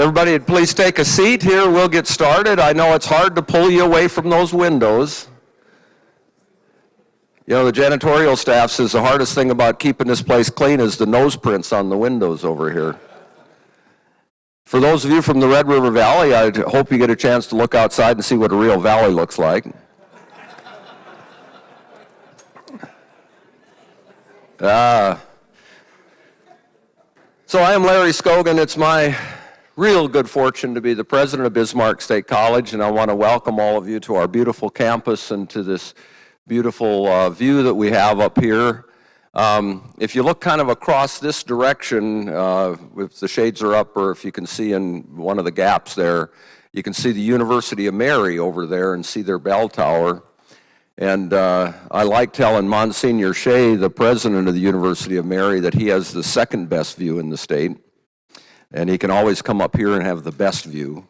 Everybody, please take a seat here. We'll get started. I know it's hard to pull you away from those windows. You know, the janitorial staff says the hardest thing about keeping this place clean is the nose prints on the windows over here. For those of you from the Red River Valley, I hope you get a chance to look outside and see what a real valley looks like. So I am Larry Scogan. It's my real good fortune to be the president of Bismarck State College, and I want to welcome all of you to our beautiful campus and to this beautiful view that we have up here. If you look kind of across this direction, if the shades are up or if you can see in one of the gaps there, you can see the University of Mary over there and see their bell tower. And I like telling Monsignor Shea, the president of the University of Mary, that he has the second best view in the state. And he can always come up here and have the best view.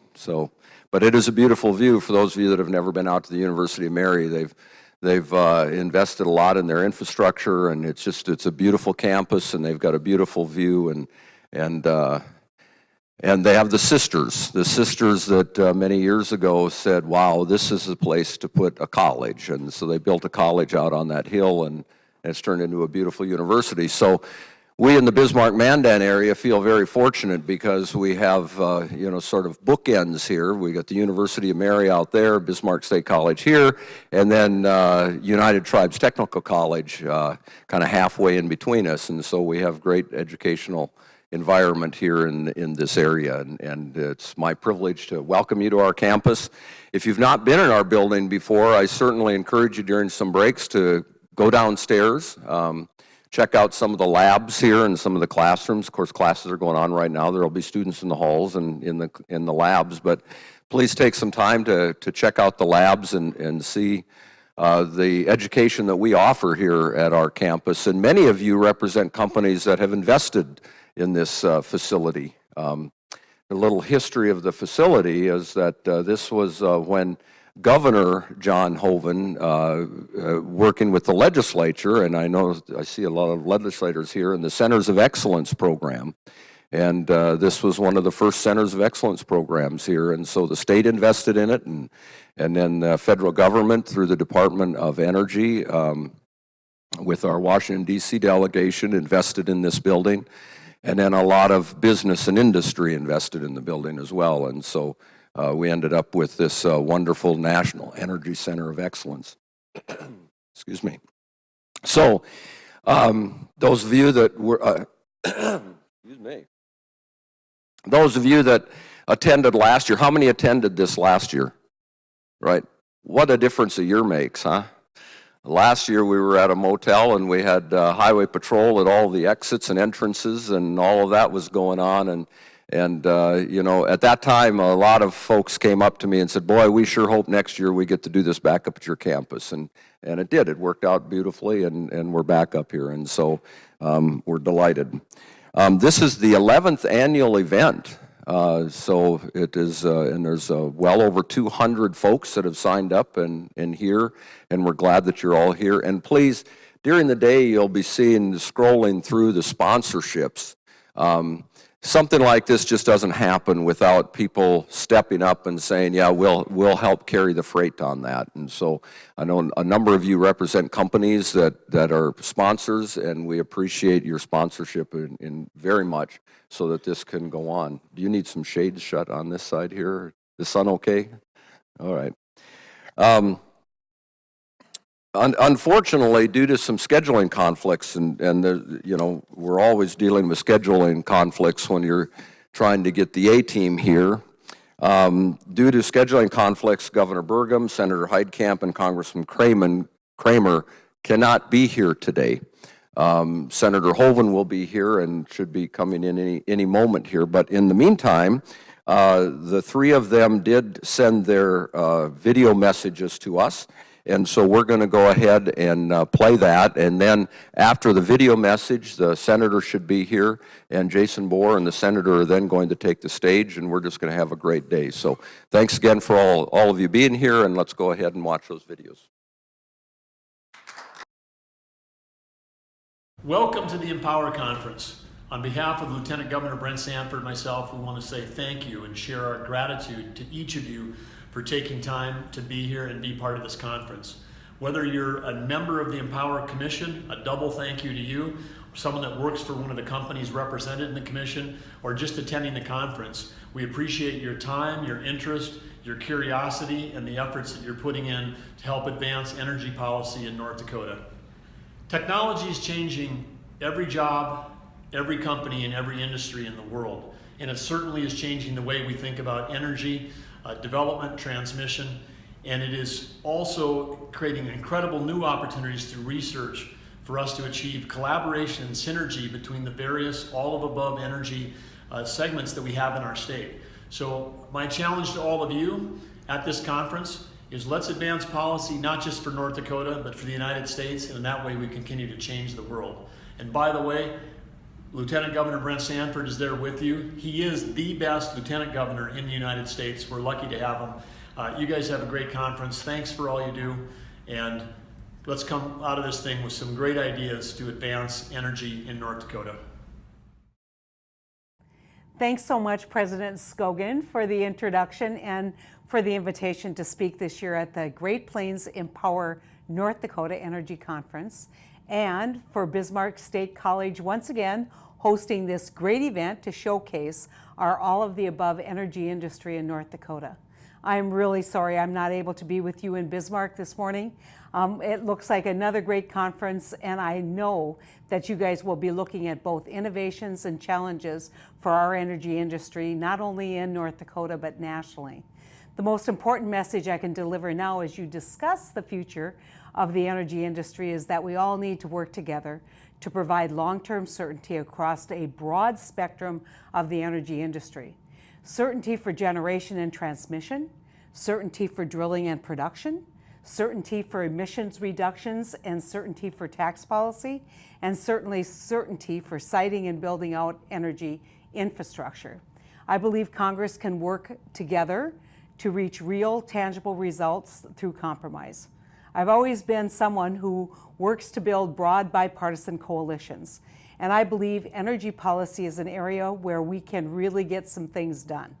But it is a beautiful view for those of you that have never been out to the University of Mary. They've invested a lot in their infrastructure, and it's a beautiful campus, and they've got a beautiful view, and they have the sisters that many years ago said, wow, this is the place to put a college. And so they built a college out on that hill, and it's turned into a beautiful university. So we in the Bismarck-Mandan area feel very fortunate because we have, sort of bookends here. We got the University of Mary out there, Bismarck State College here, and then United Tribes Technical College kind of halfway in between us. And so we have great educational environment here in this area, and it's my privilege to welcome you to our campus. If you've not been in our building before, I certainly encourage you during some breaks to go downstairs, check out some of the labs here and some of the classrooms. Of course, classes are going on right now. There will be students in the halls and in the labs, but please take some time to check out the labs and see the education that we offer here at our campus. And many of you represent companies that have invested in this facility. A little history of the facility is that this was when Governor John Hoeven, working with the legislature, and I see a lot of legislators here in the Centers of Excellence program, and this was one of the first Centers of Excellence programs here, and so the state invested in it, and then the federal government through the Department of Energy with our Washington, D.C. delegation invested in this building, and then a lot of business and industry invested in the building as well, and so we ended up with this wonderful National Energy Center of Excellence. Excuse me. So, those of you that were, excuse me, those of you that attended last year, how many attended this last year? Right? What a difference a year makes, huh? Last year we were at a motel and we had highway patrol at all the exits and entrances, and all of that was going on, and at that time, a lot of folks came up to me and said, boy, we sure hope next year we get to do this back up at your campus. And it did. It worked out beautifully, and we're back up here. And so we're delighted. This is the 11th annual event. So it is, and there's well over 200 folks that have signed up and here, and we're glad that you're all here. And please, during the day, you'll be scrolling through the sponsorships. Something like this just doesn't happen without people stepping up and saying, yeah, we'll help carry the freight on that. And so I know a number of you represent companies that are sponsors, and we appreciate your sponsorship in very much so that this can go on. Do you need some shades shut on this side here? The sun okay? All right. Unfortunately, due to some scheduling conflicts, and we're always dealing with scheduling conflicts when you're trying to get the A-team here. Due to scheduling conflicts, Governor Burgum, Senator Heidkamp, and Congressman Kramer cannot be here today. Senator Hoeven will be here and should be coming in any moment here. But in the meantime, the three of them did send their video messages to us. And so we're going to go ahead and play that. And then after the video message, the senator should be here, and Jason Bohr and the senator are then going to take the stage, and we're just going to have a great day. So thanks again for all of you being here, and let's go ahead and watch those videos. Welcome to the Empower Conference. On behalf of Lieutenant Governor Brent Sanford and myself, we want to say thank you and share our gratitude to each of you for taking time to be here and be part of this conference. Whether you're a member of the Empower Commission, a double thank you to you, someone that works for one of the companies represented in the commission, or just attending the conference, we appreciate your time, your interest, your curiosity, and the efforts that you're putting in to help advance energy policy in North Dakota. Technology is changing every job, every company, and every industry in the world. And it certainly is changing the way we think about energy, development, transmission, and it is also creating incredible new opportunities through research for us to achieve collaboration and synergy between the various all of above energy segments that we have in our state. So my challenge to all of you at this conference is let's advance policy not just for North Dakota, but for the United States, and in that way we continue to change the world. And by the way, Lieutenant Governor Brent Sanford is there with you. He is the best Lieutenant Governor in the United States. We're lucky to have him. You guys have a great conference. Thanks for all you do. And let's come out of this thing with some great ideas to advance energy in North Dakota. Thanks so much, President Scogan, for the introduction and for the invitation to speak this year at the Great Plains Empower North Dakota Energy Conference, and for Bismarck State College once again hosting this great event to showcase our all-of-the-above energy industry in North Dakota. I'm really sorry I'm not able to be with you in Bismarck this morning. It looks like another great conference, and I know that you guys will be looking at both innovations and challenges for our energy industry, not only in North Dakota, but nationally. The most important message I can deliver now as you discuss the future of the energy industry is that we all need to work together to provide long-term certainty across a broad spectrum of the energy industry. Certainty for generation and transmission, certainty for drilling and production, certainty for emissions reductions, and certainty for tax policy, and certainly certainty for siting and building out energy infrastructure. I believe Congress can work together to reach real, tangible results through compromise. I've always been someone who works to build broad bipartisan coalitions, and I believe energy policy is an area where we can really get some things done.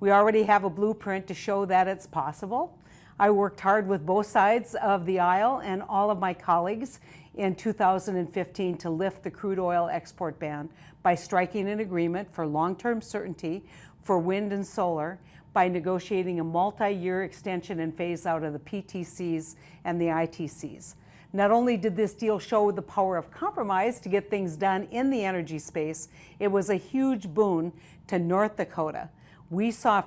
We already have a blueprint to show that it's possible. I worked hard with both sides of the aisle and all of my colleagues in 2015 to lift the crude oil export ban by striking an agreement for long-term certainty for wind and solar, by negotiating a multi-year extension and phase out of the PTCs and the ITCs. Not only did this deal show the power of compromise to get things done in the energy space, it was a huge boon to North Dakota. We saw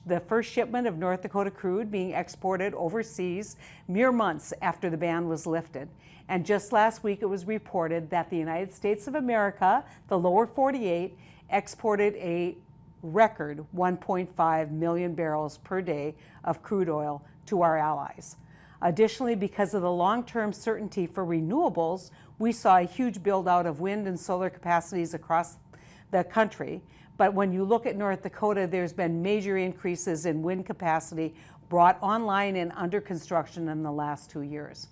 the first shipment of North Dakota crude being exported overseas mere months after the ban was lifted. And just last week it was reported that the United States of America, the lower 48, exported a record 1.5 million barrels per day of crude oil to our allies. Additionally, because of the long-term certainty for renewables, we saw a huge build-out of wind and solar capacities across the country. But when you look at North Dakota, there's been major increases in wind capacity brought online and under construction in the last 2 years.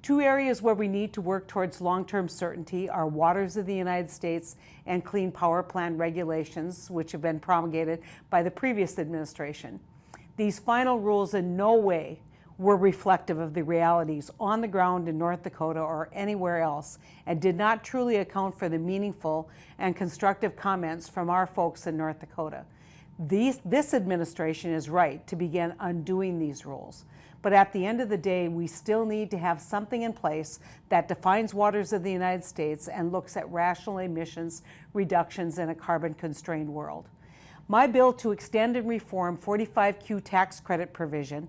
Two areas where we need to work towards long-term certainty are waters of the United States and clean power plant regulations, which have been promulgated by the previous administration. These final rules in no way were reflective of the realities on the ground in North Dakota or anywhere else, and did not truly account for the meaningful and constructive comments from our folks in North Dakota. This administration is right to begin undoing these rules. But at the end of the day, we still need to have something in place that defines waters of the United States and looks at rational emissions reductions in a carbon-constrained world. My bill to extend and reform 45Q tax credit provision,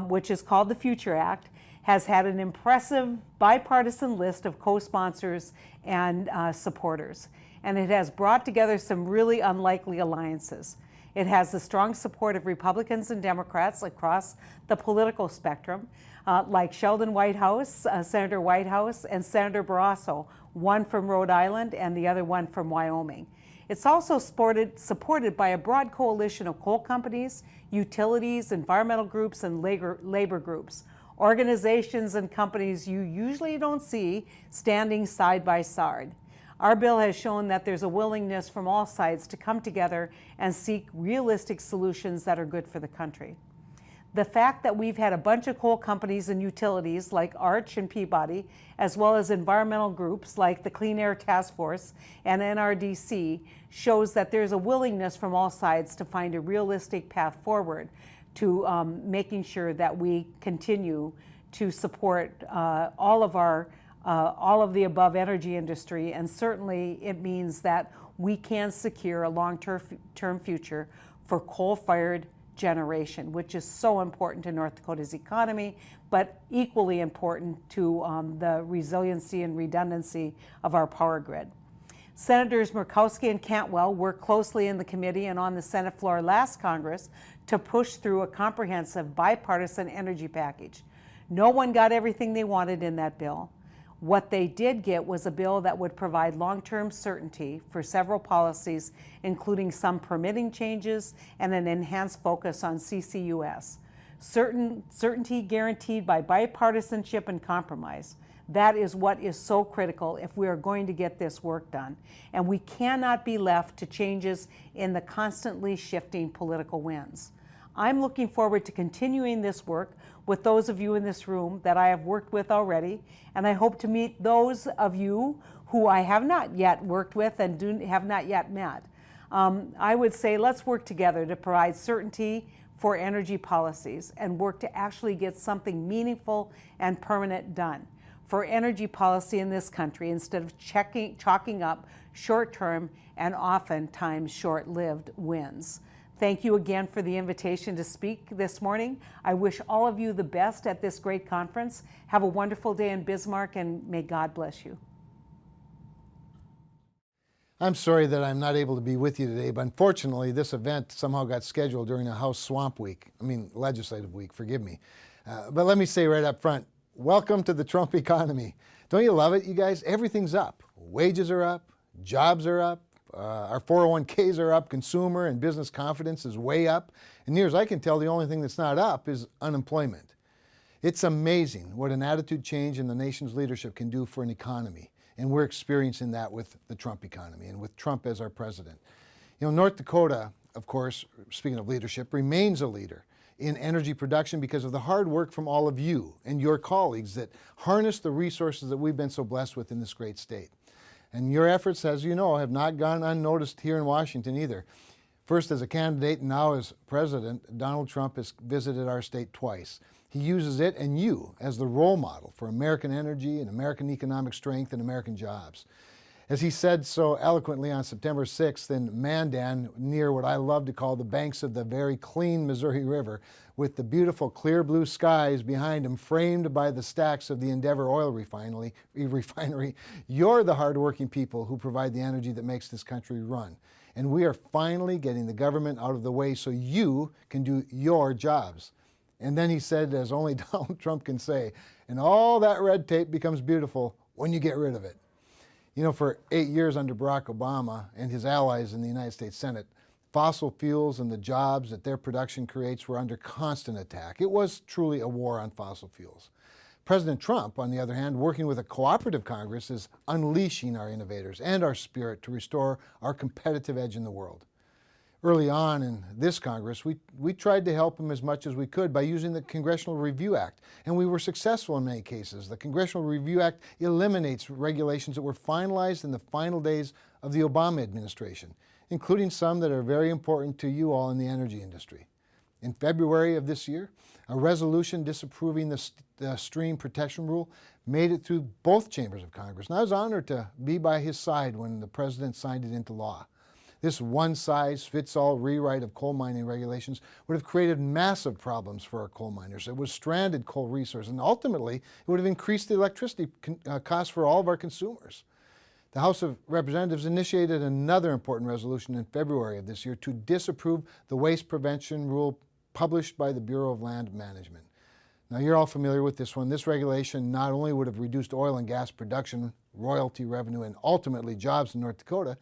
which is called the Future Act, has had an impressive bipartisan list of co-sponsors and supporters. And it has brought together some really unlikely alliances. It has the strong support of Republicans and Democrats across the political spectrum, like Sheldon Whitehouse, Senator Whitehouse, and Senator Barrasso, one from Rhode Island and the other one from Wyoming. It's also supported by a broad coalition of coal companies, utilities, environmental groups, and labor groups, organizations and companies you usually don't see standing side by side. Our bill has shown that there's a willingness from all sides to come together and seek realistic solutions that are good for the country. The fact that we've had a bunch of coal companies and utilities like Arch and Peabody, as well as environmental groups like the Clean Air Task Force and NRDC, shows that there's a willingness from all sides to find a realistic path forward to making sure that we continue to support all of the above energy industry, and certainly it means that we can secure a long-term future for coal-fired generation, which is so important to North Dakota's economy, but equally important to the resiliency and redundancy of our power grid. Senators Murkowski and Cantwell worked closely in the committee and on the Senate floor last Congress to push through a comprehensive bipartisan energy package. No one got everything they wanted in that bill. What they did get was a bill that would provide long-term certainty for several policies, including some permitting changes and an enhanced focus on CCUS. Certainty guaranteed by bipartisanship and compromise. That is what is so critical if we are going to get this work done. And we cannot be left to changes in the constantly shifting political winds. I'm looking forward to continuing this work with those of you in this room that I have worked with already, and I hope to meet those of you who I have not yet worked with and have not yet met. I would say let's work together to provide certainty for energy policies and work to actually get something meaningful and permanent done for energy policy in this country instead of chalking up short-term and oftentimes short-lived wins. Thank you again for the invitation to speak this morning. I wish all of you the best at this great conference. Have a wonderful day in Bismarck, and may God bless you. I'm sorry that I'm not able to be with you today, but unfortunately this event somehow got scheduled during a House Swamp Week. Legislative Week, forgive me. But let me say right up front, welcome to the Trump economy. Don't you love it, you guys? Everything's up. Wages are up, jobs are up, our 401ks are up, consumer and business confidence is way up. And near as I can tell, the only thing that's not up is unemployment. It's amazing what an attitude change in the nation's leadership can do for an economy. And we're experiencing that with the Trump economy and with Trump as our president. You know, North Dakota, of course, speaking of leadership, remains a leader in energy production because of the hard work from all of you and your colleagues that harness the resources that we've been so blessed with in this great state. And your efforts, as you know, have not gone unnoticed here in Washington either. First as a candidate and now as president, Donald Trump has visited our state twice. He uses it and you as the role model for American energy and American economic strength and American jobs. As he said so eloquently on September 6th in Mandan, near what I love to call the banks of the very clean Missouri River, with the beautiful clear blue skies behind him framed by the stacks of the Endeavor oil refinery, you're the hardworking people who provide the energy that makes this country run. And we are finally getting the government out of the way so you can do your jobs. And then he said, as only Donald Trump can say, and all that red tape becomes beautiful when you get rid of it. You know, for 8 years under Barack Obama and his allies in the United States Senate, fossil fuels and the jobs that their production creates were under constant attack. It was truly a war on fossil fuels. President Trump, on the other hand, working with a cooperative Congress, is unleashing our innovators and our spirit to restore our competitive edge in the world. Early on in this Congress, we tried to help him as much as we could by using the Congressional Review Act, and we were successful in many cases. The Congressional Review Act eliminates regulations that were finalized in the final days of the Obama administration, including some that are very important to you all in the energy industry. In February of this year, a resolution disapproving the stream protection rule made it through both chambers of Congress, and I was honored to be by his side when the president signed it into law. This one-size-fits-all rewrite of coal mining regulations would have created massive problems for our coal miners. It would have stranded coal resources, and ultimately, it would have increased the electricity costs for all of our consumers. The House of Representatives initiated another important resolution in February of this year to disapprove the waste prevention rule published by the Bureau of Land Management. Now, you're all familiar with this one. This regulation not only would have reduced oil and gas production, royalty revenue, and ultimately jobs in North Dakota,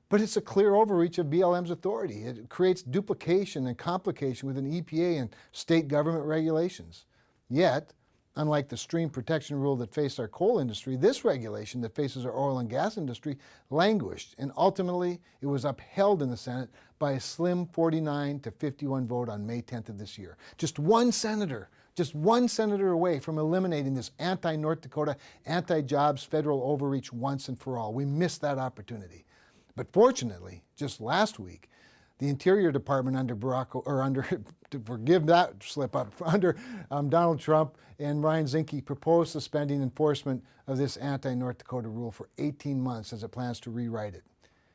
but it's a clear overreach of BLM's authority. It creates duplication and complication within EPA and state government regulations. Yet, Unlike the stream protection rule that faced our coal industry, this regulation that faces our oil and gas industry languished, and ultimately it was upheld in the Senate by a slim 49 to 51 vote on May 10th of this year. Just one senator away from eliminating this anti-North Dakota, anti-jobs federal overreach once and for all. We missed that opportunity. But fortunately, just last week, the Interior Department under Donald Trump and Ryan Zinke proposed suspending enforcement of this anti-North Dakota rule for 18 months as it plans to rewrite it.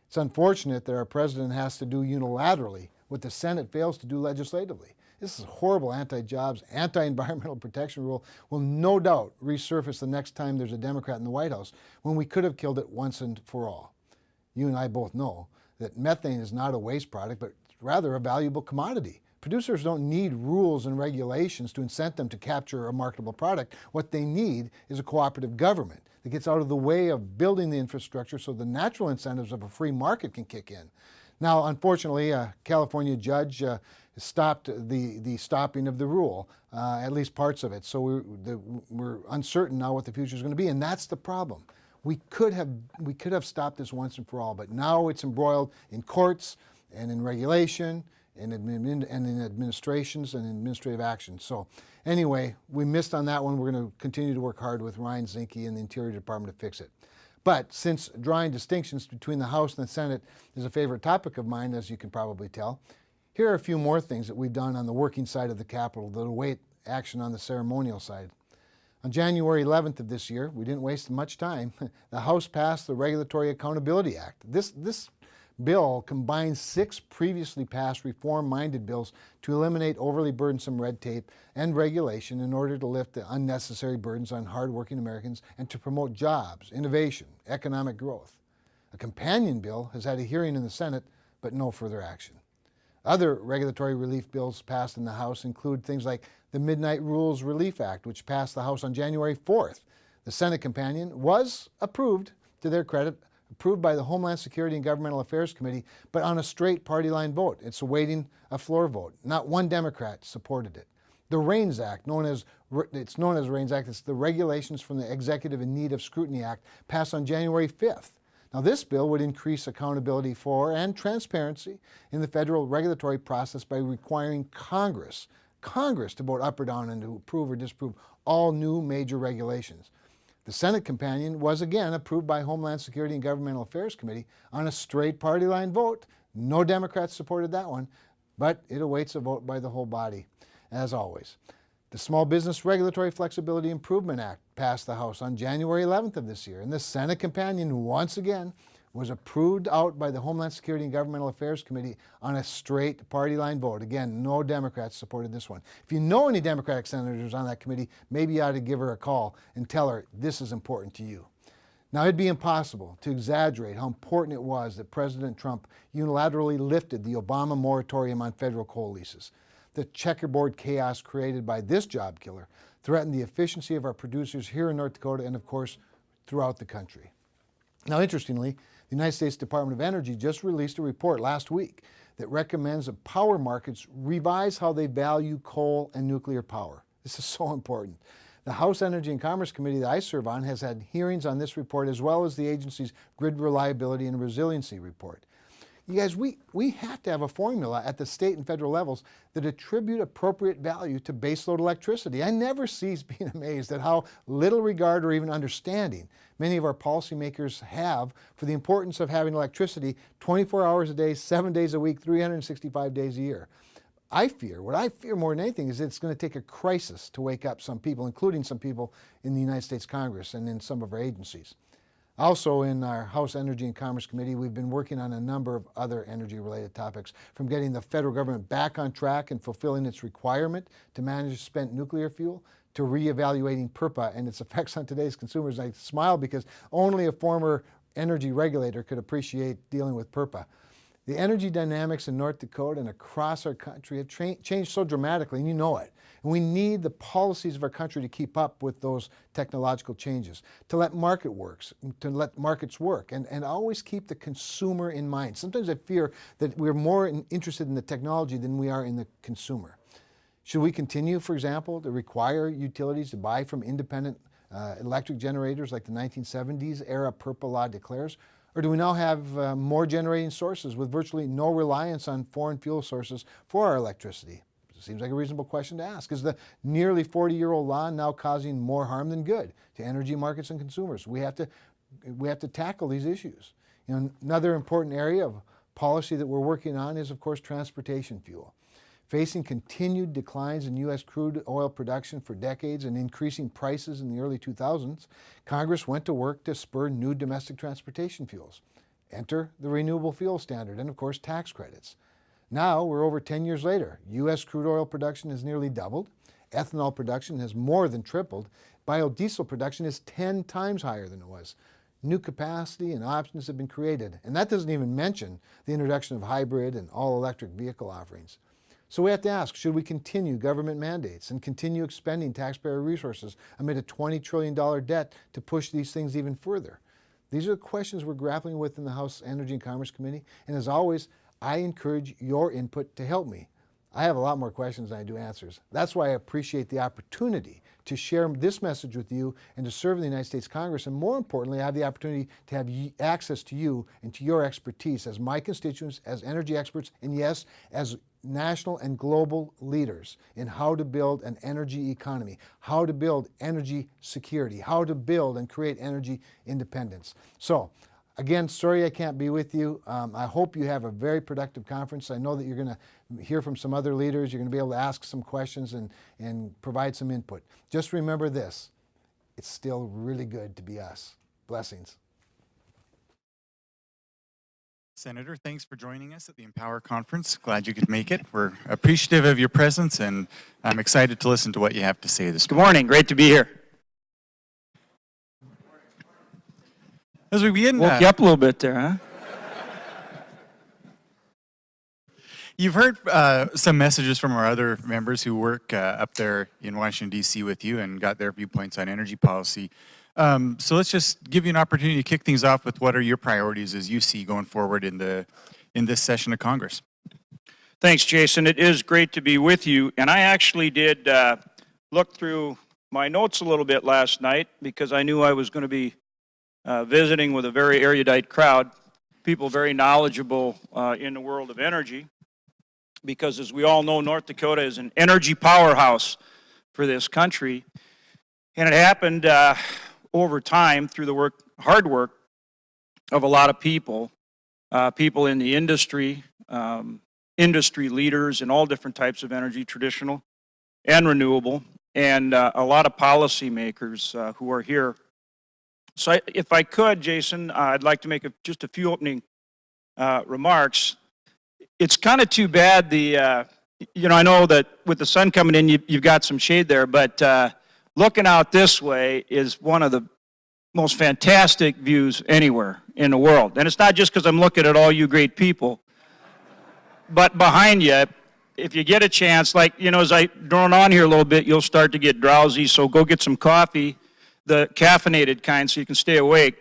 It's unfortunate that our president has to do unilaterally what the Senate fails to do legislatively. This is a horrible anti-jobs, anti-environmental protection rule will no doubt resurface the next time there's a Democrat in the White House when we could have killed it once and for all. You and I both know that methane is not a waste product, but rather a valuable commodity. Producers don't need rules and regulations to incent them to capture a marketable product. What they need is a cooperative government that gets out of the way of building the infrastructure so the natural incentives of a free market can kick in. Now, unfortunately, a California judge stopped the stopping of the rule, at least parts of it. So we're uncertain now what the future is going to be, and that's the problem. We could have stopped this once and for all, but now it's embroiled in courts and in regulation and in administrations and administrative actions. So anyway, we missed on that one. We're going to continue to work hard with Ryan Zinke and the Interior Department to fix it. But since drawing distinctions between the House and the Senate is a favorite topic of mine, as you can probably tell, here are a few more things that we've done on the working side of the Capitol that await action on the ceremonial side. On January 11th of this year, we didn't waste much time, the House passed the Regulatory Accountability Act. This bill combines 6 previously passed reform-minded bills to eliminate overly burdensome red tape and regulation in order to lift the unnecessary burdens on hardworking Americans and to promote jobs, innovation, economic growth. A companion bill has had a hearing in the Senate, but no further action. Other regulatory relief bills passed in the House include things like the Midnight Rules Relief Act, which passed the House on January 4th. The Senate companion was approved, to their credit, approved by the Homeland Security and Governmental Affairs Committee, but on a straight party line vote. It's awaiting a floor vote. Not one Democrat supported it. The REINS Act, it's known as REINS Act, it's the Regulations from the Executive in Need of Scrutiny Act, passed on January 5th. Now, this bill would increase accountability for and transparency in the federal regulatory process by requiring Congress to vote up or down and to approve or disapprove all new major regulations. The Senate companion was again approved by Homeland Security and Governmental Affairs Committee on a straight party line vote. No Democrats supported that one, but it awaits a vote by the whole body, as always. The Small Business Regulatory Flexibility Improvement Act passed the House on January 11th of this year, and the Senate companion, once again, was approved out by the Homeland Security and Governmental Affairs Committee on a straight party line vote. Again, no Democrats supported this one. If you know any Democratic senators on that committee, maybe you ought to give her a call and tell her this is important to you. Now, it'd be impossible to exaggerate how important it was that President Trump unilaterally lifted the Obama moratorium on federal coal leases. The checkerboard chaos created by this job killer threatened the efficiency of our producers here in North Dakota and, of course, throughout the country. Now, interestingly, the United States Department of Energy just released a report last week that recommends that power markets revise how they value coal and nuclear power. This is so important. The House Energy and Commerce Committee that I serve on has had hearings on this report as well as the agency's Grid Reliability and Resiliency Report. You guys, we have to have a formula at the state and federal levels that attribute appropriate value to baseload electricity. I never cease being amazed at how little regard or even understanding many of our policymakers have for the importance of having electricity 24 hours a day, 7 days a week, 365 days a year. What I fear more than anything is it's going to take a crisis to wake up some people, including some people in the United States Congress and in some of our agencies. Also, in our House Energy and Commerce Committee, we've been working on a number of other energy-related topics, from getting the federal government back on track and fulfilling its requirement to manage spent nuclear fuel, to reevaluating PURPA and its effects on today's consumers. I smile because only a former energy regulator could appreciate dealing with PURPA. The energy dynamics in North Dakota and across our country have changed so dramatically, and you know it. And we need the policies of our country to keep up with those technological changes, to let markets work, and always keep the consumer in mind. Sometimes I fear that we're more interested in the technology than we are in the consumer. Should we continue, for example, to require utilities to buy from independent electric generators like the 1970s era Purple Law declares? Or do we now have more generating sources with virtually no reliance on foreign fuel sources for our electricity? It seems like a reasonable question to ask. Is the nearly 40-year-old law now causing more harm than good to energy markets and consumers? We have to tackle these issues. You know, another important area of policy that we're working on is, of course, transportation fuel. Facing continued declines in U.S. crude oil production for decades and increasing prices in the early 2000s, Congress went to work to spur new domestic transportation fuels. Enter the renewable fuel standard and, of course, tax credits. Now, we're over 10 years later. U.S. crude oil production has nearly doubled. Ethanol production has more than tripled. Biodiesel production is 10 times higher than it was. New capacity and options have been created. And that doesn't even mention the introduction of hybrid and all-electric vehicle offerings. So we have to ask, should we continue government mandates and continue expending taxpayer resources amid a $20 trillion debt to push these things even further? These are the questions we're grappling with in the House Energy and Commerce Committee. And as always, I encourage your input to help me. I have a lot more questions than I do answers. That's why I appreciate the opportunity to share this message with you and to serve in the United States Congress, and more importantly, I have the opportunity to have access to you and to your expertise as my constituents, as energy experts, and yes, as national and global leaders in how to build an energy economy, how to build energy security, how to build and create energy independence. So, again, sorry I can't be with you. I hope you have a very productive conference. I know that you're going to hear from some other leaders. You're going to be able to ask some questions and provide some input. Just remember this, it's still really good to be us. Blessings. Senator, thanks for joining us at the Empower Conference. Glad you could make it. We're appreciative of your presence, and I'm excited to listen to what you have to say this morning. Good morning. Great to be here. As we begin, Woke you up a little bit there, huh? you've heard some messages from our other members who work up there in Washington, D.C. with you and got their viewpoints on energy policy. So let's just give you an opportunity to kick things off with what are your priorities as you see going forward in this session of Congress. Thanks, Jason. It is great to be with you. And I actually did look through my notes a little bit last night because I knew I was going to be visiting with a very erudite crowd, people very knowledgeable in the world of energy. Because as we all know, North Dakota is an energy powerhouse for this country. And it happened over time through the hard work of a lot of people, people in the industry, industry leaders in all different types of energy, traditional and renewable, and a lot of policymakers who are here. So if I could, Jason, I'd like to make just a few opening remarks. It's kind of too bad I know that with the sun coming in, you've got some shade there, but looking out this way is one of the most fantastic views anywhere in the world. And it's not just because I'm looking at all you great people, but behind you, if you get a chance, as I drone on here a little bit, you'll start to get drowsy, so go get some coffee, the caffeinated kind, so you can stay awake.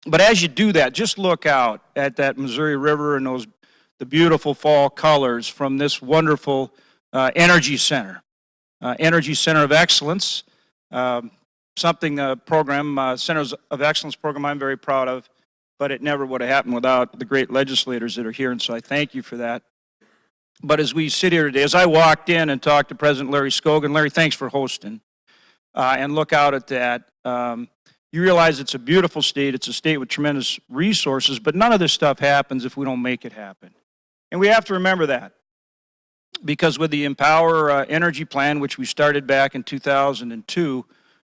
But as you do that, just look out at that Missouri River and the beautiful fall colors from this wonderful energy center of excellence, program, Centers of Excellence program I'm very proud of, but it never would have happened without the great legislators that are here, and so I thank you for that. But as we sit here today, as I walked in and talked to President Larry Scogan, Larry, thanks for hosting, and look out at that, you realize it's a beautiful state, it's a state with tremendous resources, but none of this stuff happens if we don't make it happen. And we have to remember that, because with the Empower Energy Plan, which we started back in 2002,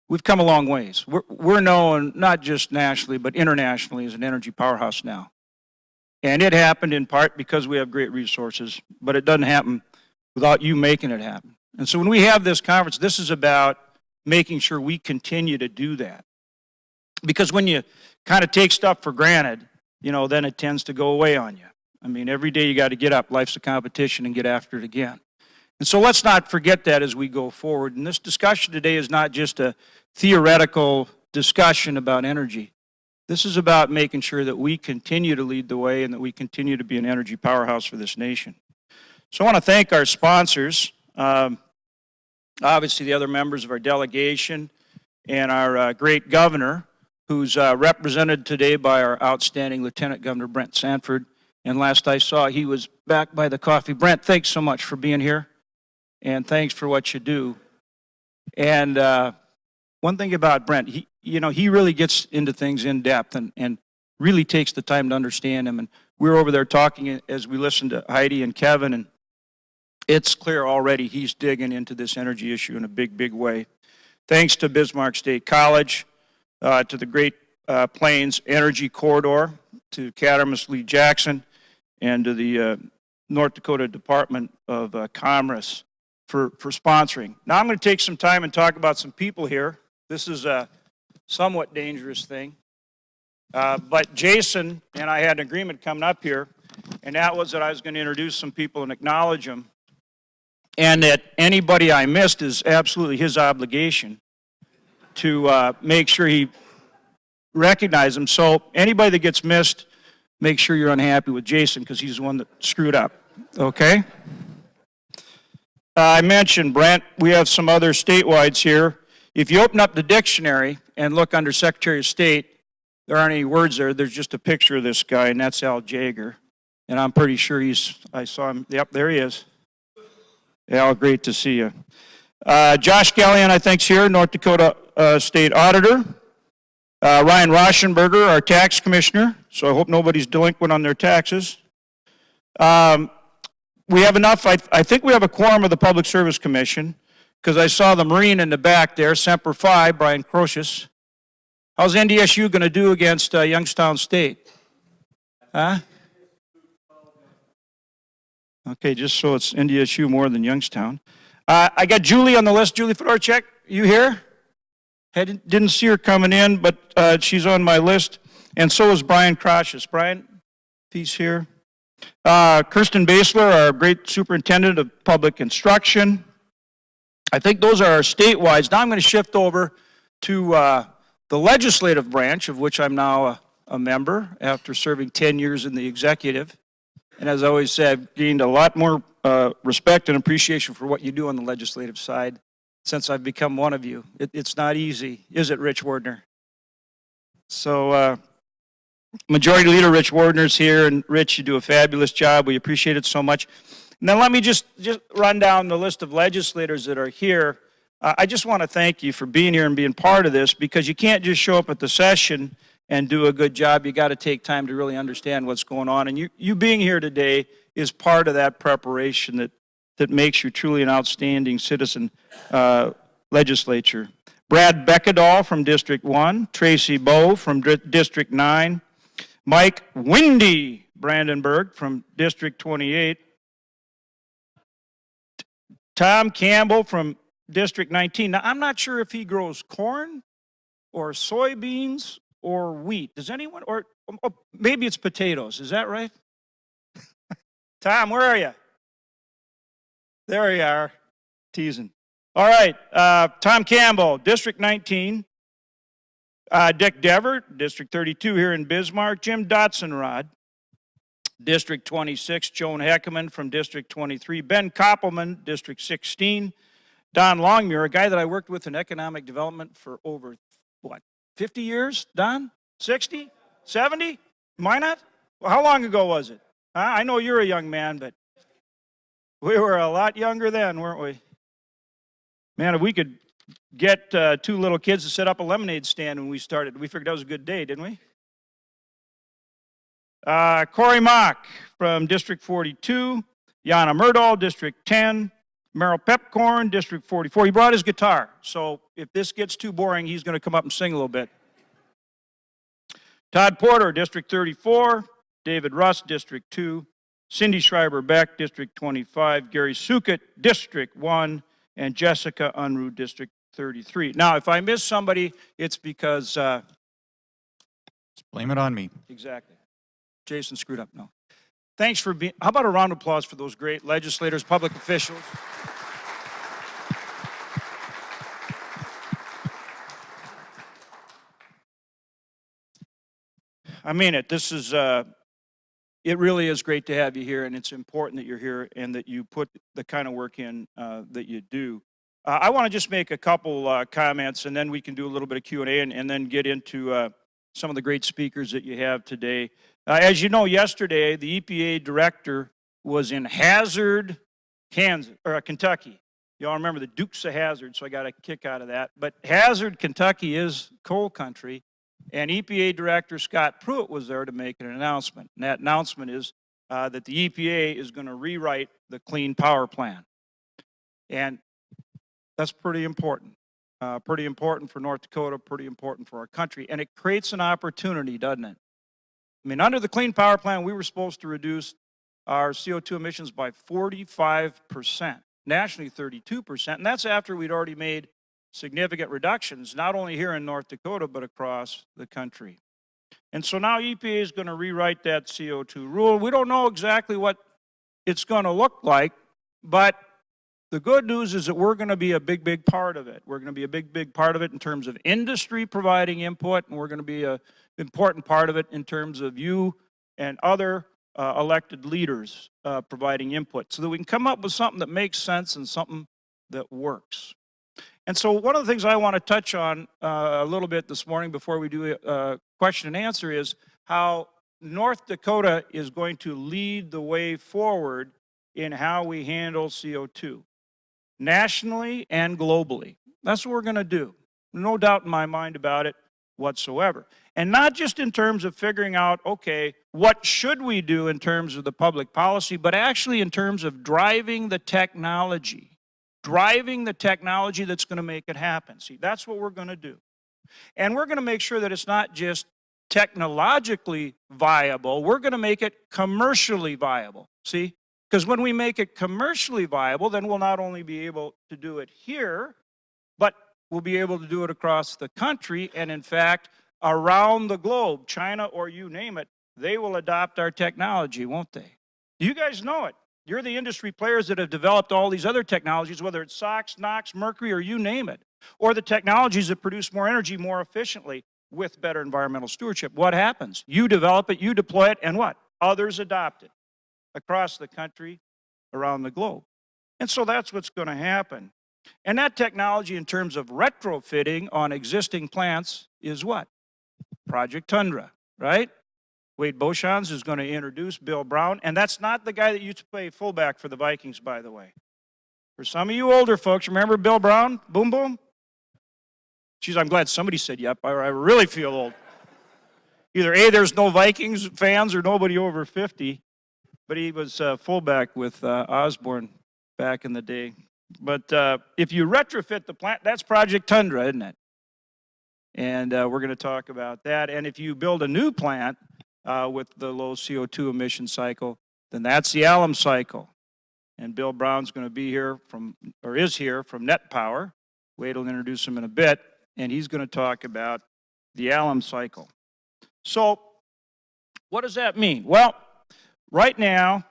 we've come a long ways. We're known not just nationally, but internationally as an energy powerhouse now. And it happened in part because we have great resources, but it doesn't happen without you making it happen. And so when we have this conference, this is about making sure we continue to do that. Because when you kind of take stuff for granted, then it tends to go away on you. I mean, every day you got to get up. Life's a competition, and get after it again. And so let's not forget that as we go forward. And this discussion today is not just a theoretical discussion about energy. This is about making sure that we continue to lead the way and that we continue to be an energy powerhouse for this nation. So I want to thank our sponsors obviously the other members of our delegation, and our great governor, who's represented today by our outstanding Lieutenant Governor Brent Sanford. And last I saw, he was back by the coffee. Brent, thanks so much for being here, and thanks for what you do. And one thing about Brent, he really gets into things in depth and really takes the time to understand them. And we were over there talking as we listened to Heidi and Kevin, and it's clear already he's digging into this energy issue in a big, big way. Thanks to Bismarck State College, to the Great Plains Energy Corridor, to Cattermas Lee Jackson, and to the North Dakota Department of Commerce for sponsoring. Now I'm going to take some time and talk about some people here. This is a somewhat dangerous thing. But Jason and I had an agreement coming up here, and that was that I was going to introduce some people and acknowledge them, and that anybody I missed is absolutely his obligation to make sure he recognizes them. So anybody that gets missed, make sure you're unhappy with Jason because he's the one that screwed up, okay? I mentioned Brent. We have some other statewides here. If you open up the dictionary and look under Secretary of State, there aren't any words there. There's just a picture of this guy, and that's Al Jaeger. And I'm pretty sure I saw him. Yep, there he is. Al, great to see you. Josh Gallion, I think, is here, North Dakota State Auditor. Ryan Rauschenberger, our tax commissioner, so I hope nobody's delinquent on their taxes. We have enough, I think we have a quorum of the Public Service Commission, because I saw the Marine in the back there, Semper Fi, Brian Crocius. How's NDSU going to do against Youngstown State? Huh? Okay, just so it's NDSU more than Youngstown. I got Julie on the list. Julie Fedorchak, you here? Didn't see her coming in, but she's on my list. And so is Brian Crocius. Brian, he's here. Kirsten Basler, our great superintendent of public instruction. I think those are our statewide. Now I'm going to shift over to the legislative branch, of which I'm now a member after serving 10 years in the executive. And as I always said, I've gained a lot more respect and appreciation for what you do on the legislative side since I've become one of you. It's not easy, is it, Rich Wardner? So, Majority Leader Rich Wardner's here, and Rich, you do a fabulous job. We appreciate it so much. Now let me just run down the list of legislators that are here. I just want to thank you for being here and being part of this, because you can't just show up at the session and do a good job. You got to take time to really understand what's going on. And you being here today is part of that preparation that makes you truly an outstanding citizen legislature. Brad Beckedahl from District 1, Tracy Bowe from District 9, Mike Windy Brandenburg from District 28, Tom Campbell from District 19. Now, I'm not sure if he grows corn or soybeans or wheat. Does anyone, or maybe it's potatoes. Is that right? Tom, where are you? There you are. Teasing. All right. Tom Campbell, District 19. Dick Dever, District 32 here in Bismarck. Jim Dotson-Rod, District 26. Joan Heckeman from District 23. Ben Koppelman, District 16. Don Longmuir, a guy that I worked with in economic development for over, 50 years, Don? 60? 70? Why not? Well, how long ago was it? I know you're a young man, but we were a lot younger then, weren't we? Man, if we could get 2 little kids to set up a lemonade stand when we started, we figured that was a good day, didn't we? Corey Mock from District 42. Jana Murdahl, District 10. Merrill Pepcorn, District 44. He brought his guitar, so if this gets too boring, he's going to come up and sing a little bit. Todd Porter, District 34. David Russ, District 2. Cindy Schreiber-Beck, District 25. Gary Sukett, District 1. And Jessica Unruh, District 33. Now, if I miss somebody, it's because... Just blame it on me. Exactly. Jason screwed up. No. Thanks for being... How about a round of applause for those great legislators, public officials? I mean it. This is it really is great to have you here, and it's important that you're here and that you put the kind of work in that you do. I want to just make a couple comments, and then we can do a little bit of Q&A and then get into some of the great speakers that you have today. As you know, yesterday, the EPA director was in Hazard, Kentucky. You all remember the Dukes of Hazzard, so I got a kick out of that. But Hazard, Kentucky is coal country, and EPA Director Scott Pruitt was there to make an announcement. And that announcement is that the EPA is going to rewrite the Clean Power Plan. And that's pretty important. Pretty important for North Dakota, pretty important for our country. And it creates an opportunity, doesn't it? I mean, under the Clean Power Plan, we were supposed to reduce our CO2 emissions by 45%. Nationally 32%, and that's after we'd already made significant reductions, not only here in North Dakota, but across the country. And so now EPA is going to rewrite that CO2 rule. We don't know exactly what it's going to look like, but the good news is that we're going to be a big, big part of it. We're going to be a big, big part of it in terms of industry providing input, and we're going to be an important part of it in terms of you and other elected leaders providing input so that we can come up with something that makes sense and something that works. And so one of the things I want to touch on a little bit this morning before we do a question and answer is how North Dakota is going to lead the way forward in how we handle CO2, nationally and globally. That's what we're going to do. No doubt in my mind about it whatsoever. And not just in terms of figuring out, okay, what should we do in terms of the public policy, but actually in terms of driving the technology that's going to make it happen. See, that's what we're going to do. And we're going to make sure that it's not just technologically viable, we're going to make it commercially viable. See, because when we make it commercially viable, then we'll not only be able to do it here, but we'll be able to do it across the country, and in fact, around the globe, China or you name it, they will adopt our technology, won't they? You guys know it. You're the industry players that have developed all these other technologies, whether it's SOx, NOx, mercury, or you name it, or the technologies that produce more energy more efficiently with better environmental stewardship. What happens? You develop it, you deploy it, and what? Others adopt it across the country, around the globe. And so that's what's going to happen. And that technology in terms of retrofitting on existing plants is what? Project Tundra, right? Wade Beauchamps is going to introduce Bill Brown, and that's not the guy that used to play fullback for the Vikings, by the way. For some of you older folks, remember Bill Brown? Boom, boom? Geez, I'm glad somebody said yep. I really feel old. Either A, there's no Vikings fans or nobody over 50, but he was fullback with Osborne back in the day. But if you retrofit the plant, that's Project Tundra, isn't it? And we're going to talk about that. And if you build a new plant with the low CO2 emission cycle, then that's the alum cycle. And Bill Brown's going to be here is here from Net Power. Wade will introduce him in a bit, and he's going to talk about the alum cycle. So what does that mean? Well, right now,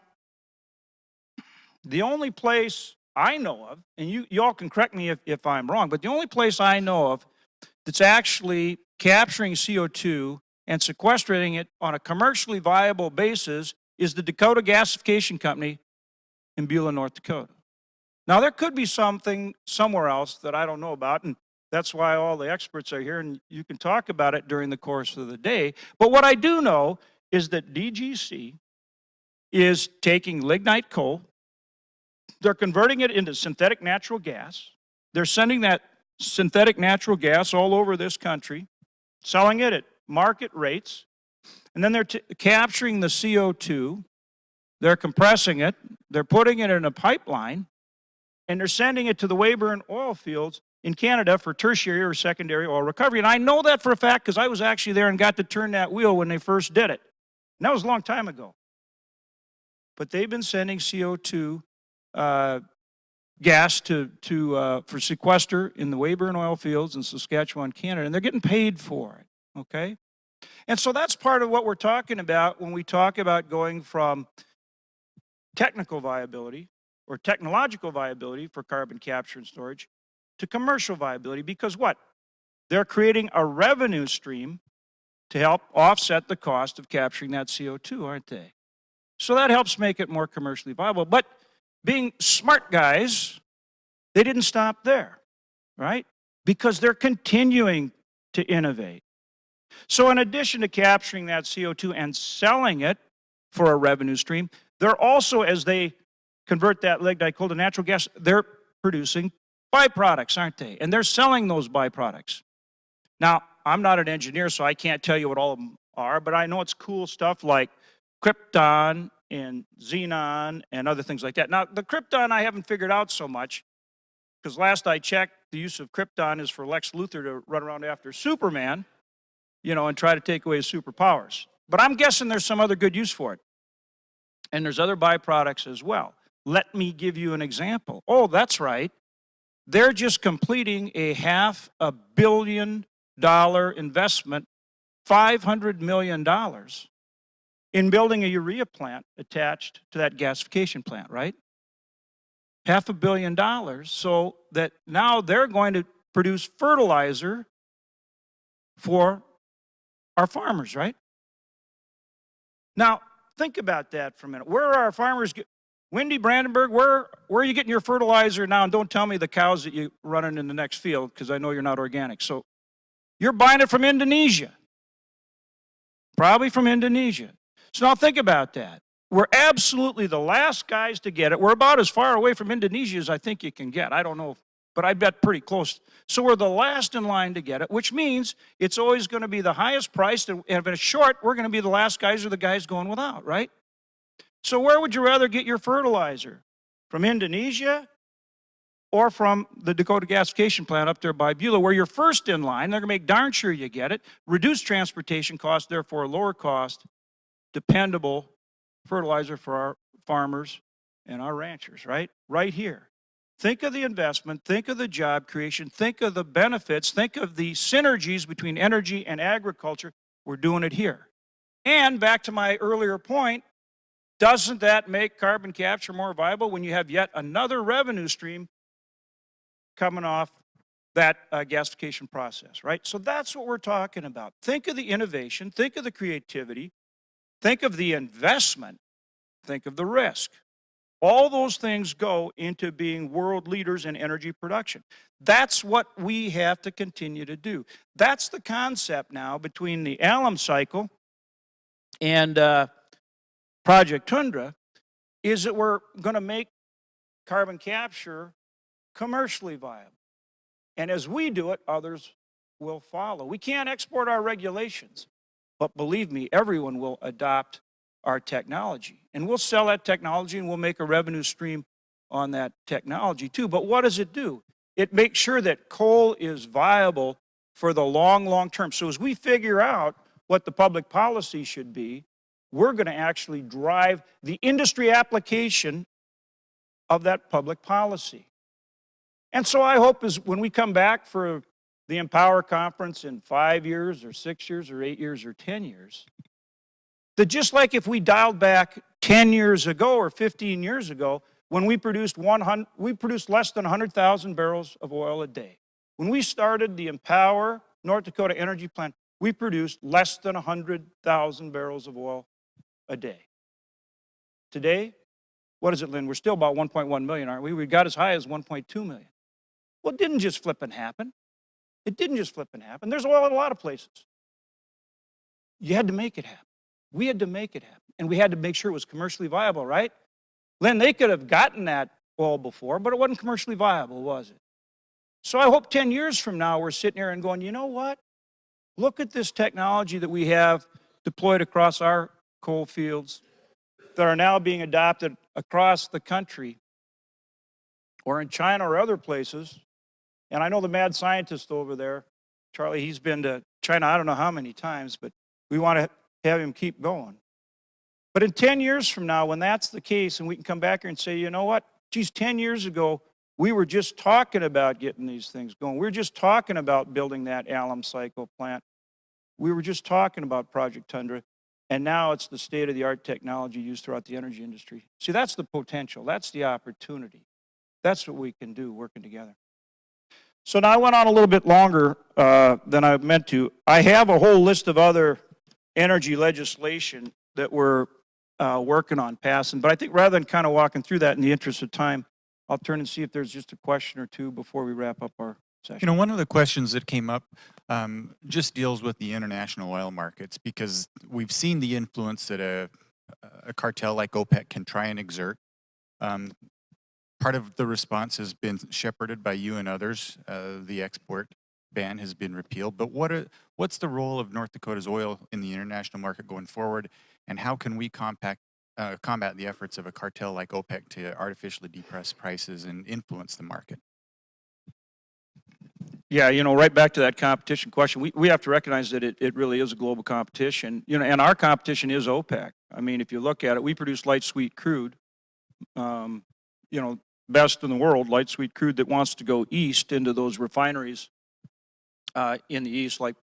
the only place I know of, and you all can correct me if I'm wrong, but the only place I know of that's actually capturing CO2 and sequestering it on a commercially viable basis is the Dakota Gasification Company in Beulah, North Dakota. Now, there could be something somewhere else that I don't know about, and that's why all the experts are here, and you can talk about it during the course of the day. But what I do know is that DGC is taking lignite coal, they're converting it into synthetic natural gas, they're sending that synthetic natural gas all over this country, selling it at market rates, and then they're capturing the CO2, they're compressing it, they're putting it in a pipeline, and they're sending it to the Weyburn oil fields in Canada for tertiary or secondary oil recovery. And I know that for a fact because I was actually there and got to turn that wheel when they first did it. And that was a long time ago. But they've been sending CO2 gas for sequester in the Weyburn oil fields in Saskatchewan, Canada, and they're getting paid for it, okay? And so that's part of what we're talking about when we talk about going from technical viability or technological viability for carbon capture and storage to commercial viability, because what? They're creating a revenue stream to help offset the cost of capturing that CO2, aren't they? So that helps make it more commercially viable. But being smart guys, they didn't stop there, right? Because they're continuing to innovate. So in addition to capturing that CO2 and selling it for a revenue stream, they're also, as they convert that lignite coal to natural gas, they're producing byproducts, aren't they? And they're selling those byproducts. Now, I'm not an engineer, so I can't tell you what all of them are, but I know it's cool stuff like krypton and xenon and other things like that. Now, the krypton I haven't figured out so much, because last I checked, the use of krypton is for Lex Luthor to run around after Superman, you know, and try to take away his superpowers. But I'm guessing there's some other good use for it. And there's other byproducts as well. Let me give you an example. Oh, that's right. They're just completing a $500 million investment, $500 million, in building a urea plant attached to that gasification plant, right? $500 million, so that now they're going to produce fertilizer for our farmers, right? Now, think about that for a minute. Where are our farmers? Wendy Brandenburg, where are you getting your fertilizer now? And don't tell me the cows that you're running in the next field, because I know you're not organic. So you're buying it from Indonesia. Probably from Indonesia. So now think about that. We're absolutely the last guys to get it. We're about as far away from Indonesia as I think you can get. I don't know, but I bet pretty close. So we're the last in line to get it, which means it's always going to be the highest priced. And if it's short, we're going to be the last guys or the guys going without, right? So where would you rather get your fertilizer? From Indonesia or from the Dakota gasification plant up there by Beulah, where you're first in line? They're going to make darn sure you get it. Reduce transportation costs, therefore lower cost, dependable fertilizer for our farmers and our ranchers, right? Right here. Think of the investment, think of the job creation, think of the benefits, think of the synergies between energy and agriculture. We're doing it here. And back to my earlier point, doesn't that make carbon capture more viable when you have yet another revenue stream coming off that gasification process, right? So that's what we're talking about. Think of the innovation, think of the creativity, think of the investment, think of the risk. All those things go into being world leaders in energy production. That's what we have to continue to do. That's the concept now between the alum cycle and Project Tundra, is that we're going to make carbon capture commercially viable. And as we do it, others will follow. We can't export our regulations, but believe me, everyone will adopt our technology. And we'll sell that technology and we'll make a revenue stream on that technology too. But what does it do? It makes sure that coal is viable for the long term. So as we figure out what the public policy should be, we're going to actually drive the industry application of that public policy. And so I hope is when we come back for the Empower Conference in 5 years or 6 years or 8 years or 10 years, that just like if we dialed back 10 years ago or 15 years ago, when we produced less than 100,000 barrels of oil a day. When we started the Empower North Dakota Energy Plant, we produced less than 100,000 barrels of oil a day. Today, what is it, Lynn? We're still about 1.1 million, aren't we? We got as high as 1.2 million. Well, it didn't just flip and happen. It didn't just flip and happen. There's oil in a lot of places. You had to make it happen. We had to make it happen. And we had to make sure it was commercially viable, right? Lynn, they could have gotten that oil before, but it wasn't commercially viable, was it? So I hope 10 years from now we're sitting here and going, you know what? Look at this technology that we have deployed across our coal fields that are now being adopted across the country or in China or other places. And I know the mad scientist over there, Charlie, he's been to China I don't know how many times, but we want to have him keep going. But in 10 years from now, when that's the case, and we can come back here and say, you know what, geez, 10 years ago, we were just talking about getting these things going. We were just talking about building that alum cycle plant. We were just talking about Project Tundra. And now it's the state-of-the-art technology used throughout the energy industry. See, that's the potential. That's the opportunity. That's what we can do working together. So now I went on a little bit longer than I meant to. I have a whole list of other energy legislation that we're working on passing. But I think rather than kind of walking through that in the interest of time, I'll turn and see if there's just a question or two before we wrap up our session. You know, one of the questions that came up just deals with the international oil markets, because we've seen the influence that a cartel like OPEC can try and exert. Part of the response has been shepherded by you and others. The export ban has been repealed. But what's the role of North Dakota's oil in the international market going forward, and how can we combat the efforts of a cartel like OPEC to artificially depress prices and influence the market? Yeah, you know, right back to that competition question, we have to recognize that it really is a global competition, you know, and our competition is OPEC. I mean, if you look at it, we produce light sweet crude, you know, best in the world, light sweet crude that wants to go east into those refineries in the east, like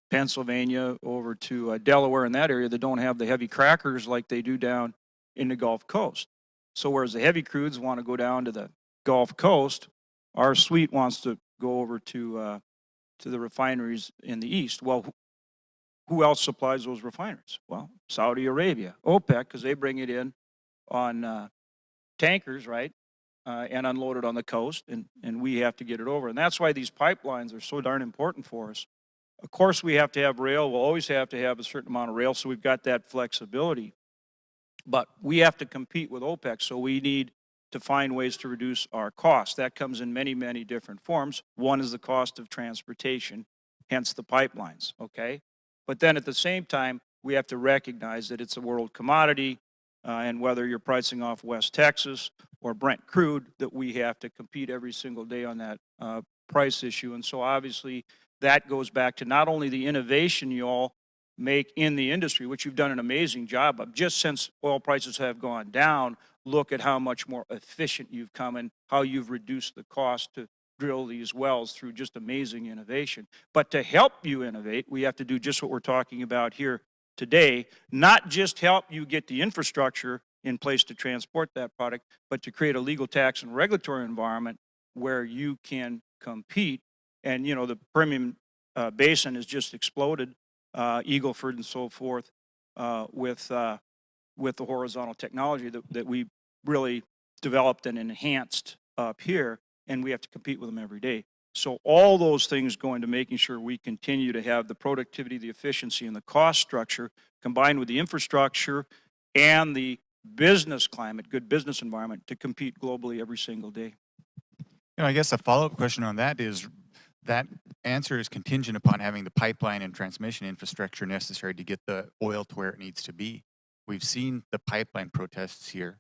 Pennsylvania over to Delaware and that area, that don't have the heavy crackers like they do down in the Gulf Coast. So whereas the heavy crudes want to go down to the Gulf Coast, our sweet wants to go over to the refineries in the east. Well, who else supplies those refineries? Well, Saudi Arabia, OPEC, because they bring it in on tankers, right, and unload it on the coast, and we have to get it over. And that's why these pipelines are so darn important for us. Of course, we have to have rail. We'll always have to have a certain amount of rail, so we've got that flexibility. But we have to compete with OPEC, so we need to find ways to reduce our costs. That comes in many, many different forms. One is the cost of transportation, hence the pipelines, okay? But then at the same time, we have to recognize that it's a world commodity, and whether you're pricing off West Texas or Brent crude, that we have to compete every single day on that price issue. And so obviously that goes back to not only the innovation you all make in the industry, which you've done an amazing job of. Just since oil prices have gone down, look at how much more efficient you've come and how you've reduced the cost to drill these wells through just amazing innovation. But to help you innovate, we have to do just what we're talking about here today, not just help you get the infrastructure in place to transport that product, but to create a legal, tax, and regulatory environment where you can compete. And, you know, the Permian Basin has just exploded, Eagle Ford and so forth, with the horizontal technology that we really developed and enhanced up here, and we have to compete with them every day. So all those things go into making sure we continue to have the productivity, the efficiency, and the cost structure combined with the infrastructure and the business climate, good business environment, to compete globally every single day. You know, I guess a follow-up question on that is, that answer is contingent upon having the pipeline and transmission infrastructure necessary to get the oil to where it needs to be. We've seen the pipeline protests here.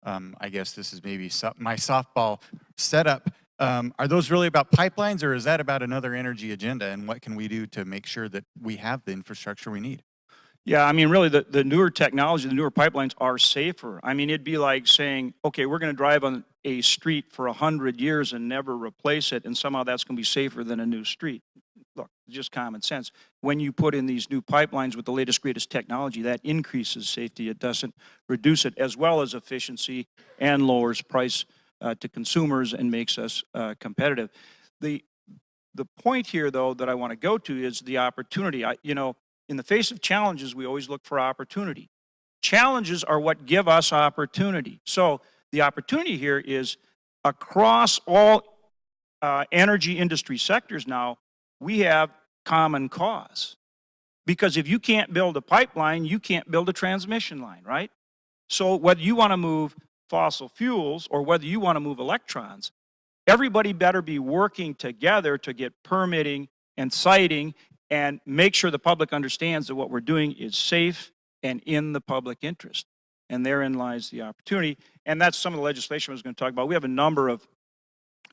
I guess this is maybe my softball setup. Are those really about pipelines, or is that about another energy agenda? And what can we do to make sure that we have the infrastructure we need? Yeah, I mean, really, the newer technology, the newer pipelines are safer. I mean, it'd be like saying, okay, we're going to drive on a street for 100 years and never replace it, and somehow that's going to be safer than a new street. Look, just common sense. When you put in these new pipelines with the latest, greatest technology, that increases safety. It doesn't reduce it, as well as efficiency, and lowers price to consumers and makes us competitive. The point here, though, that I want to go to is the opportunity. You know, in the face of challenges, we always look for opportunity. Challenges are what give us opportunity. So the opportunity here is across all energy industry sectors now, we have common cause. Because if you can't build a pipeline, you can't build a transmission line, right? So whether you want to move fossil fuels or whether you want to move electrons, everybody better be working together to get permitting and siting and make sure the public understands that what we're doing is safe and in the public interest. And therein lies the opportunity. And that's some of the legislation I was going to talk about. We have a number of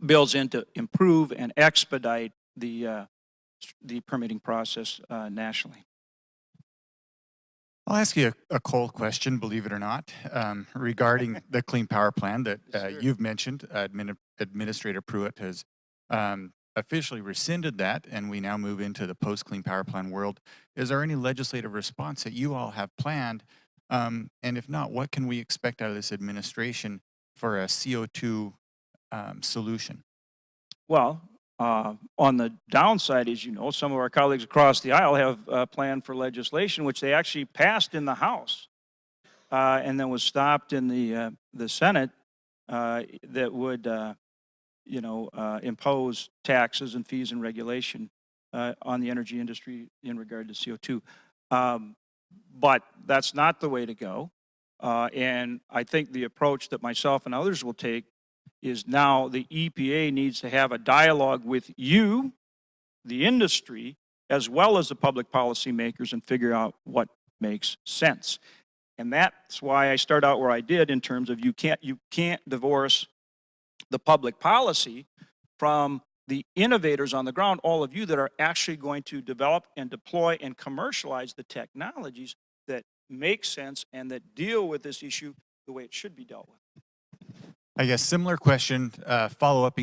bills in to improve and expedite the permitting process nationally. I'll ask you a coal question, believe it or not, regarding the Clean Power Plan that you've mentioned. Administrator Pruitt has officially rescinded that, and we now move into the post-Clean Power Plan world. Is there any legislative response that you all have planned? And if not, what can we expect out of this administration for a CO2 solution? Well, on the downside, as you know, some of our colleagues across the aisle have planned for legislation which they actually passed in the House and then was stopped in the Senate that would, impose taxes and fees and regulation on the energy industry in regard to CO2. But that's not the way to go. And I think the approach that myself and others will take is now the EPA needs to have a dialogue with you, the industry, as well as the public policy makers, and figure out what makes sense. And that's why I start out where I did in terms of you can't divorce the public policy from the innovators on the ground, all of you that are actually going to develop and deploy and commercialize the technologies that make sense and that deal with this issue the way it should be dealt with. I guess similar question, follow up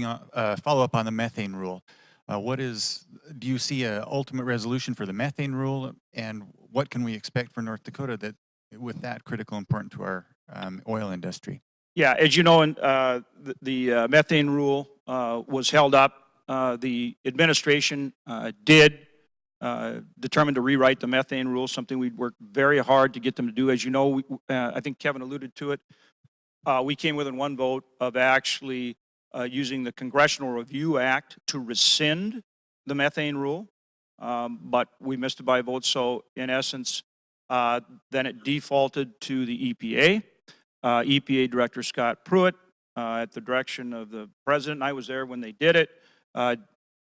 on the methane rule. Do you see an ultimate resolution for the methane rule, and what can we expect for North Dakota with that critical important to our oil industry? Yeah, as you know, the methane rule was held up. The administration did determine to rewrite the methane rule, something we'd worked very hard to get them to do. As you know, I think Kevin alluded to it. We came within one vote of actually using the Congressional Review Act to rescind the methane rule, but we missed it by a vote. So in essence, then it defaulted to the EPA. EPA Director Scott Pruitt, at the direction of the President, and I was there when they did it,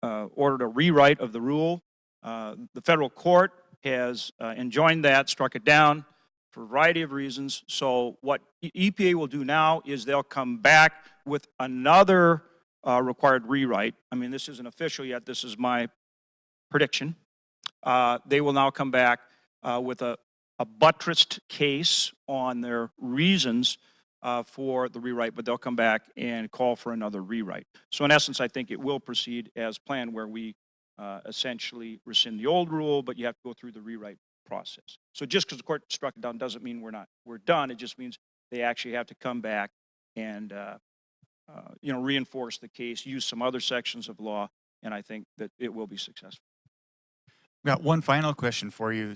ordered a rewrite of the rule. The federal court has enjoined that, struck it down for a variety of reasons. So what EPA will do now is they'll come back with another required rewrite. I mean, this isn't official yet. This is my prediction. They will now come back with a buttressed case on their reasons for the rewrite, but they'll come back and call for another rewrite. So in essence, I think it will proceed as planned, where we essentially rescind the old rule, but you have to go through the rewrite process. So just because the court struck it down doesn't mean we're done. It just means they actually have to come back and reinforce the case, use some other sections of law, and I think that it will be successful. We've got one final question for you.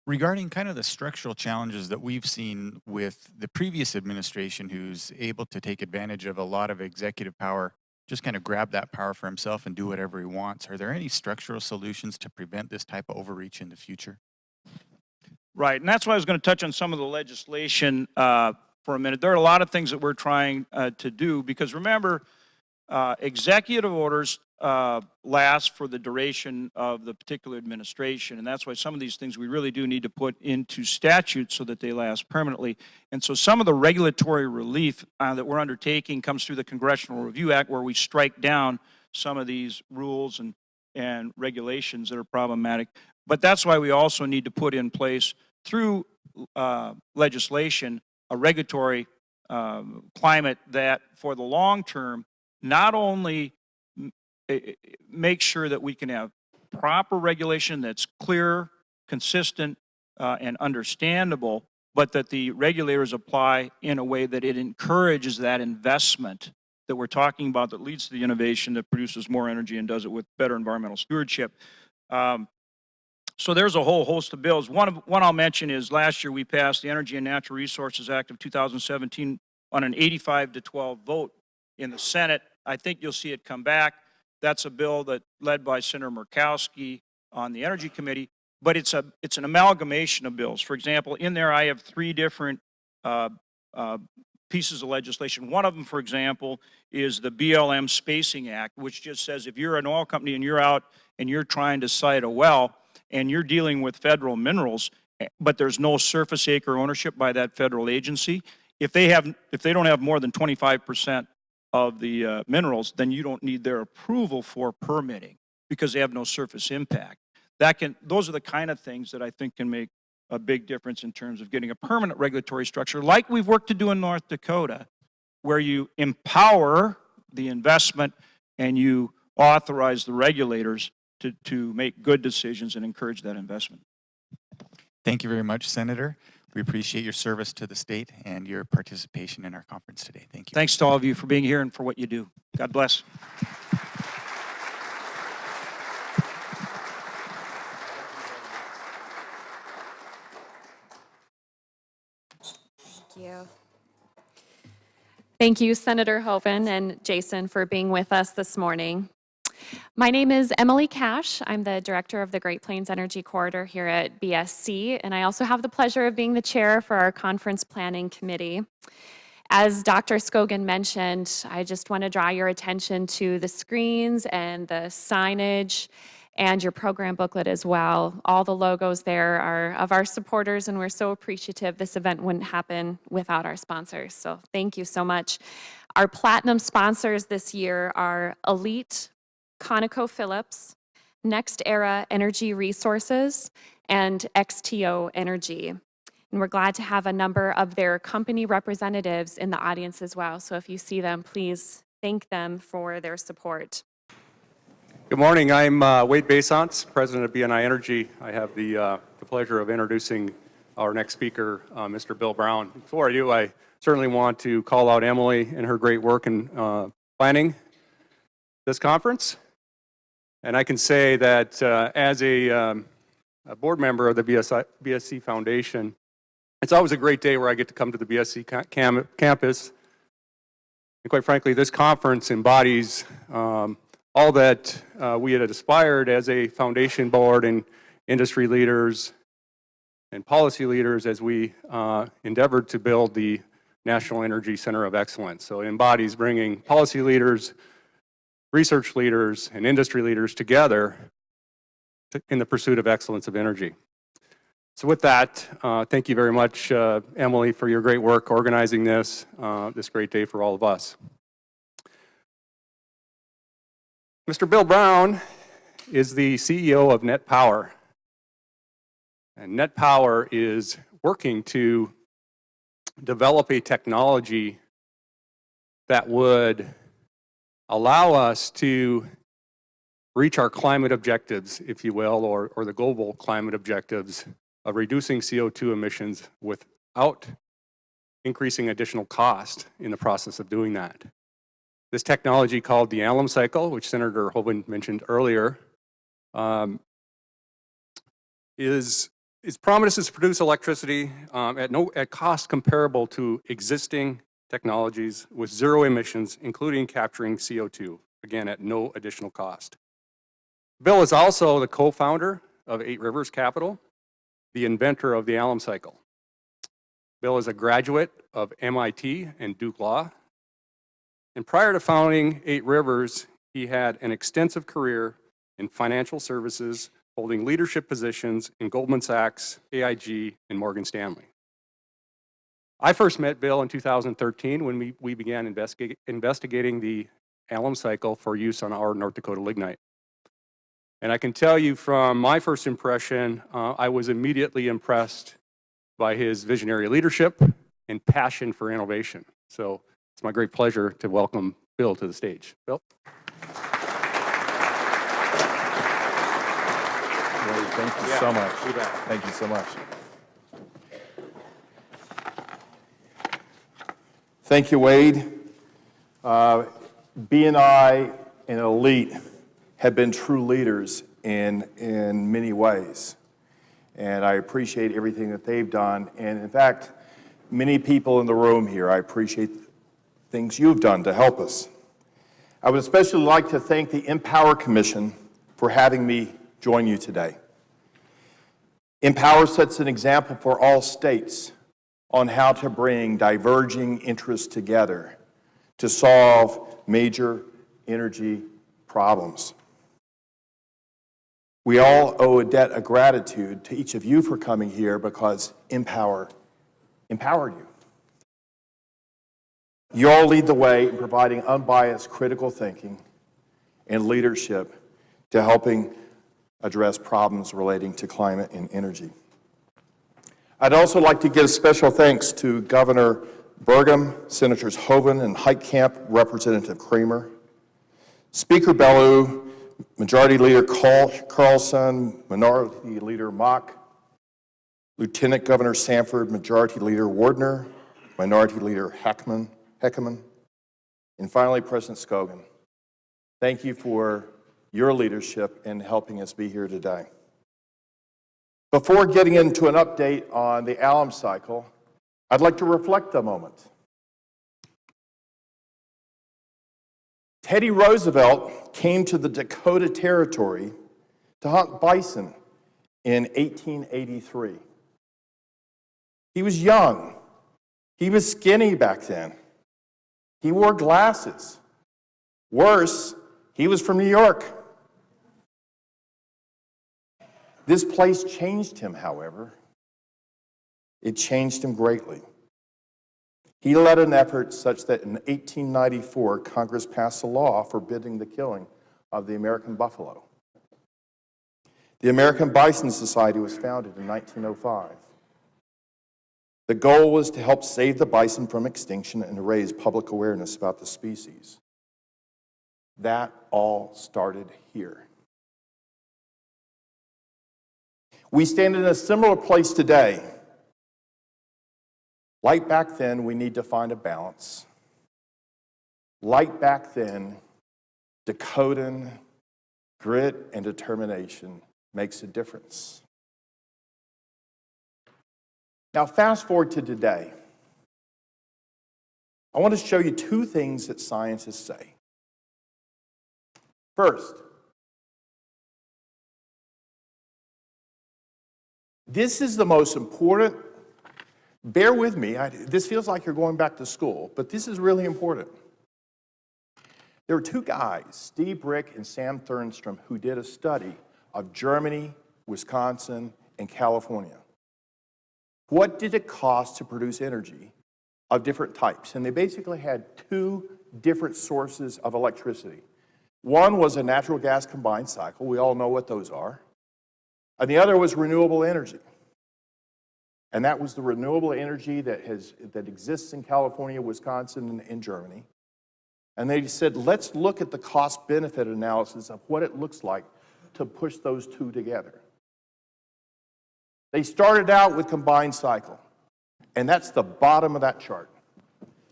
Regarding kind of the structural challenges that we've seen with the previous administration, who's able to take advantage of a lot of executive power, just kind of grab that power for himself and do whatever he wants. Are there any structural solutions to prevent this type of overreach in the future? Right, and that's why I was going to touch on some of the legislation for a minute. There are a lot of things that we're trying to do, because remember, executive orders last for the duration of the particular administration, and that's why some of these things we really do need to put into statute so that they last permanently. And so some of the regulatory relief that we're undertaking comes through the Congressional Review Act, where we strike down some of these rules and regulations that are problematic. But that's why we also need to put in place, through legislation, a regulatory climate that for the long term not only make sure that we can have proper regulation that's clear, consistent, and understandable, but that the regulators apply in a way that it encourages that investment that we're talking about, that leads to the innovation that produces more energy and does it with better environmental stewardship. So there's a whole host of bills. One I'll mention is last year we passed the Energy and Natural Resources Act of 2017 on an 85-12 vote in the Senate. I think you'll see it come back. That's a bill that led by Senator Murkowski on the Energy Committee, but it's an amalgamation of bills. For example, in there I have 3 different pieces of legislation. One of them, for example, is the BLM Spacing Act, which just says if you're an oil company and you're out and you're trying to site a well and you're dealing with federal minerals, but there's no surface acre ownership by that federal agency, if they don't have more than 25% of the minerals, then you don't need their approval for permitting because they have no surface impact. Those are the kind of things that I think can make a big difference in terms of getting a permanent regulatory structure, like we've worked to do in North Dakota, where you empower the investment and you authorize the regulators to make good decisions and encourage that investment. Thank you very much, Senator. We appreciate your service to the state and your participation in our conference today. Thank you. Thanks to all of you for being here and for what you do. God bless. you. Thank you, Senator Hoeven and Jason, for being with us this morning. My name is Emily Cash. I'm the director of the Great Plains Energy Corridor here at BSC, and I also have the pleasure of being the chair for our conference planning committee. As Dr. Scogan mentioned, I just want to draw your attention to the screens and the signage and your program booklet as well. All the logos there are of our supporters, and we're so appreciative. This event wouldn't happen without our sponsors, so thank you so much. Our platinum sponsors this year are Elite, ConocoPhillips, Next Era Energy Resources, and XTO Energy. And we're glad to have a number of their company representatives in the audience as well. So if you see them, please thank them for their support. Good morning. I'm Wade Basants, president of BNI Energy. I have the pleasure of introducing our next speaker, Mr. Bill Brown. Before I do, I certainly want to call out Emily and her great work in planning this conference. And I can say that as a board member of the BSC Foundation, it's always a great day where I get to come to the BSC campus. And quite frankly, this conference embodies all that we had aspired as a foundation board and industry leaders and policy leaders as we endeavored to build the National Energy Center of Excellence. So it embodies bringing policy leaders, research leaders, and industry leaders together in the pursuit of excellence of energy. So with that, thank you very much, Emily, for your great work organizing this great day for all of us. Mr. Bill Brown is the CEO of Net Power. And Net Power is working to develop a technology that would allow us to reach our climate objectives, if you will, or the global climate objectives of reducing CO2 emissions without increasing additional cost in the process of doing that. This technology called the alum cycle, which Senator Hoeven mentioned earlier, its promise is to produce electricity at cost comparable to existing technologies with zero emissions, including capturing CO2, again at no additional cost. Bill is also the co-founder of 8 Rivers Capital, the inventor of the alum cycle. Bill is a graduate of MIT and Duke Law. And prior to founding 8 Rivers, he had an extensive career in financial services, holding leadership positions in Goldman Sachs, AIG, and Morgan Stanley. I first met Bill in 2013 when we began investigating the alum cycle for use on our North Dakota lignite. And I can tell you from my first impression, I was immediately impressed by his visionary leadership and passion for innovation. So it's my great pleasure to welcome Bill to the stage. Bill? Thank you so much. Thank you so much. Thank you, Wade. BNI and Elite have been true leaders in many ways. And I appreciate everything that they've done. And in fact, many people in the room here, I appreciate things you've done to help us. I would especially like to thank the Empower Commission for having me join you today. Empower sets an example for all states on how to bring diverging interests together to solve major energy problems. We all owe a debt of gratitude to each of you for coming here because Empower empowered you. You all lead the way in providing unbiased critical thinking and leadership to helping address problems relating to climate and energy. I'd also like to give special thanks to Governor Burgum, Senators Hoeven and Heitkamp, Representative Kramer, Speaker Bellew, Majority Leader Carlson, Minority Leader Mock, Lieutenant Governor Sanford, Majority Leader Wardner, Minority Leader Heckman, and finally President Scogan. Thank you for your leadership in helping us be here today. Before getting into an update on the alum cycle, I'd like to reflect a moment. Teddy Roosevelt came to the Dakota Territory to hunt bison in 1883. He was young. He was skinny back then. He wore glasses. Worse, he was from New York. This place changed him, however. It changed him greatly. He led an effort such that in 1894, Congress passed a law forbidding the killing of the American buffalo. The American Bison Society was founded in 1905. The goal was to help save the bison from extinction and to raise public awareness about the species. That all started here. We stand in a similar place today. Like back then, we need to find a balance. Like back then, Dakotan grit and determination makes a difference. Now, fast forward to today. I want to show you two things that scientists say. First, this is the most important. Bear with me. This feels like you're going back to school, but this is really important. There were two guys, Steve Brick and Sam Thernstrom, who did a study of Germany, Wisconsin, and California. What did it cost to produce energy of different types? And they basically had two different sources of electricity. One was a natural gas combined cycle. We all know what those are. And the other was renewable energy. And that was the renewable energy that exists in California, Wisconsin, and Germany. And they said, let's look at the cost-benefit analysis of what it looks like to push those two together. They started out with combined cycle, and that's the bottom of that chart.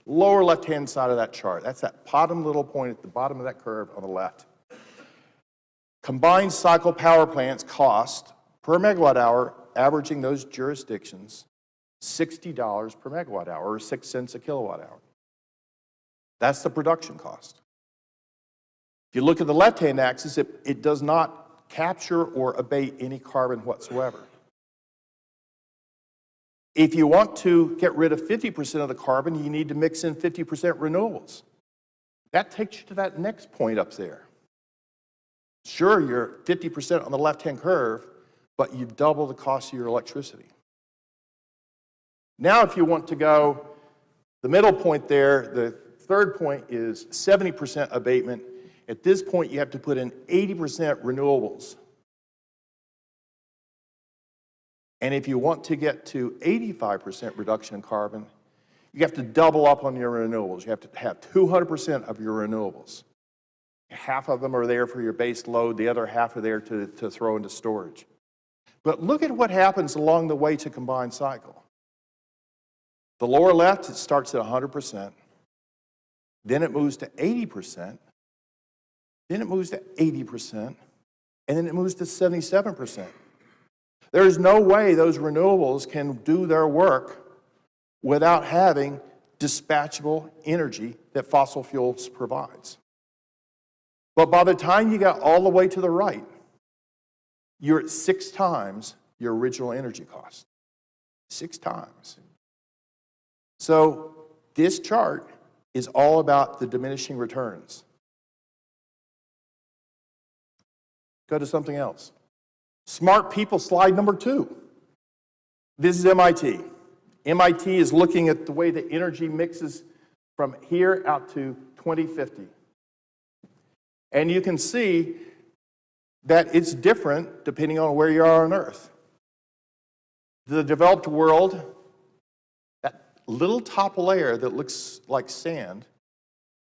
Lower left-hand side of that chart. That's that bottom little point at the bottom of that curve on the left. Combined cycle power plants cost per megawatt hour, averaging those jurisdictions, $60 per megawatt hour, or 6 cents a kilowatt hour. That's the production cost. If you look at the left-hand axis, it does not capture or abate any carbon whatsoever. If you want to get rid of 50% of the carbon, you need to mix in 50% renewables. That takes you to that next point up there. Sure, you're 50% on the left-hand curve, but you've doubled the cost of your electricity. Now, if you want to go, the middle point there, the third point is 70% abatement. At this point, you have to put in 80% renewables. And if you want to get to 85% reduction in carbon, you have to double up on your renewables. You have to have 200% of your renewables. Half of them are there for your base load, the other half are there to throw into storage. But look at what happens along the way to combined cycle. The lower left, it starts at 100%, then it moves to 80%, then it moves to 80%, and then it moves to 77%. There's no way those renewables can do their work without having dispatchable energy that fossil fuels provides. But by the time you got all the way to the right, you're at 6 times your original energy cost. 6 times. So this chart is all about the diminishing returns. Go to something else. Smart people, slide number 2. This is MIT. MIT is looking at the way the energy mixes from here out to 2050. And you can see that it's different depending on where you are on Earth. The developed world, that little top layer that looks like sand,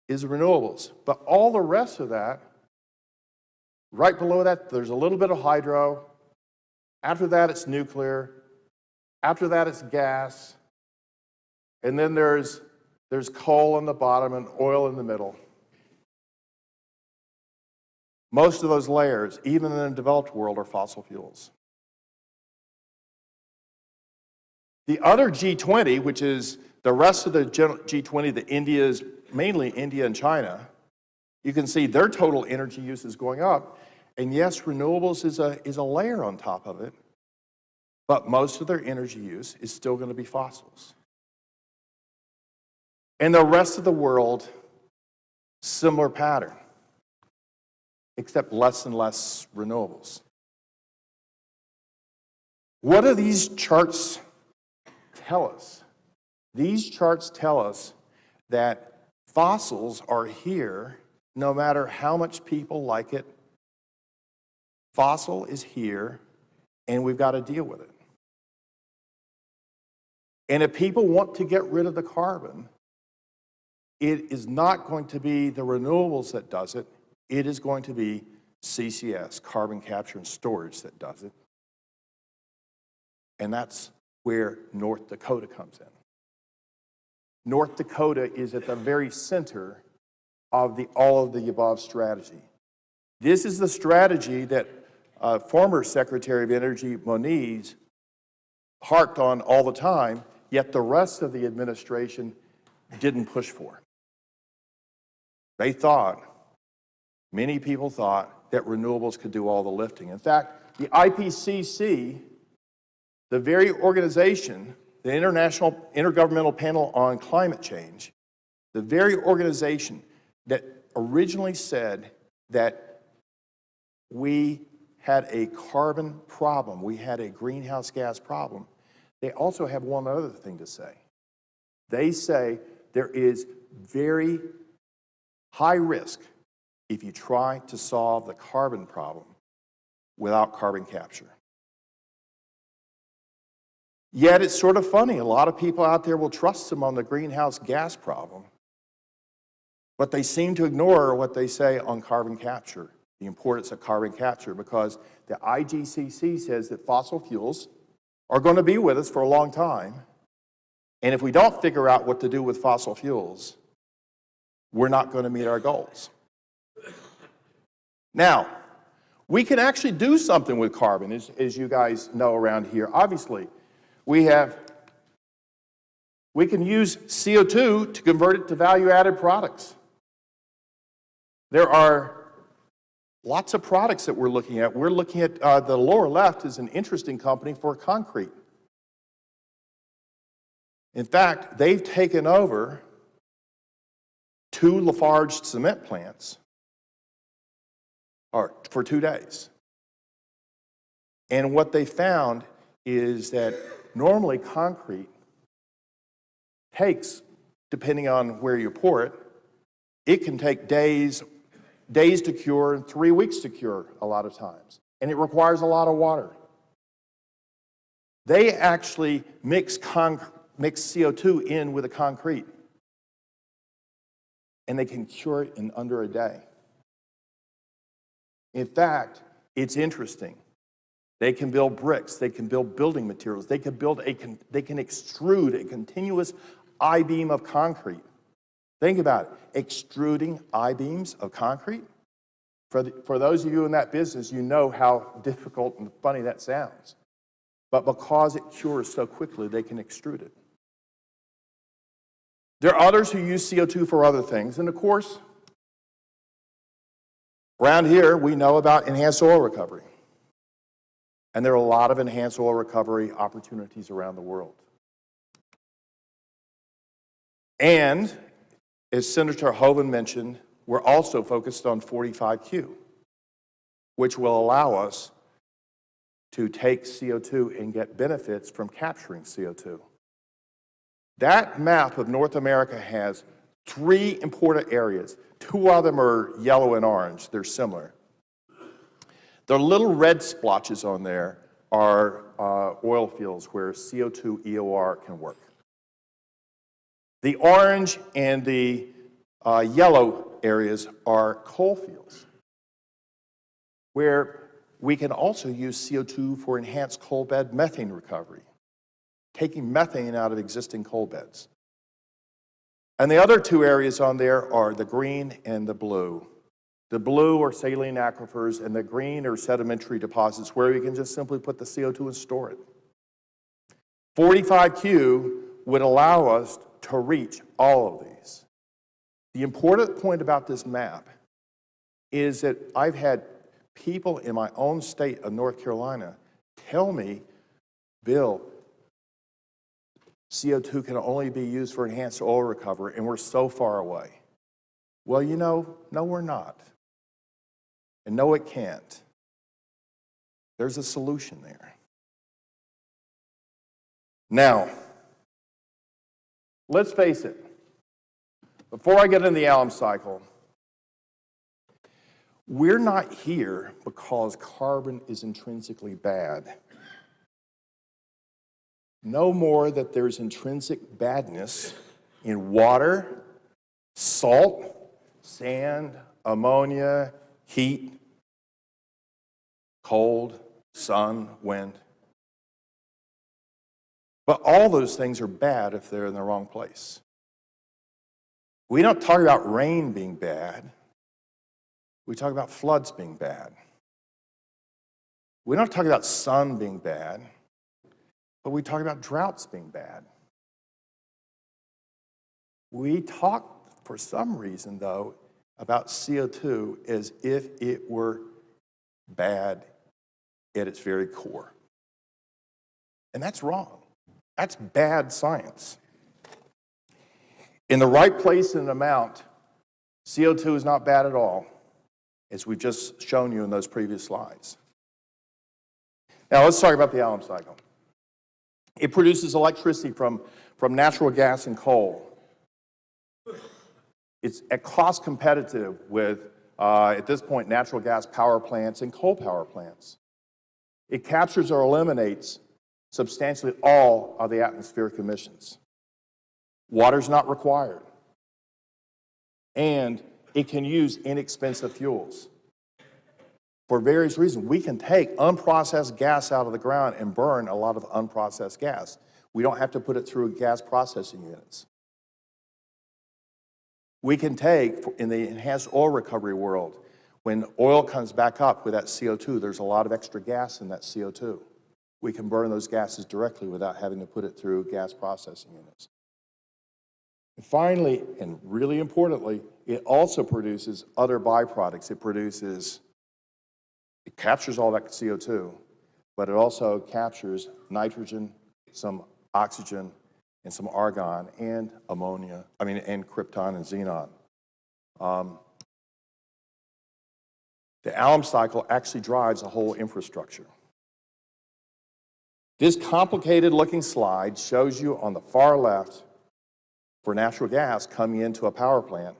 is renewables. But all the rest of that, right below that, there's a little bit of hydro. After that, it's nuclear. After that, it's gas. And then there's coal on the bottom and oil in the middle. Most of those layers, even in the developed world, are fossil fuels. The other G20, which is the rest of the G20, the India's, mainly India and China, you can see their total energy use is going up. And yes, renewables is a layer on top of it, but most of their energy use is still going to be fossils. And the rest of the world, similar pattern, except less and less renewables. What do these charts tell us? These charts tell us that fossils are here no matter how much people like it. Fossil is here, and we've got to deal with it. And if people want to get rid of the carbon, it is not going to be the renewables that does it. It is going to be CCS, carbon capture and storage, that does it. And that's where North Dakota comes in. North Dakota is at the very center of the all-of-the-above strategy. This is the strategy that former Secretary of Energy Moniz harked on all the time, yet the rest of the administration didn't push for. They thought, many people thought, that renewables could do all the lifting. In fact, the IPCC, the very organization, the Intergovernmental Panel on Climate Change, the very organization that originally said that we had a carbon problem, we had a greenhouse gas problem, they also have one other thing to say. They say there is very high risk if you try to solve the carbon problem without carbon capture. Yet it's sort of funny, a lot of people out there will trust them on the greenhouse gas problem, but they seem to ignore what they say on carbon capture, the importance of carbon capture, because the IGCC says that fossil fuels are going to be with us for a long time, and if we don't figure out what to do with fossil fuels, we're not going to meet our goals. Now, we can actually do something with carbon, as you guys know around here. Obviously, we can use CO2 to convert it to value-added products. There are lots of products that we're looking at. We're looking at, the lower left is an interesting company for concrete. In fact, they've taken over 2 Lafarge cement plants for 2 days. And what they found is that normally concrete takes, depending on where you pour it, it can take days to cure and 3 weeks to cure a lot of times. And it requires a lot of water. They actually mix CO2 in with the concrete, and they can cure it in under a day. In fact, it's interesting. They can build bricks, they can build building materials, they can extrude a continuous I-beam of concrete. Think about it, extruding I-beams of concrete. For those of you in that business, you know how difficult and funny that sounds. But because it cures so quickly, they can extrude it. There are others who use CO2 for other things, and of course, around here, we know about enhanced oil recovery. And there are a lot of enhanced oil recovery opportunities around the world. And, as Senator Hoeven mentioned, we're also focused on 45Q, which will allow us to take CO2 and get benefits from capturing CO2. That map of North America has 3 important areas. 2 of them are yellow and orange. They're similar. The little red splotches on there are oil fields where CO2 EOR can work. The orange and the yellow areas are coal fields, where we can also use CO2 for enhanced coal bed methane recovery, taking methane out of existing coal beds. And the other 2 areas on there are the green and the blue. The blue are saline aquifers, and the green are sedimentary deposits where you can just simply put the CO2 and store it. 45Q would allow us to reach all of these. The important point about this map is that I've had people in my own state of North Carolina tell me, Bill, CO2 can only be used for enhanced oil recovery, and we're so far away. Well, you know, no, we're not. And no, it can't. There's a solution there. Now, let's face it. Before I get into the alum cycle, we're not here because carbon is intrinsically bad. No more that there's intrinsic badness in water, salt, sand, ammonia, heat, cold, sun, wind. But all those things are bad if they're in the wrong place. We don't talk about rain being bad. We talk about floods being bad. We don't talk about sun being bad, but we talk about droughts being bad. We talk, for some reason, though, about CO2 as if it were bad at its very core. And that's wrong. That's bad science. In the right place and amount, CO2 is not bad at all, as we've just shown you in those previous slides. Now let's talk about the alum cycle. It produces electricity from natural gas and coal. It's at cost competitive with, at this point, natural gas power plants and coal power plants. It captures or eliminates substantially all of the atmospheric emissions. Water's not required. And it can use inexpensive fuels. For various reasons, we can take unprocessed gas out of the ground and burn a lot of unprocessed gas. We don't have to put it through gas processing units. We can take, in the enhanced oil recovery world, when oil comes back up with that CO2, there's a lot of extra gas in that CO2. We can burn those gases directly without having to put it through gas processing units. And finally, and really importantly, it also produces other byproducts. It captures all that CO2, but it also captures nitrogen, some oxygen, and some argon, and ammonia, and krypton and xenon. The alum cycle actually drives a whole infrastructure. This complicated looking slide shows you on the far left for natural gas coming into a power plant,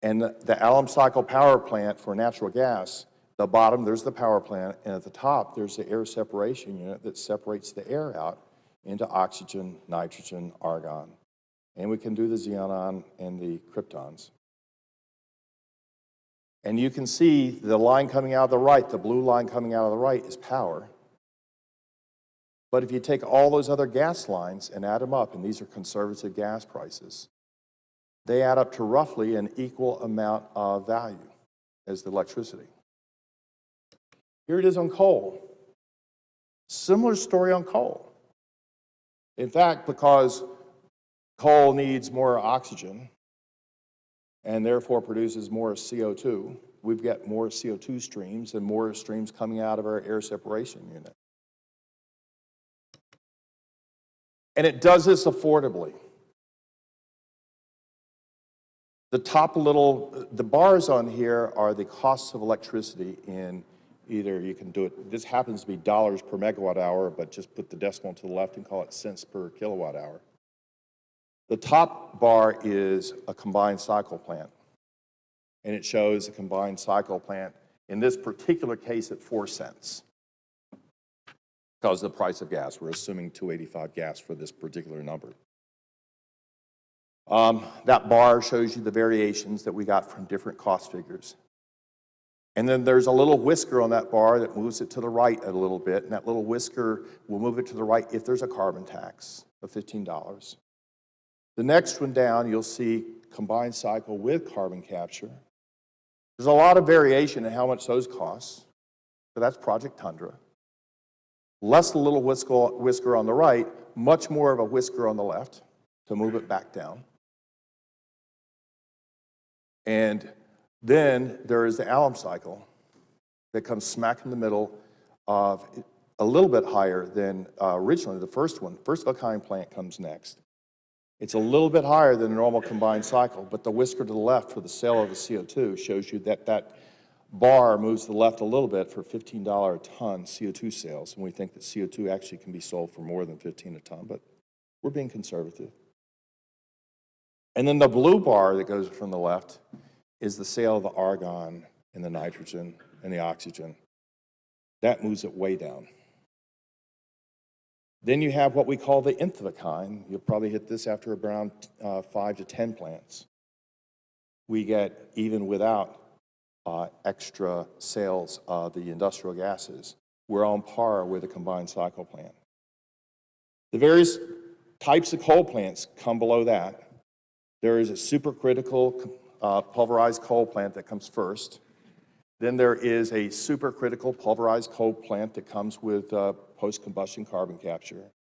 and the alum cycle power plant for natural gas. The bottom, there's the power plant, and at the top, there's the air separation unit that separates the air out into oxygen, nitrogen, argon. And we can do the xenon and the kryptons. And you can see the line coming out of the right, the blue line coming out of the right is power. But if you take all those other gas lines and add them up, and these are conservative gas prices, they add up to roughly an equal amount of value as the electricity. Here it is on coal. Similar story on coal. In fact, because coal needs more oxygen and therefore produces more CO2, we've got more CO2 streams and more streams coming out of our air separation unit. And it does this affordably. The bars on here are the costs of electricity in either you can do it, this happens to be dollars per megawatt hour, but just put the decimal to the left and call it cents per kilowatt hour. The top bar is a combined cycle plant. And it shows a combined cycle plant, in this particular case, at 4 cents. Because of the price of gas. We're assuming $2.85 gas for this particular number. That bar shows you the variations that we got from different cost figures. And then there's a little whisker on that bar that moves it to the right a little bit, and that little whisker will move it to the right if there's a carbon tax of $15. The next one down, you'll see combined cycle with carbon capture. There's a lot of variation in how much those cost, so that's Project Tundra. less a little whisker on the right, much more of a whisker on the left to move it back down. And then there is the alum cycle that comes smack in the middle of a little bit higher than originally the first one. First of a kind plant comes next. It's a little bit higher than a normal combined cycle, but the whisker to the left for the sale of the CO2 shows you that that bar moves to the left a little bit for $15 a ton CO2 sales, and we think that CO2 actually can be sold for more than $15 a ton, but we're being conservative. And then the blue bar that goes from the left is the sale of the argon and the nitrogen and the oxygen. That moves it way down. Then you have what we call the nth of a kind. You'll probably hit this after around 5 to 10 plants. We get, even without extra sales of the industrial gases, we're on par with a combined cycle plant. The various types of coal plants come below that. There is a supercritical pulverized coal plant that comes first. Then there is a supercritical pulverized coal plant that comes with post-combustion carbon capture.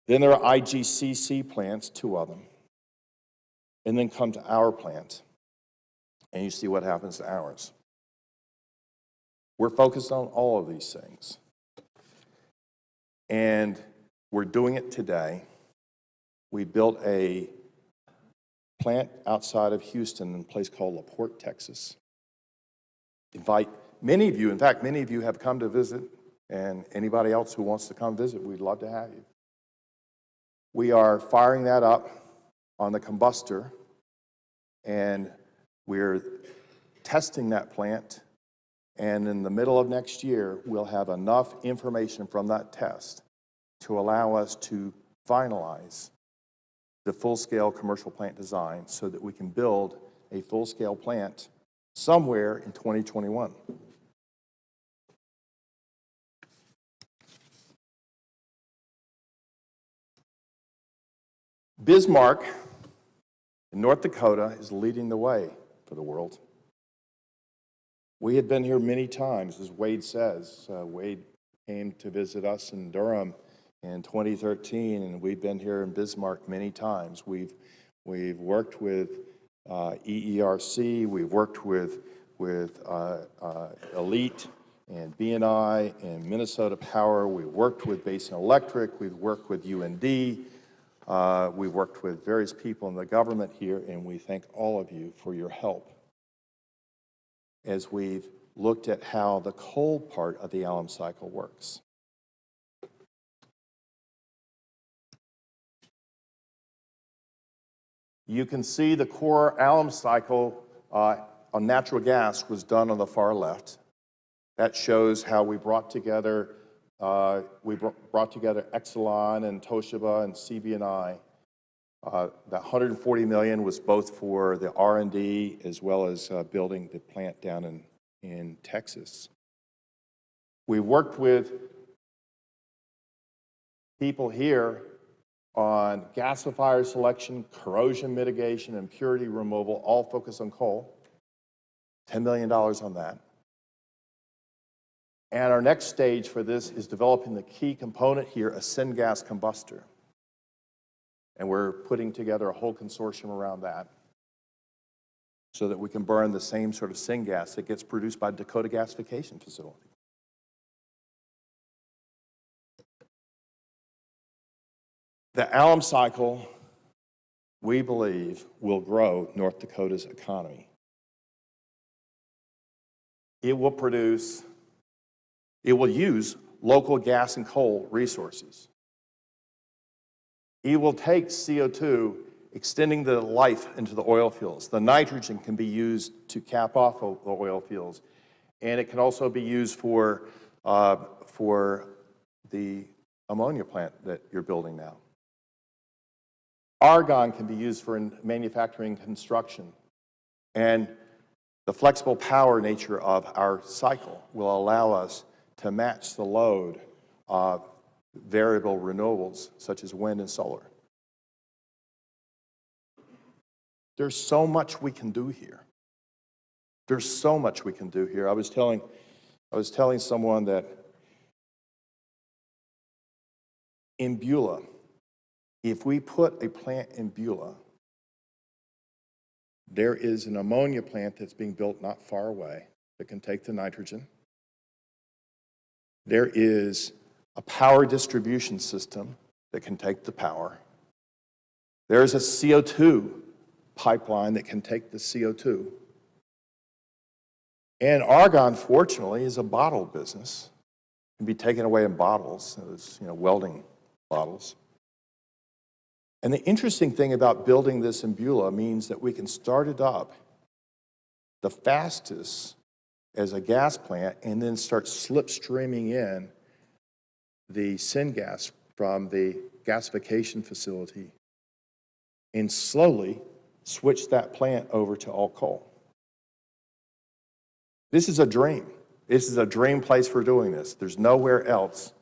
Then there are IGCC plants, 2 of them. And then come to our plant. And you see what happens to ours. We're focused on all of these things. And we're doing it today. We built a plant outside of Houston in a place called La Porte, Texas. Invite many of you, in fact, many of you have come to visit, and anybody else who wants to come visit, we'd love to have you. We are firing that up on the combustor, and we're testing that plant, and in the middle of next year, we'll have enough information from that test to allow us to finalize the full-scale commercial plant design so that we can build a full-scale plant somewhere in 2021. Bismarck in North Dakota is leading the way for the world. We had been here many times, as Wade says. Wade came to visit us in Durham in 2013, and we've been here in Bismarck many times. We've worked with EERC, we've worked with Elite and BNI and Minnesota Power, we've worked with Basin Electric, we've worked with UND, we've worked with various people in the government here, and we thank all of you for your help as we've looked at how the coal part of the alum cycle works. You can see the core alum cycle on natural gas was done on the far left. That shows how we brought together Exelon and Toshiba and CB&I. That $140 million was both for the R&D as well as building the plant down in Texas. We worked with people here on gasifier selection, corrosion mitigation, and purity removal, all focused on coal. $10 million on that. And our next stage for this is developing the key component here, a syngas combustor. And we're putting together a whole consortium around that so that we can burn the same sort of syngas that gets produced by Dakota Gasification Facility. The alum cycle, we believe, will grow North Dakota's economy. It will use local gas and coal resources. It will take CO2, extending the life into the oil fields. The nitrogen can be used to cap off the oil fields, and it can also be used for the ammonia plant that you're building now. Argon can be used for manufacturing construction, and the flexible power nature of our cycle will allow us to match the load of variable renewables such as wind and solar. There's so much we can do here. There's so much we can do here. I was telling someone that in Beulah, if we put a plant in Beulah, there is an ammonia plant that's being built not far away that can take the nitrogen. There is a power distribution system that can take the power. There's a CO2 pipeline that can take the CO2. And argon, fortunately, is a bottle business. It can be taken away in bottles, those, welding bottles. And the interesting thing about building this in Beulah means that we can start it up the fastest as a gas plant and then start slipstreaming in the syngas from the gasification facility and slowly switch that plant over to all coal. This is a dream. This is a dream place for doing this. There's nowhere else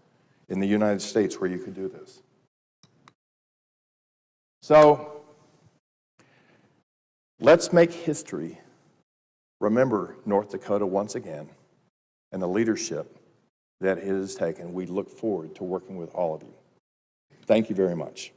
in the United States where you could do this. So let's make history. Remember North Dakota once again and the leadership that it has taken. We look forward to working with all of you. Thank you very much.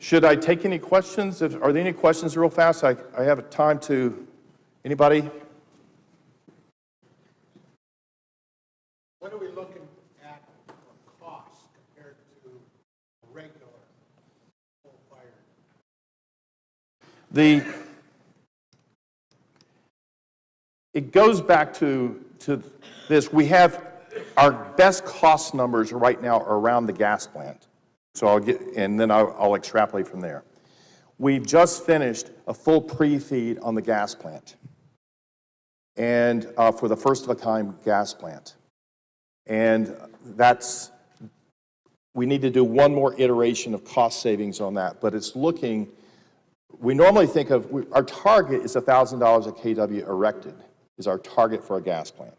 Should I take any questions? Are there any questions real fast? I have time to, anybody? What are we looking at for cost compared to a regular coal-fired? It goes back to this. We have our best cost numbers right now are around the gas plant. So I'll extrapolate from there. We've just finished a full pre-feed on the gas plant, and for the first-of-a-kind gas plant. And we need to do one more iteration of cost savings on that, but it's looking, we normally think of, our target is $1,000 a kW erected, is our target for a gas plant.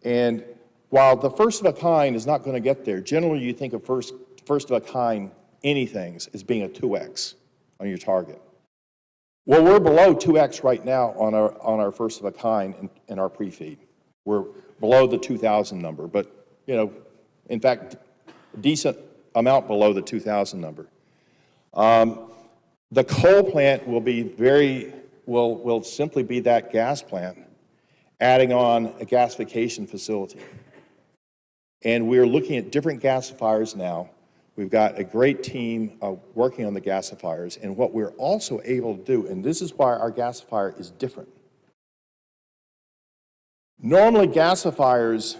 And while the first-of-a-kind is not going to get there, generally you think of first-of-a-kind anythings as being a 2x on your target. Well, we're below 2x right now on our first-of-a-kind in our pre-feed. We're below the 2,000 number, but, in fact, a decent amount below the 2,000 number. The coal plant will simply be that gas plant, adding on a gasification facility. And we're looking at different gasifiers now. We've got a great team working on the gasifiers. And what we're also able to do, and this is why our gasifier is different. Normally gasifiers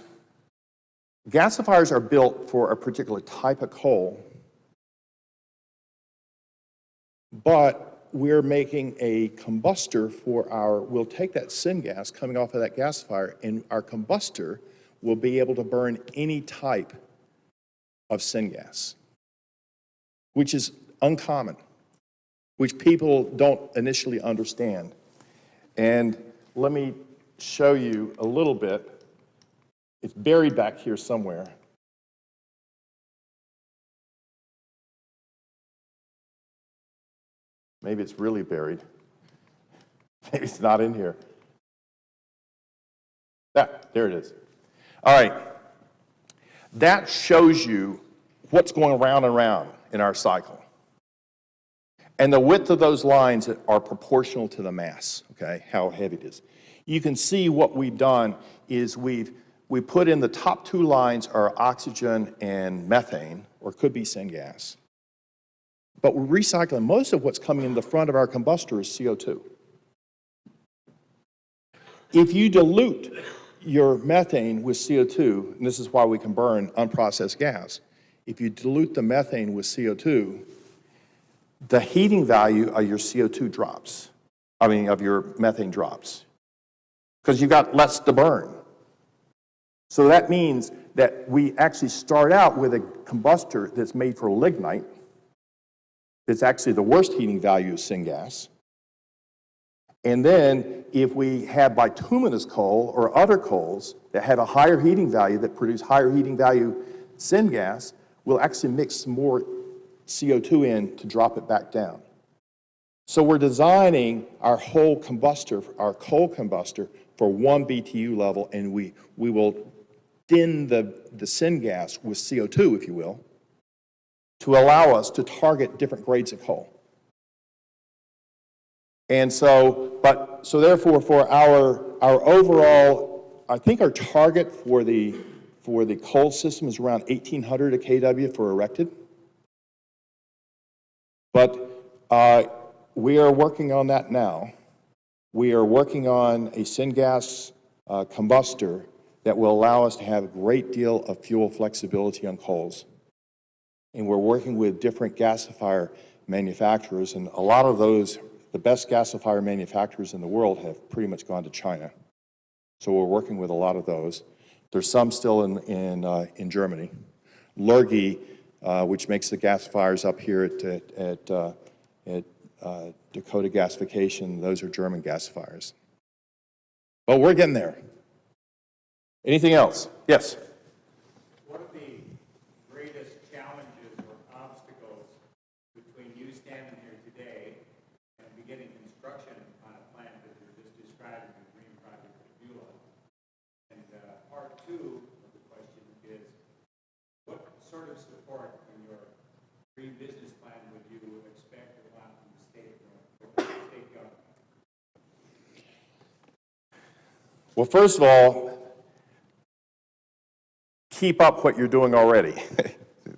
are built for a particular type of coal, but we're making a combustor we'll take that syngas coming off of that gasifier, and our combustor will be able to burn any type of syngas, which is uncommon, which people don't initially understand. And let me show you a little bit. It's buried back here somewhere. Maybe it's really buried. Maybe it's not in here. There it is. All right. That shows you what's going around and around in our cycle. And the width of those lines are proportional to the mass, okay, how heavy it is. You can see what we've done is we put in the top two lines are oxygen and methane, or could be syngas. But we're recycling. Most of what's coming in the front of our combustor is CO2. If you dilute your methane with CO2, and this is why we can burn unprocessed gas, if you dilute the methane with CO2, the heating value of your CO2 drops. Of your methane drops. Because you've got less to burn. So that means that we actually start out with a combustor that's made for lignite. It's actually the worst heating value of syngas. And then if we have bituminous coal or other coals that have a higher heating value, that produce higher heating value syngas, we'll actually mix some more CO2 in to drop it back down. So we're designing our whole combustor, our coal combustor, for 1 BTU level, and we will thin the syngas with CO2, if you will, to allow us to target different grades of coal. And so, so therefore, for our overall, I think our target for the coal system is around 1,800 a kW for erected. But we are working on that now. We are working on a syngas combustor that will allow us to have a great deal of fuel flexibility on coals. And we're working with different gasifier manufacturers, and a lot of those, the best gasifier manufacturers in the world, have pretty much gone to China. So we're working with a lot of those. There's some still in Germany. Lurgi, which makes the gasifiers up here at Dakota Gasification, those are German gasifiers. But we're getting there. Anything else? Yes? What are the greatest challenges or obstacles between you standing here today and beginning construction on a plant that you just described in the Green Project of Beulah? And part two of the question is, what sort of support in your green business plan would you expect or want from the state government? Well, first of all, keep up what you're doing already.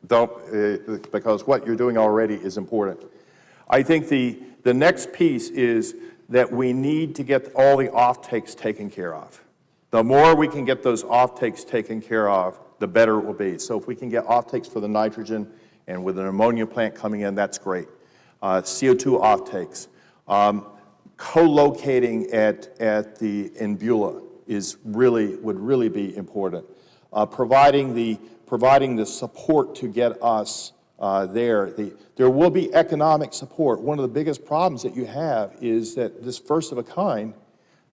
Because what you're doing already is important. I think the next piece is that we need to get all the offtakes taken care of. The more we can get those offtakes taken care of, the better it will be. So if we can get offtakes for the nitrogen, and with an ammonia plant coming in, that's great. CO2 offtakes. Co-locating in Beulah would really be important. Providing the support to get us there. There will be economic support. One of the biggest problems that you have is that this first of a kind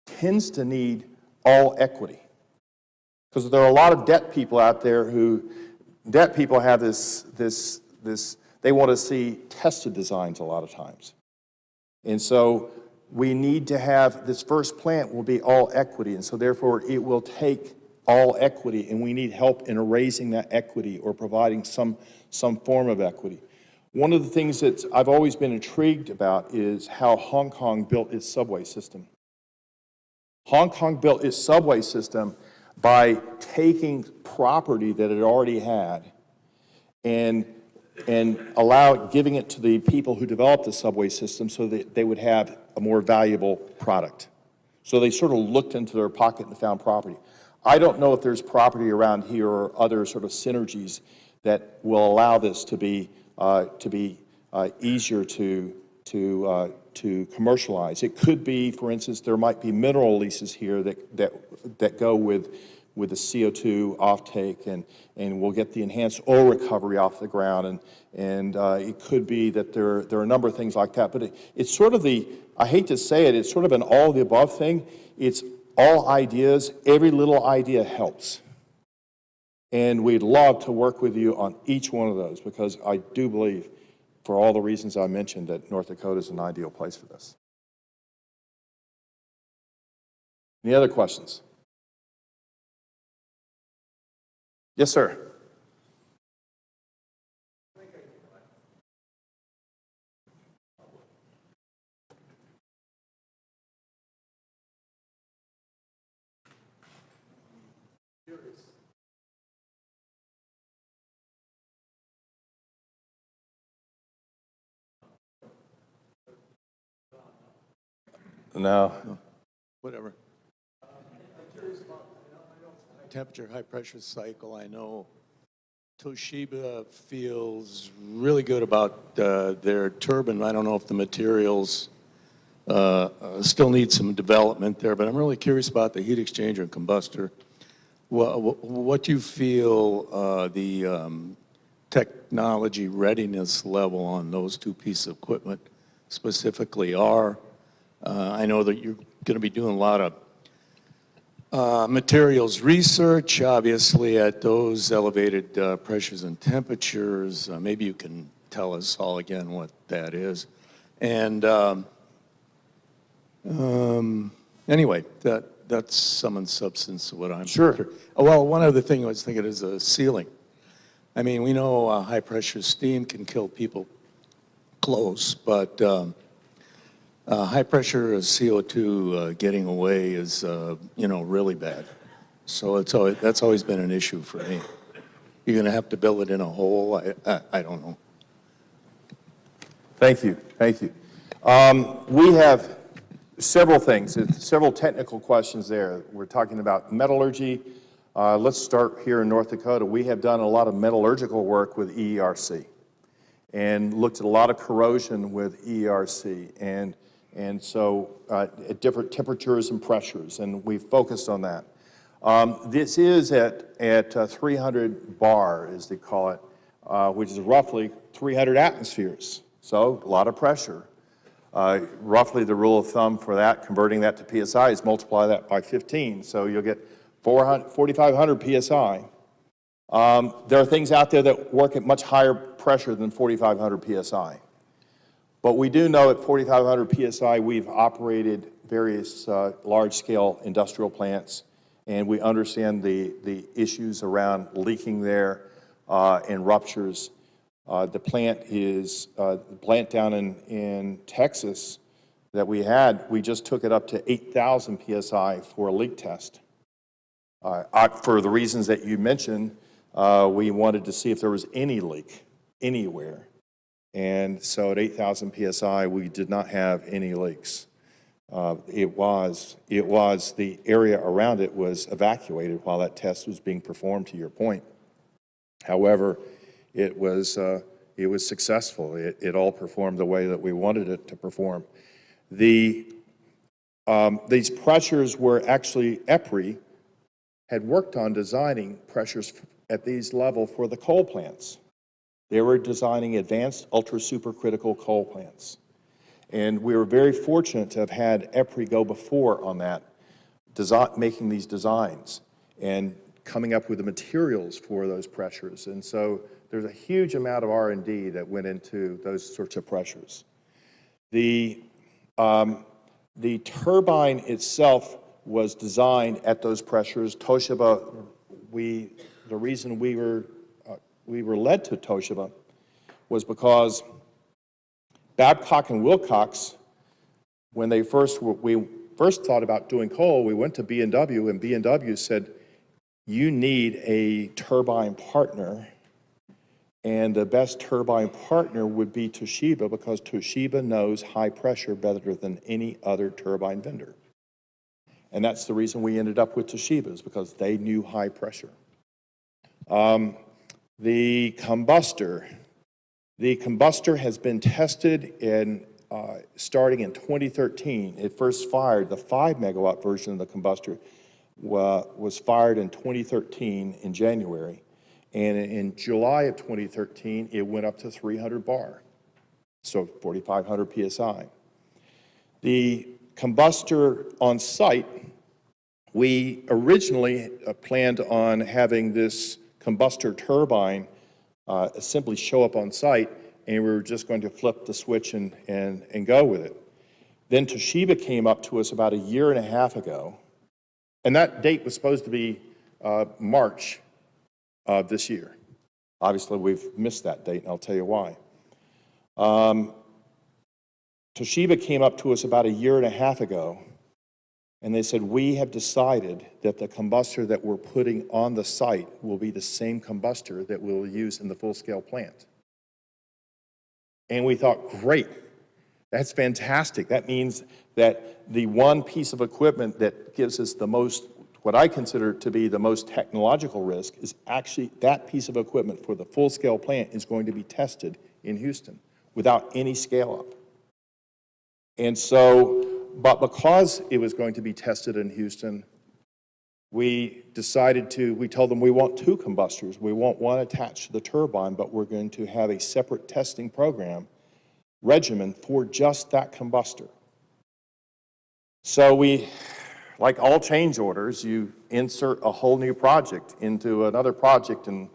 tends to need all equity. Because there are a lot of debt people out there debt people have they want to see tested designs a lot of times. And so we need to have, this first plant will be all equity, and so therefore it will take all equity, and we need help in raising that equity or providing some form of equity. One of the things that I've always been intrigued about is how Hong Kong built its subway system. Hong Kong built its subway system by taking property that it already had and giving it to the people who developed the subway system so that they would have a more valuable product. So they sort of looked into their pocket and found property. I don't know if there's property around here or other sort of synergies that will allow this to be easier to commercialize. It could be, for instance, there might be mineral leases here that go with the CO2 offtake, and we'll get the enhanced oil recovery off the ground, and it could be that there are a number of things like that. But it's sort of I hate to say it, it's sort of an all of the above thing. It's all ideas. Every little idea helps. And we'd love to work with you on each one of those, because I do believe, for all the reasons I mentioned, that North Dakota is an ideal place for this. Any other questions? Yes, sir. No. Whatever. Temperature, high pressure cycle. I know Toshiba feels really good about their turbine. I don't know if the materials still need some development there, but I'm really curious about the heat exchanger and combustor. What do you feel the technology readiness level on those two pieces of equipment specifically are? I know that you're going to be doing a lot of materials research, obviously, at those elevated pressures and temperatures. Maybe you can tell us all again what that is. And anyway, that's sum and substance of what I'm. Sure. Well, one other thing I was thinking is a ceiling. I mean, we know high pressure steam can kill people close, but high pressure CO2 getting away is, you know, really bad. So that's always been an issue for me. You're going to have to build it in a hole. I don't know. Thank you. Thank you. We have several things, several technical questions there. We're talking about metallurgy. Let's start here in North Dakota. We have done a lot of metallurgical work with ERC and looked at a lot of corrosion with ERC and so at different temperatures and pressures, and we've focused on that. This is at 300 bar, as they call it, which is roughly 300 atmospheres. So a lot of pressure. Roughly the rule of thumb for that, converting that to PSI, is multiply that by 15. So you'll get 4,500 PSI. There are things out there that work at much higher pressure than 4,500 PSI. But we do know at 4,500 PSI we've operated various large-scale industrial plants, and we understand the issues around leaking there and ruptures. The plant down in Texas that we just took it up to 8,000 PSI for a leak test. For the reasons that you mentioned, we wanted to see if there was any leak anywhere. And so at 8,000 PSI, we did not have any leaks. It was the area around it was evacuated while that test was being performed, to your point. However, it was successful. It all performed the way that we wanted it to perform. These pressures were actually EPRI had worked on designing pressures at these level for the coal plants. They were designing advanced ultra supercritical coal plants. And we were very fortunate to have had EPRI go before on that, making these designs and coming up with the materials for those pressures. And so there's a huge amount of R&D that went into those sorts of pressures. The turbine itself was designed at those pressures. Toshiba, the reason we were led to Toshiba was because Babcock and Wilcox, when we first thought about doing coal, we went to B&W, and B&W said, you need a turbine partner, and the best turbine partner would be Toshiba, because Toshiba knows high pressure better than any other turbine vendor. And that's the reason we ended up with Toshiba, is because they knew high pressure. The combustor has been tested starting in 2013. It first fired, the 5 megawatt version of the combustor was fired in 2013 in January. And in July of 2013, it went up to 300 bar, so 4,500 PSI. The combustor on site, we originally planned on having this combustor turbine simply show up on site, and we were just going to flip the switch and go with it. Then Toshiba came up to us about a year and a half ago, and that date was supposed to be March of this year. Obviously, we've missed that date, and I'll tell you why. Toshiba came up to us about a year and a half ago, and they said, we have decided that the combustor that we're putting on the site will be the same combustor that we'll use in the full-scale plant. And we thought, great, that's fantastic. That means that the one piece of equipment that gives us the most, what I consider to be the most technological risk, is actually that piece of equipment for the full-scale plant is going to be tested in Houston without any scale-up. And so, but because it was going to be tested in Houston, we told them we want 2 combustors. We want one attached to the turbine, but we're going to have a separate testing regimen for just that combustor. So like all change orders, you insert a whole new project into another project, and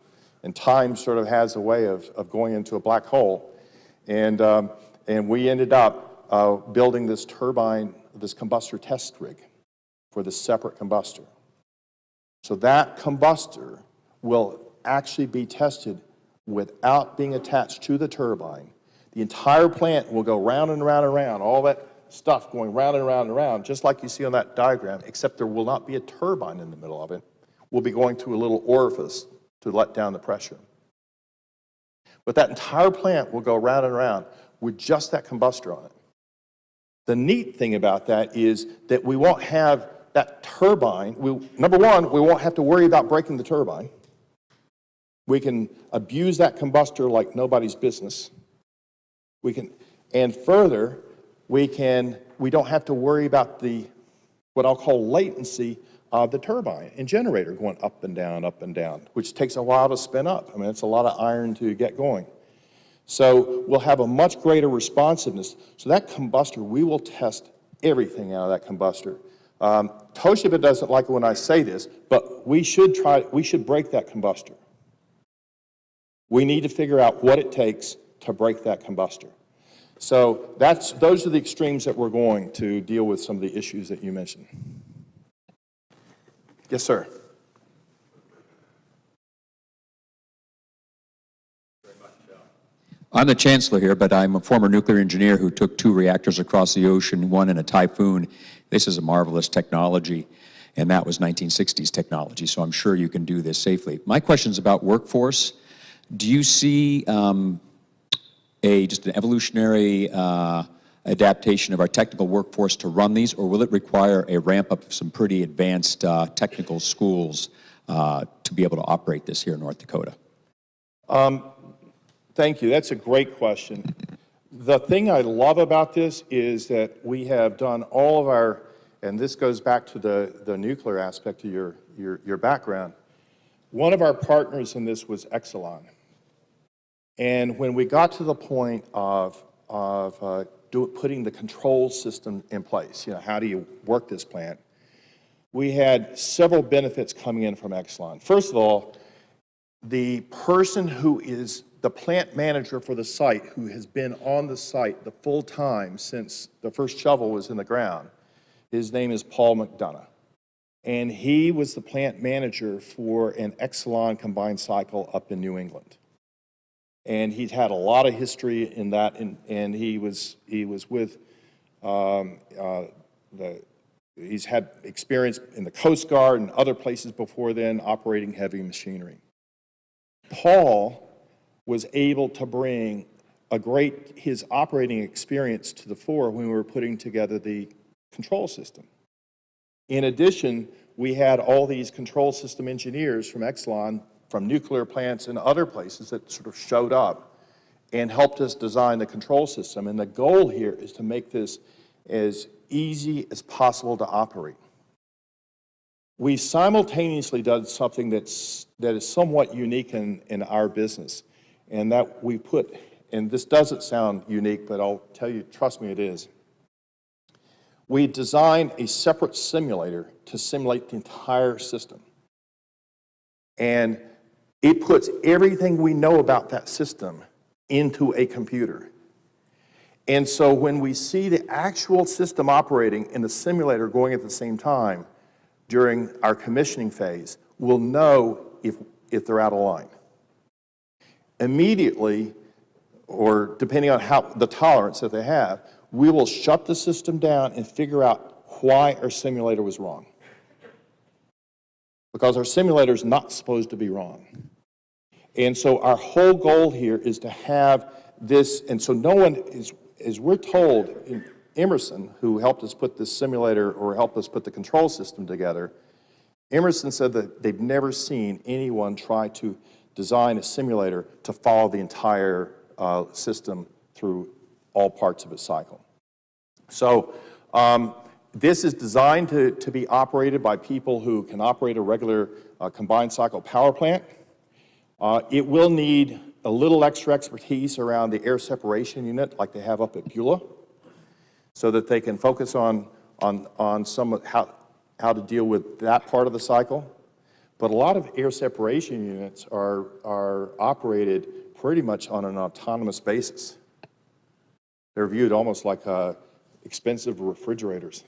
time sort of has a way of going into a black hole. And And we ended up building this turbine, this combustor test rig for the separate combustor. So that combustor will actually be tested without being attached to the turbine. The entire plant will go round and round and round, all that stuff going round and round and round, just like you see on that diagram, except there will not be a turbine in the middle of it. We'll be going through a little orifice to let down the pressure. But that entire plant will go round and round with just that combustor on it. The neat thing about that is that we won't have that turbine. Number one, we won't have to worry about breaking the turbine. We can abuse that combustor like nobody's business. And further, we don't have to worry about what I'll call latency of the turbine and generator going up and down, which takes a while to spin up. I mean, it's a lot of iron to get going. So we'll have a much greater responsiveness. So that combustor, we will test everything out of that combustor. Toshiba doesn't like it when I say this, but we should break that combustor. We need to figure out what it takes to break that combustor. So those are the extremes that we're going to deal with some of the issues that you mentioned. Yes, sir. I'm the chancellor here, but I'm a former nuclear engineer who took 2 reactors across the ocean, one in a typhoon. This is a marvelous technology, and that was 1960s technology, so I'm sure you can do this safely. My question is about workforce. Do you see just an evolutionary adaptation of our technical workforce to run these, or will it require a ramp up of some pretty advanced technical schools to be able to operate this here in North Dakota? Thank you. That's a great question. The thing I love about this is that we have done all of our, and this goes back to the nuclear aspect of your background. One of our partners in this was Exelon. And when we got to the point of putting the control system in place, how do you work this plant, we had several benefits coming in from Exelon. First of all, the person who is the plant manager for the site, who has been on the site the full time since the first shovel was in the ground, his name is Paul McDonough. And he was the plant manager for an Exelon combined cycle up in New England. And he's had a lot of history in that, and he was with he's had experience in the Coast Guard and other places before then operating heavy machinery. Paul was able to bring his operating experience to the fore when we were putting together the control system. In addition, we had all these control system engineers from Exelon, from nuclear plants and other places that sort of showed up and helped us design the control system. And the goal here is to make this as easy as possible to operate. We simultaneously done something that is somewhat unique in our business, and that we put, and this doesn't sound unique, but I'll tell you, trust me, it is. We designed a separate simulator to simulate the entire system. And it puts everything we know about that system into a computer. And so when we see the actual system operating and the simulator going at the same time during our commissioning phase, we'll know if they're out of line. Immediately, or depending on the tolerance that they have, we will shut the system down and figure out why our simulator was wrong. Because our simulator is not supposed to be wrong. And so our whole goal here is to have this, and so no one is, as we're told, Emerson, who helped us put this simulator or helped us put the control system together, Emerson said that they've never seen anyone try to design a simulator to follow the entire system through all parts of its cycle. So this is designed to be operated by people who can operate a regular combined cycle power plant. It will need a little extra expertise around the air separation unit like they have up at Beulah, so that they can focus on some of how to deal with that part of the cycle. But a lot of air separation units are operated pretty much on an autonomous basis. they're viewed almost like expensive refrigerators.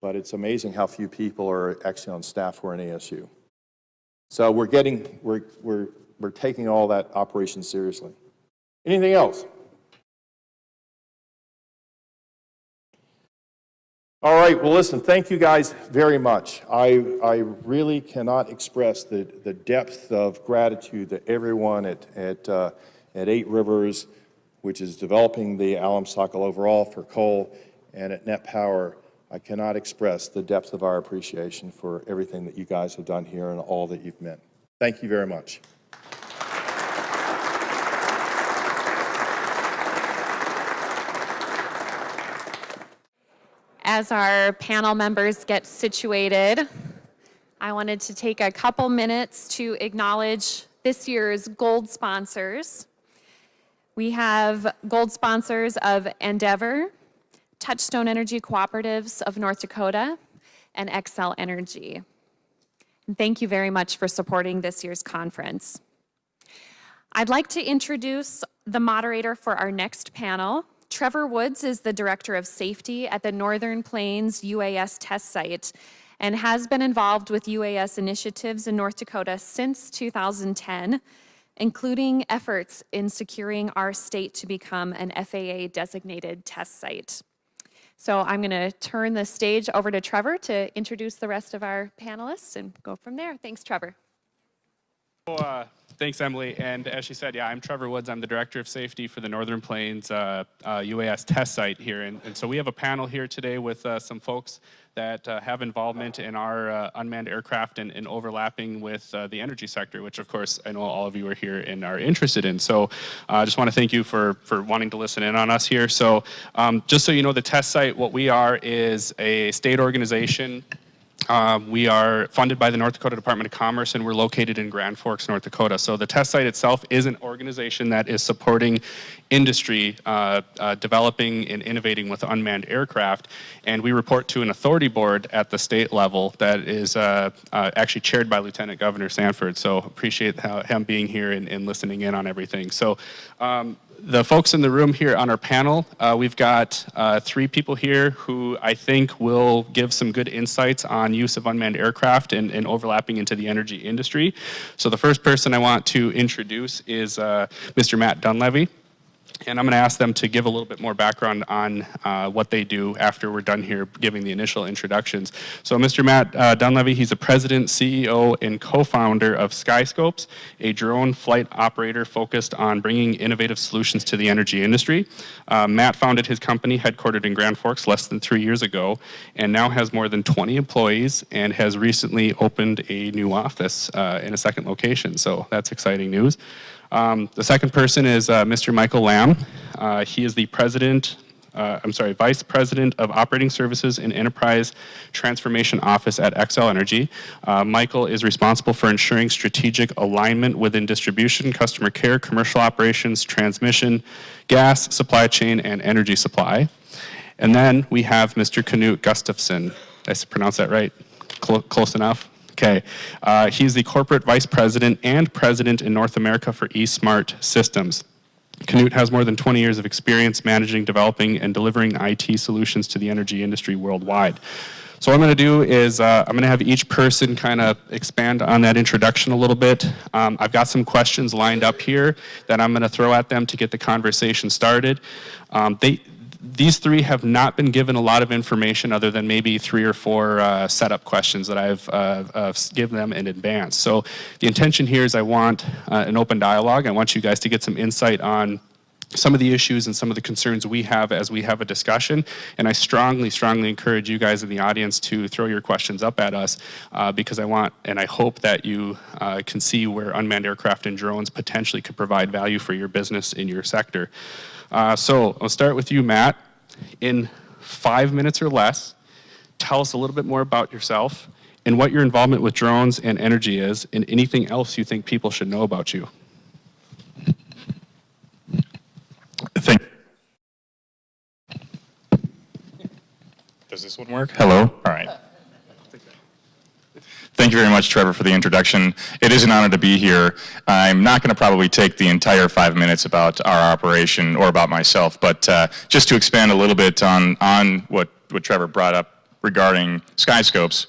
But it's amazing how few people are actually on staff who are in ASU. So we're taking all that operation seriously. Anything else? All right, well, listen, thank you guys very much. I really cannot express the depth of gratitude that everyone at 8 Rivers, which is developing the alum cycle overall for coal, and at Net Power, I cannot express the depth of our appreciation for everything that you guys have done here and all that you've meant. Thank you very much. As our panel members get situated, I wanted to take a couple minutes to acknowledge this year's gold sponsors. We have gold sponsors of Endeavor, Touchstone Energy Cooperatives of North Dakota, and Xcel Energy. And thank you very much for supporting this year's conference. I'd like to introduce the moderator for our next panel. Trevor Woods is the Director of Safety at the Northern Plains UAS Test Site and has been involved with UAS initiatives in North Dakota since 2010, including efforts in securing our state to become an FAA-designated test site. So I'm going to turn the stage over to Trevor to introduce the rest of our panelists and go from there. Thanks, Trevor. Thanks, Emily. And as she said, yeah, I'm Trevor Woods. I'm the Director of Safety for the Northern Plains UAS test site here. And so we have a panel here today with some folks that have involvement in our unmanned aircraft and overlapping with the energy sector, which of course I know all of you are here and are interested in. So I just want to thank you for wanting to listen in on us here. So just so you know, the test site, what we are is a state organization. We are funded by the North Dakota Department of Commerce, and we're located in Grand Forks, North Dakota. So the test site itself is an organization that is supporting industry developing and innovating with unmanned aircraft, and we report to an authority board at the state level that is actually chaired by Lieutenant Governor Sanford. So appreciate him being here and listening in on everything. So the folks in the room here on our panel, we've got 3 people here who I think will give some good insights on use of unmanned aircraft and overlapping into the energy industry. So the first person I want to introduce is Mr. Matt Dunleavy. And I'm going to ask them to give a little bit more background on what they do after we're done here giving the initial introductions. So Mr. Matt Dunleavy, he's the president, CEO, and co-founder of Skyscopes, a drone flight operator focused on bringing innovative solutions to the energy industry. Matt founded his company headquartered in Grand Forks less than 3 years ago and now has more than 20 employees and has recently opened a new office in a second location. So that's exciting news. The second person is Mr. Michael Lamb. He is the Vice President of Operating Services and Enterprise Transformation Office at Xcel Energy. Michael is responsible for ensuring strategic alignment within distribution, customer care, commercial operations, transmission, gas, supply chain, and energy supply. And then we have Mr. Knut Gustafsson. Did I pronounce that right? Close enough? Okay. He's the Corporate Vice President and President in North America for eSmart Systems. Knut has more than 20 years of experience managing, developing, and delivering IT solutions to the energy industry worldwide. So what I'm going to do is I'm going to have each person kind of expand on that introduction a little bit. I've got some questions lined up here that I'm going to throw at them to get the conversation started. These 3 have not been given a lot of information other than maybe 3 or 4 setup questions that I've given them in advance. So the intention here is I want an open dialogue. I want you guys to get some insight on some of the issues and some of the concerns we have as we have a discussion. And I strongly, strongly encourage you guys in the audience to throw your questions up at us because I want and I hope that you can see where unmanned aircraft and drones potentially could provide value for your business in your sector. So I'll start with you, Matt. In 5 minutes or less, tell us a little bit more about yourself and what your involvement with drones and energy is and anything else you think people should know about you. Thank you. Does this one work? Hello? All right. Thank you very much, Trevor, for the introduction. It is an honor to be here. I'm not going to probably take the entire 5 minutes about our operation or about myself, but just to expand a little bit on what Trevor brought up regarding Skyscopes.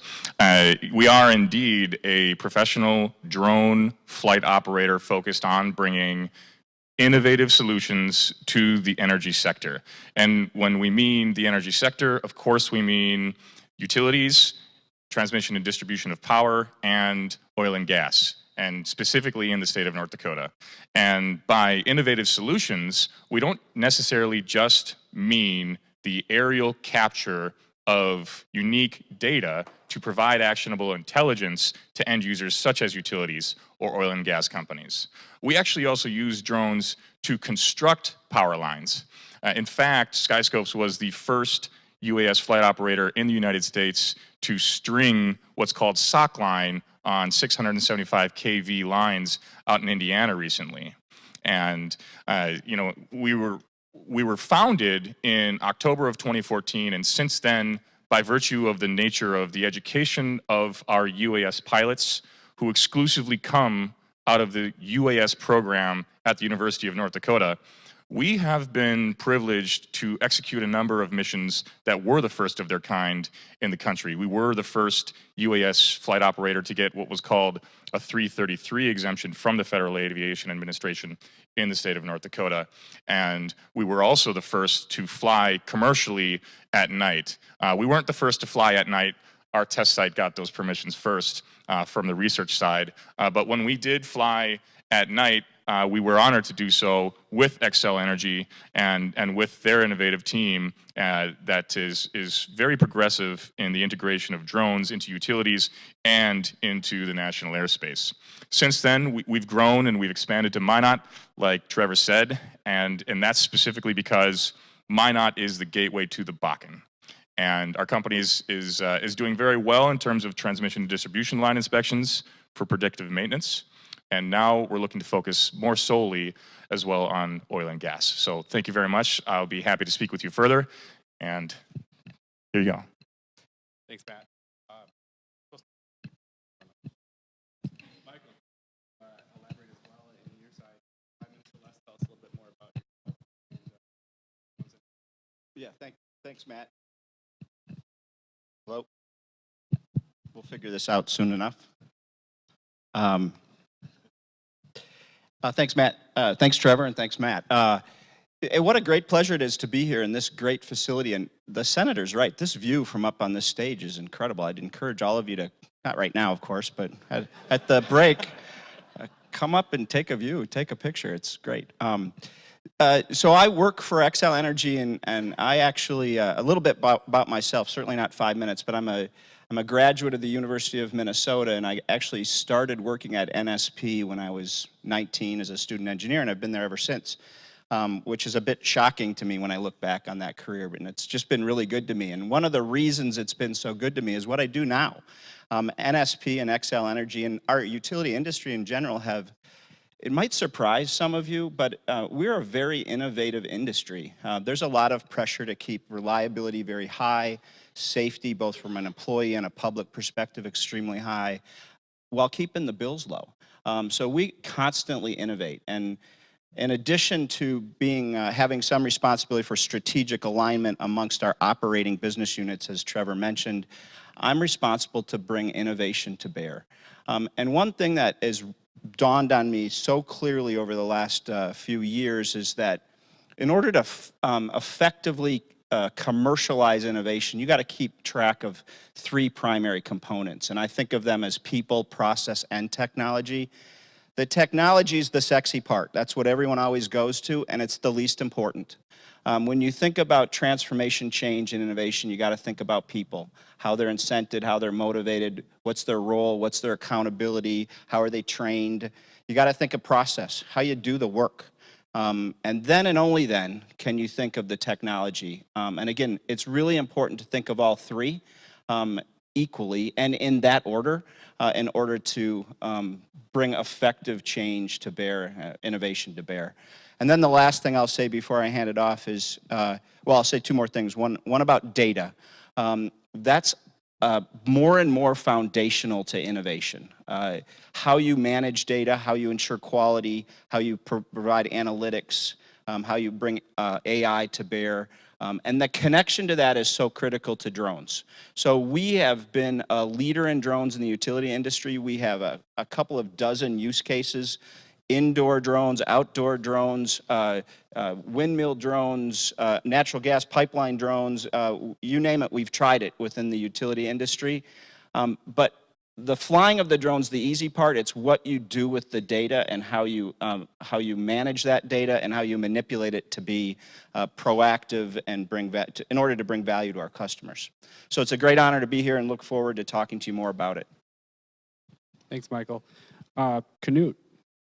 We are indeed a professional drone flight operator focused on bringing innovative solutions to the energy sector. And when we mean the energy sector, of course we mean utilities, transmission and distribution of power, and oil and gas, and specifically in the state of North Dakota. And by innovative solutions, we don't necessarily just mean the aerial capture of unique data to provide actionable intelligence to end users such as utilities or oil and gas companies. We actually also use drones to construct power lines. In fact, Skyscopes was the first UAS flight operator in the United States to string what's called sock line on 675 kV lines out in Indiana recently. And you know, we were founded in October of 2014, and since then, by virtue of the nature of the education of our UAS pilots, who exclusively come out of the UAS program at the University of North Dakota, we have been privileged to execute a number of missions that were the first of their kind in the country. We were the first UAS flight operator to get what was called a 333 exemption from the Federal Aviation Administration in the state of North Dakota. And we were also the first to fly commercially at night. We weren't the first to fly at night. Our test site got those permissions first from the research side. But when we did fly at night, we were honored to do so with Xcel Energy and with their innovative team that is very progressive in the integration of drones into utilities and into the national airspace. Since then, we've grown and we've expanded to Minot, like Trevor said, and that's specifically because Minot is the gateway to the Bakken. And our company is doing very well in terms of transmission and distribution line inspections for predictive maintenance. And now we're looking to focus more solely as well on oil and gas. So thank you very much. I'll be happy to speak with you further. And here you go. Thanks, Matt. Michael, elaborate as well on your side. 5 minutes or less, tell us a little bit more about yourself. Yeah, thanks, Matt. Hello. We'll figure this out soon enough. Thanks, Matt. Thanks, Trevor, and thanks, Matt. What a great pleasure it is to be here in this great facility. And the senator's right. This view from up on this stage is incredible. I'd encourage all of you to, not right now, of course, but at the break, come up and take a view, take a picture. It's great. So I work for Xcel Energy, and I actually, a little bit about myself, certainly not 5 minutes, but I'm a graduate of the University of Minnesota, and I actually started working at NSP when I was 19 as a student engineer, and I've been there ever since, which is a bit shocking to me when I look back on that career, and it's just been really good to me. And one of the reasons it's been so good to me is what I do now. NSP and Xcel Energy and our utility industry in general have, it might surprise some of you, but we're a very innovative industry. There's a lot of pressure to keep reliability very high, safety, both from an employee and a public perspective, extremely high, while keeping the bills low. So we constantly innovate. And in addition to being having some responsibility for strategic alignment amongst our operating business units, as Trevor mentioned, I'm responsible to bring innovation to bear. And one thing that has dawned on me so clearly over the last few years is that in order to effectively commercialize innovation, you got to keep track of three primary components. And I think of them as people, process, and technology. The technology is the sexy part. That's what everyone always goes to, and it's the least important. When you think about transformation, change, and innovation, you got to think about people, how they're incented, how they're motivated, what's their role, what's their accountability, how are they trained. You got to think of process, how you do the work. And then and only then can you think of the technology. And again, it's really important to think of all three equally and in that order in order to bring effective change to bear, innovation to bear. And then the last thing I'll say before I hand it off is, well, I'll say two more things. One about data. That's more and more foundational to innovation. How you manage data, how you ensure quality, how you provide analytics, how you bring AI to bear, and the connection to that is so critical to drones. So we have been a leader in drones in the utility industry. We have a couple of dozen use cases: indoor drones, outdoor drones, windmill drones, natural gas pipeline drones, you name it, we've tried it within the utility industry. But the flying of the drone's the easy part. It's what you do with the data and how you manage that data and how you manipulate it to be proactive and in order to bring value to our customers. So it's a great honor to be here and look forward to talking to you more about it. Thanks, Michael. Knut,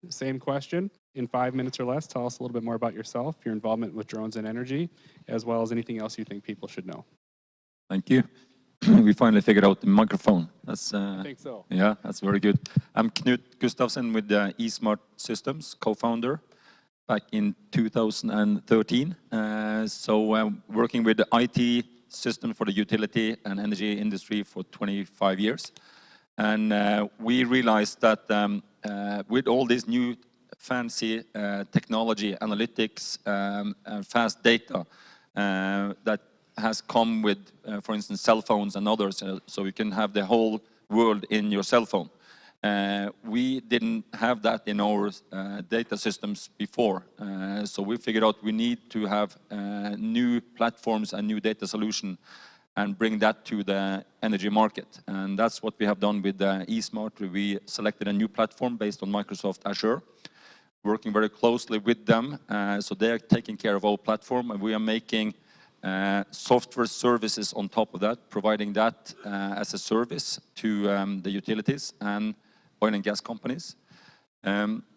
same question. In 5 minutes or less, tell us a little bit more about yourself, your involvement with drones and energy, as well as anything else you think people should know. Thank you. We finally figured out the microphone. That's, I think so. Yeah, that's very good. I'm Knut Gustavsen with eSmart Systems, co-founder, back in 2013. Working with the IT system for the utility and energy industry for 25 years. And we realized that with all this new fancy technology, analytics, and fast data that has come with, for instance, cell phones and others, so you can have the whole world in your cell phone. We didn't have that in our data systems before, so we figured out we need to have new platforms and new data solution and bring that to the energy market. And that's what we have done with eSmart. We selected a new platform based on Microsoft Azure, working very closely with them, so they're taking care of our platform, and we are making software services on top of that, providing that as a service to the utilities and oil and gas companies.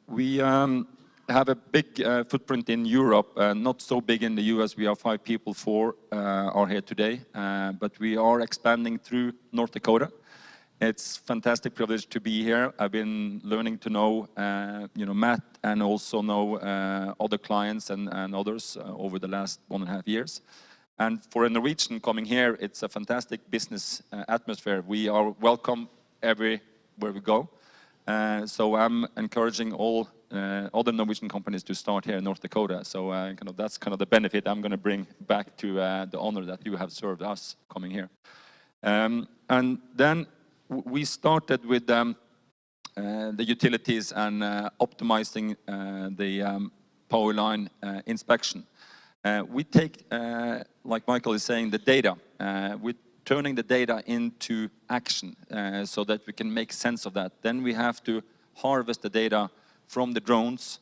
We have a big footprint in Europe, not so big in the US. We are 5 people, 4 are here today, but we are expanding through North Dakota. It's fantastic privilege to be here. I've been learning to know, Matt, and also know other clients and others over the last 1.5 years. And for a Norwegian coming here, it's a fantastic business atmosphere. We are welcome everywhere we go. So I'm encouraging all other Norwegian companies to start here in North Dakota. So that's kind of the benefit I'm going to bring back to the honor that you have served us coming here. And then we started with the utilities and optimizing the power line inspection. We take, like Michael is saying, the data. We're turning the data into action so that we can make sense of that. Then we have to harvest the data from the drones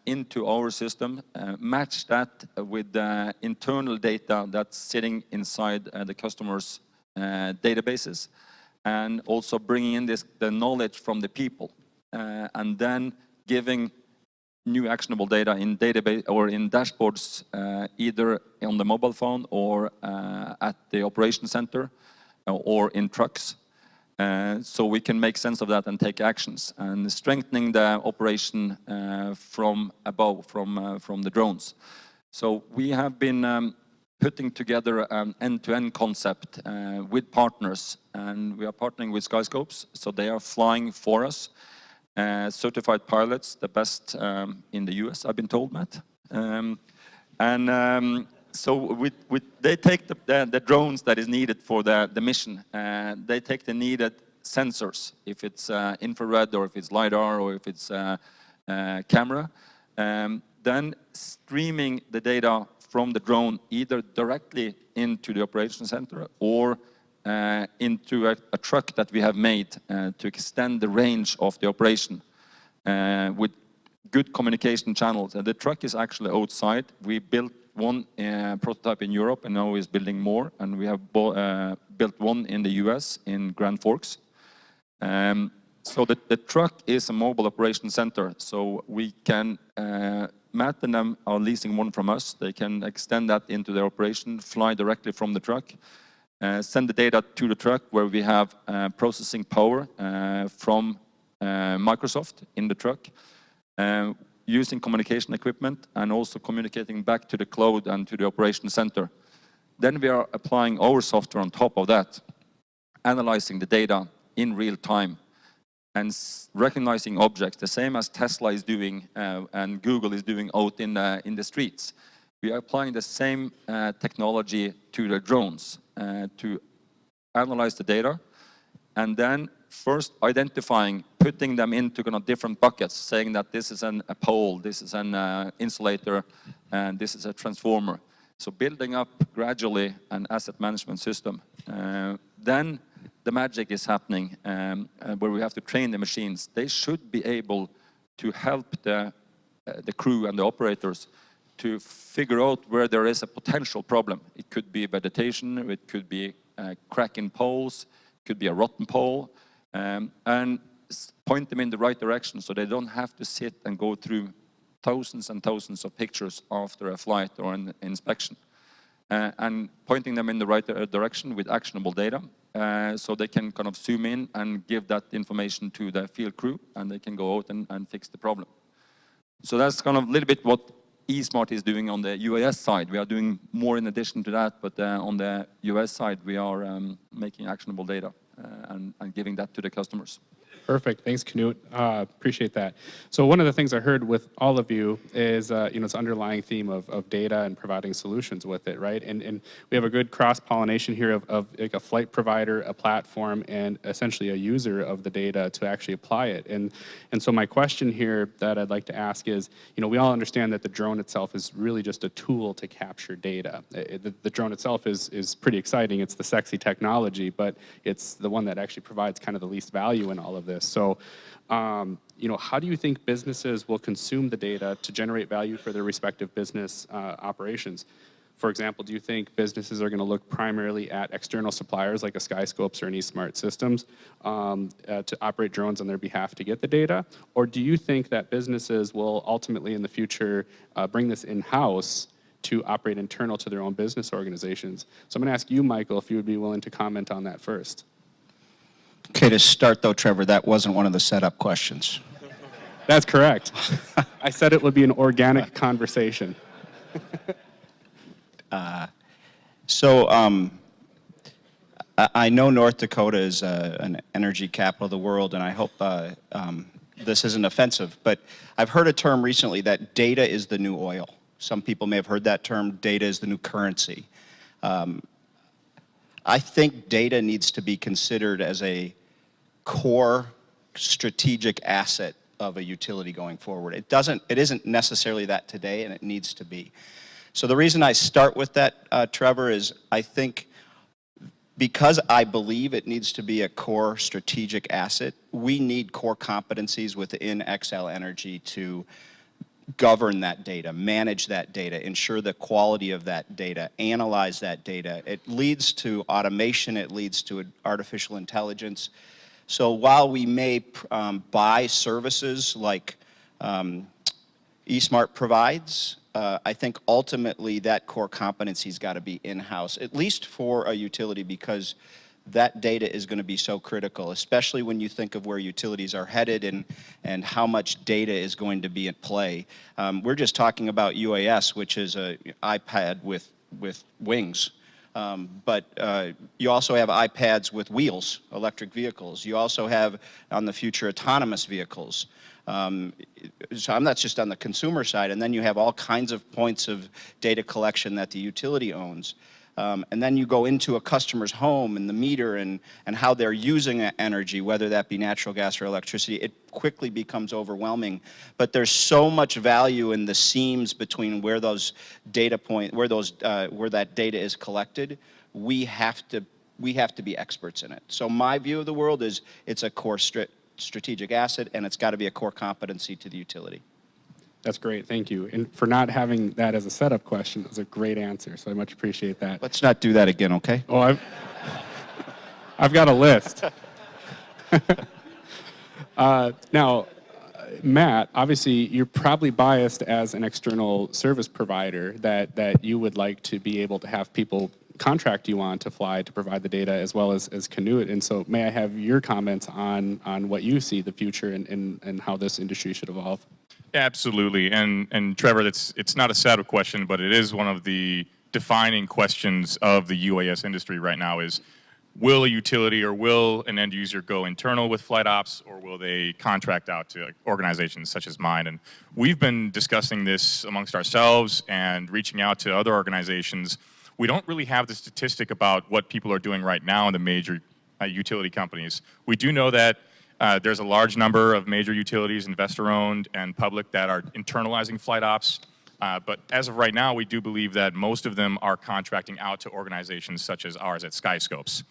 into our system, match that with the internal data that's sitting inside the customer's databases, and also bringing in the knowledge from the people, and then giving new actionable data in database or in dashboards, either on the mobile phone or at the operation center or in trucks, so we can make sense of that and take actions, and strengthening the operation from above, from the drones. So we have been putting together an end-to-end concept with partners, and we are partnering with Skyscopes, so they are flying for us. Certified pilots, the best in the US, I've been told, Matt. So they take the drones that is needed for the mission. They take the needed sensors, if it's infrared or if it's LiDAR or if it's camera. Then streaming the data from the drone either directly into the operation center or into a truck that we have made to extend the range of the operation with good communication channels. The truck is actually outside. We built one prototype in Europe, and now is building more, and we have built one in the US in Grand Forks. So the truck is a mobile operation center, so we can, Matt and them are leasing one from us. They can extend that into their operation, fly directly from the truck, send the data to the truck where we have processing power from Microsoft in the truck, using communication equipment and also communicating back to the cloud and to the operation center. Then we are applying our software on top of that analyzing the data in real time and recognizing objects, the same as Tesla is doing and Google is doing out in the streets. We are applying the same technology to the drones to analyze the data, and then first identifying, putting them into kind of different buckets, saying that this is a pole, this is an insulator, and this is a transformer. So building up gradually an asset management system. Then the magic is happening where we have to train the machines. They should be able to help the crew and the operators to figure out where there is a potential problem. It could be vegetation, it could be a crack in poles, it could be a rotten pole, and point them in the right direction so they don't have to sit and go through thousands and thousands of pictures after a flight or an inspection. And pointing them in the right direction with actionable data so they can kind of zoom in and give that information to the field crew and they can go out and fix the problem. So that's kind of a little bit what eSmart is doing on the UAS side. We are doing more in addition to that, but on the US side, we are making actionable data and giving that to the customers. Perfect. Thanks, Knut. Appreciate that. So one of the things I heard with all of you is, this underlying theme of data and providing solutions with it, right? And we have a good cross-pollination here of like a flight provider, a platform, and essentially a user of the data to actually apply it. And so my question here that I'd like to ask is, we all understand that the drone itself is really just a tool to capture data. The drone itself is pretty exciting. It's the sexy technology, but it's the one that actually provides kind of the least value in all of this. So, how do you think businesses will consume the data to generate value for their respective business operations? For example, do you think businesses are going to look primarily at external suppliers like a Skyscopes or an eSmart Systems to operate drones on their behalf to get the data? Or do you think that businesses will ultimately in the future bring this in-house to operate internal to their own business organizations? So I'm going to ask you, Michael, if you would be willing to comment on that first. Okay, to start though, Trevor, that wasn't one of the setup questions. That's correct. I said it would be an organic conversation. I know North Dakota is an energy capital of the world, and I hope this isn't offensive, but I've heard a term recently that data is the new oil. Some people may have heard that term, data is the new currency. I think data needs to be considered as a core strategic asset of a utility going forward. It isn't necessarily that today, and it needs to be. So the reason I start with that, Trevor, is I think because I believe it needs to be a core strategic asset, we need core competencies within Xcel Energy to govern that data, manage that data, ensure the quality of that data, analyze that data. It leads to automation, it leads to artificial intelligence. So while we may buy services like eSmart provides, I think ultimately that core competency's got to be in-house, at least for a utility, because that data is going to be so critical, especially when you think of where utilities are headed and how much data is going to be at play. We're just talking about UAS, which is an iPad with wings. But you also have iPads with wheels, electric vehicles. You also have, on the future, autonomous vehicles. So that's just on the consumer side. And then you have all kinds of points of data collection that the utility owns. And then you go into a customer's home and the meter and how they're using energy, whether that be natural gas or electricity. It quickly becomes overwhelming. But there's so much value in the seams between where those data where that data is collected. We have to be experts in it. So my view of the world is it's a core strategic asset, and it's got to be a core competency to the utility. That's great, thank you. And for not having that as a setup question, it was a great answer, so I much appreciate that. Let's not do that again, okay? Oh, I've got a list. Now, Matt, obviously you're probably biased as an external service provider that you would like to be able to have people contract you on to fly to provide the data as well as Knut. And so may I have your comments on what you see the future and how this industry should evolve? Absolutely, and Trevor, it's not a setup question, but it is one of the defining questions of the UAS industry right now is will a utility or will an end user go internal with flight ops, or will they contract out to organizations such as mine? And we've been discussing this amongst ourselves and reaching out to other organizations. We don't really have the statistic about what people are doing right now in the major utility companies. We do know that there's a large number of major utilities, investor-owned and public, that are internalizing flight ops. But as of right now, we do believe that most of them are contracting out to organizations such as ours at Skyscopes.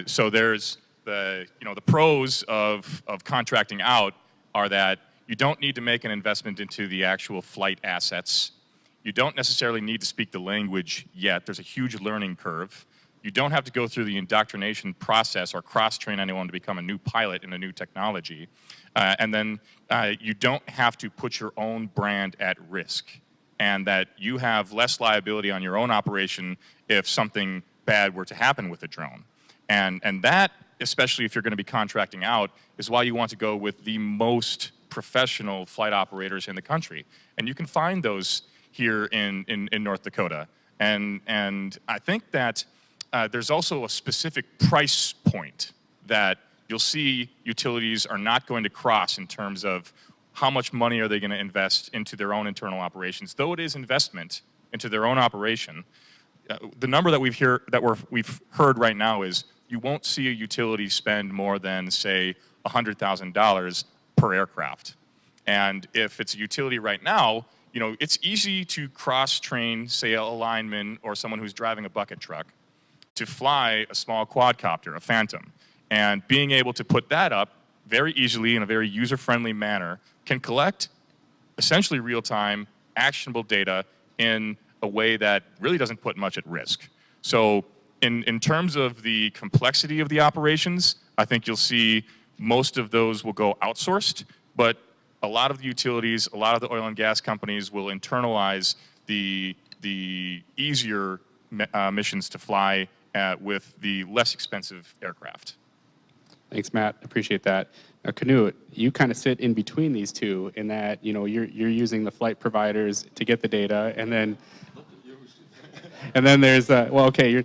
So there's the pros of contracting out are that you don't need to make an investment into the actual flight assets. You don't necessarily need to speak the language yet. There's a huge learning curve. You don't have to go through the indoctrination process or cross-train anyone to become a new pilot in a new technology. And then you don't have to put your own brand at risk, and that you have less liability on your own operation if something bad were to happen with a drone. And that, especially if you're going to be contracting out, is why you want to go with the most professional flight operators in the country. And you can find those here in North Dakota. And I think that there's also a specific price point that you'll see utilities are not going to cross in terms of how much money are they going to invest into their own internal operations. Though it is investment into their own operation, the number that we've heard right now is you won't see a utility spend more than, say, $100,000 per aircraft. And if it's a utility right now, it's easy to cross-train, say, a lineman or someone who's driving a bucket truck to fly a small quadcopter, a Phantom. And being able to put that up very easily in a very user-friendly manner can collect essentially real-time, actionable data in a way that really doesn't put much at risk. So in terms of the complexity of the operations, I think you'll see most of those will go outsourced, but a lot of the utilities, a lot of the oil and gas companies will internalize the easier missions to fly with the less expensive aircraft. Thanks, Matt. Appreciate that. Now, Canute, you kind of sit in between these two in that you're using the flight providers to get the data, and then there's you're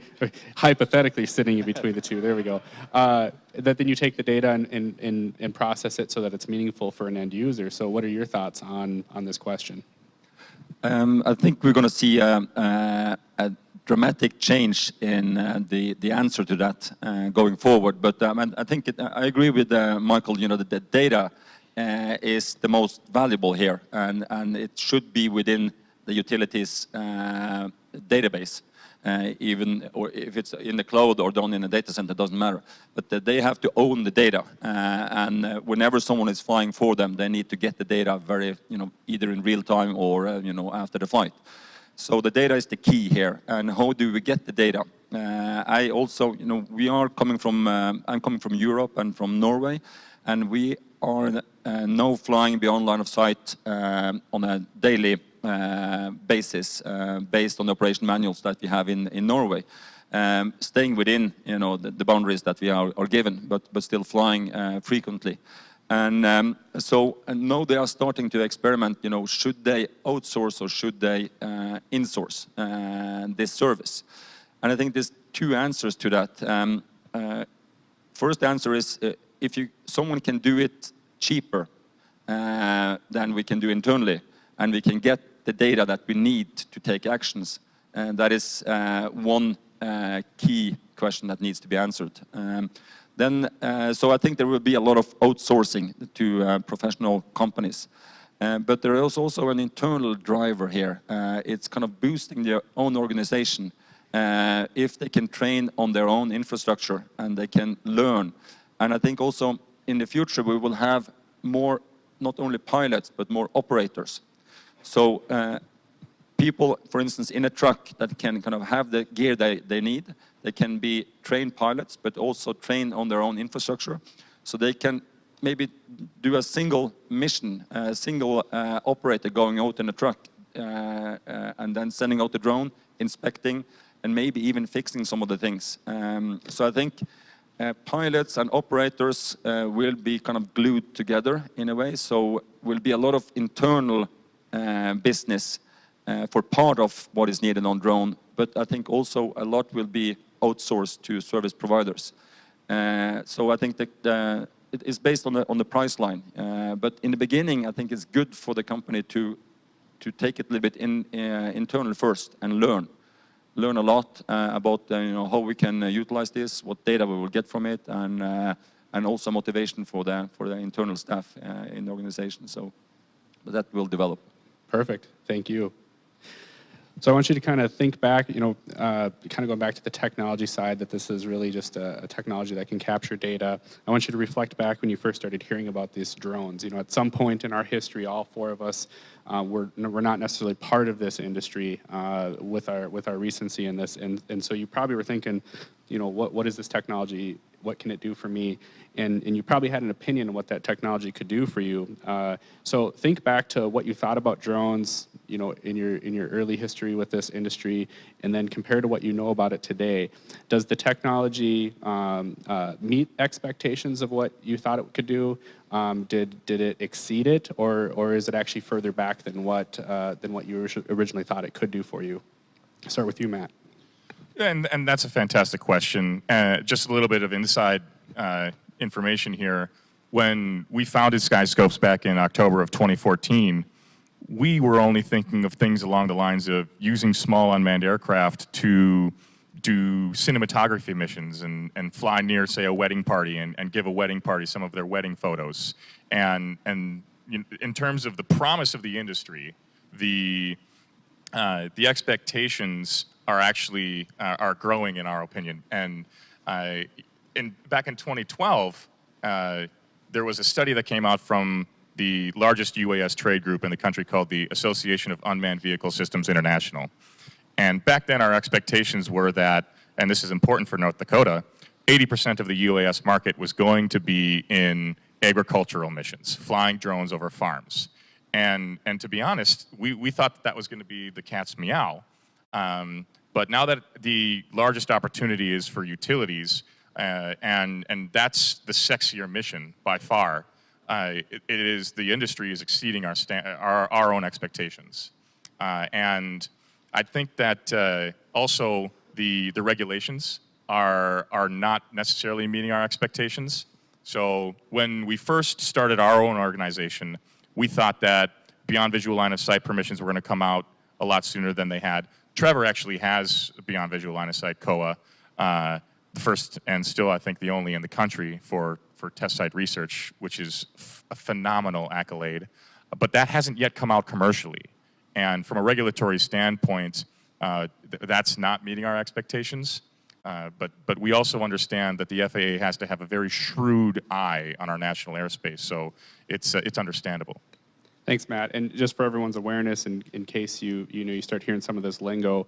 hypothetically sitting in between the two. There we go. That then you take the data and process it so that it's meaningful for an end user. So, what are your thoughts on this question? I think we're going to see a dramatic change in the answer to that going forward. But I think I agree with Michael. The data is the most valuable here, and it should be within the utilities database, or if it's in the cloud or done in a data center, doesn't matter. But they have to own the data, and whenever someone is flying for them, they need to get the data very, either in real time or after the flight. So the data is the key here, and how do we get the data? I also, we are coming from, I'm coming from Europe and from Norway, and we are now flying beyond line of sight on a daily basis, based on the operation manuals that we have in Norway, staying within, the boundaries that we are given, but still flying frequently. And so now they are starting to experiment, should they outsource or should they insource this service? And I think there's two answers to that. First answer is if someone can do it cheaper than we can do internally, and we can get the data that we need to take actions, and that is one key question that needs to be answered. So I think there will be a lot of outsourcing to professional companies. But there is also an internal driver here. It's kind of boosting their own organization if they can train on their own infrastructure and they can learn. And I think also in the future we will have more, not only pilots, but more operators. So people, for instance, in a truck that can kind of have the gear they need, they can be trained pilots, but also train on their own infrastructure. So they can maybe do a single mission, a single operator going out in a truck, and then sending out the drone, inspecting, and maybe even fixing some of the things. So I think pilots and operators will be kind of glued together in a way. So will be a lot of internal business for part of what is needed on drone, but I think also a lot will be outsourced to service providers. So I think that it is based on the price line. But in the beginning, I think it's good for the company to take it a little bit internal first and learn a lot about how we can utilize this, what data we will get from it, and also motivation for the internal staff in the organization. So that will develop. Perfect. Thank you. So I want you to kind of think back, kind of going back to the technology side, that this is really just a technology that can capture data. I want you to reflect back when you first started hearing about these drones. At some point in our history, all four of us we're not necessarily part of this industry with our recency in this, and so you probably were thinking, what is this technology? What can it do for me? And you probably had an opinion on what that technology could do for you. So think back to what you thought about drones, in your early history with this industry, and then compare to what you know about it today. Does the technology meet expectations of what you thought it could do? Did it exceed it, or is it actually further back than what you originally thought it could do for you? I'll start with you, Matt. And that's a fantastic question. Just a little bit of inside information here. When we founded Skyscopes back in October of 2014, we were only thinking of things along the lines of using small unmanned aircraft to do cinematography missions and fly near, say, a wedding party and give a wedding party some of their wedding photos. And in terms of the promise of the industry, the expectations are actually are growing, in our opinion. And back in 2012, there was a study that came out from the largest UAS trade group in the country called the Association of Unmanned Vehicle Systems International. And back then our expectations were that, and this is important for North Dakota, 80% of the UAS market was going to be in agricultural missions, flying drones over farms. And to be honest, we thought that was going to be the cat's meow. But now that the largest opportunity is for utilities, and that's the sexier mission by far, the industry is exceeding our own expectations. And I think that also the regulations are not necessarily meeting our expectations. So when we first started our own organization, we thought that beyond visual line of sight permissions were going to come out a lot sooner than they had. Trevor actually has beyond visual line of sight COA, the first and still, I think, the only in the country for test site research, which is a phenomenal accolade. But that hasn't yet come out commercially. And from a regulatory standpoint, that's not meeting our expectations. But we also understand that the FAA has to have a very shrewd eye on our national airspace, so it's understandable. Thanks, Matt. And just for everyone's awareness, in case you start hearing some of this lingo,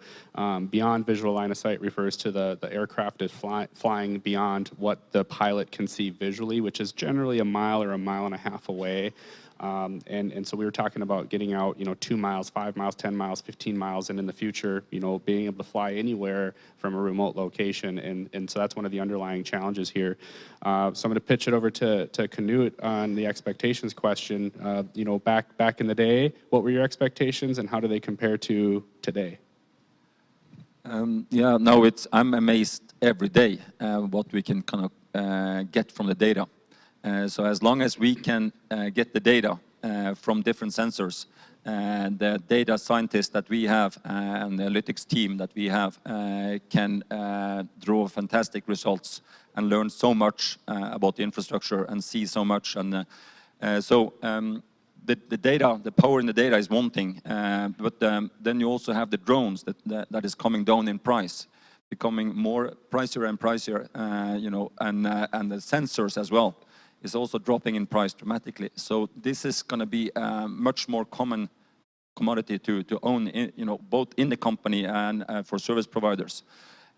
beyond visual line of sight refers to the aircraft is flying beyond what the pilot can see visually, which is generally a mile or a mile and a half away. And so we were talking about getting out, 2 miles, 5 miles, 10 miles, 15 miles, and in the future, being able to fly anywhere from a remote location. And so that's one of the underlying challenges here. So I'm going to pitch it over to Knut on the expectations question. Back in the day, what were your expectations and how do they compare to today? I'm amazed every day what we can kind of get from the data. So as long as we can get the data from different sensors, the data scientists that we have and the analytics team that we have can draw fantastic results and learn so much about the infrastructure and see so much. And the data, the power in the data is one thing, but then you also have the drones that is coming down in price, becoming more pricier and pricier, and the sensors as well is also dropping in price dramatically. So this is going to be a much more common commodity to own, both in the company and for service providers.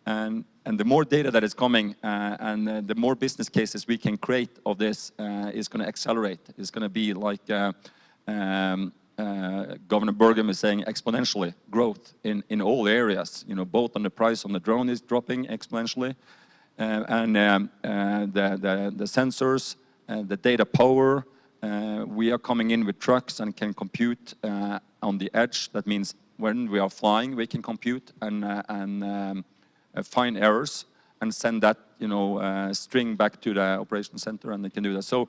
And the more data that is coming and the more business cases we can create of this is going to accelerate. It's going to be like Governor Burgum is saying, exponentially growth in all areas. Both on the price on the drone is dropping exponentially, and the sensors, the data power. We are coming in with trucks and can compute on the edge. That means when we are flying, we can compute and find errors and send that, string back to the operation center, and they can do that. So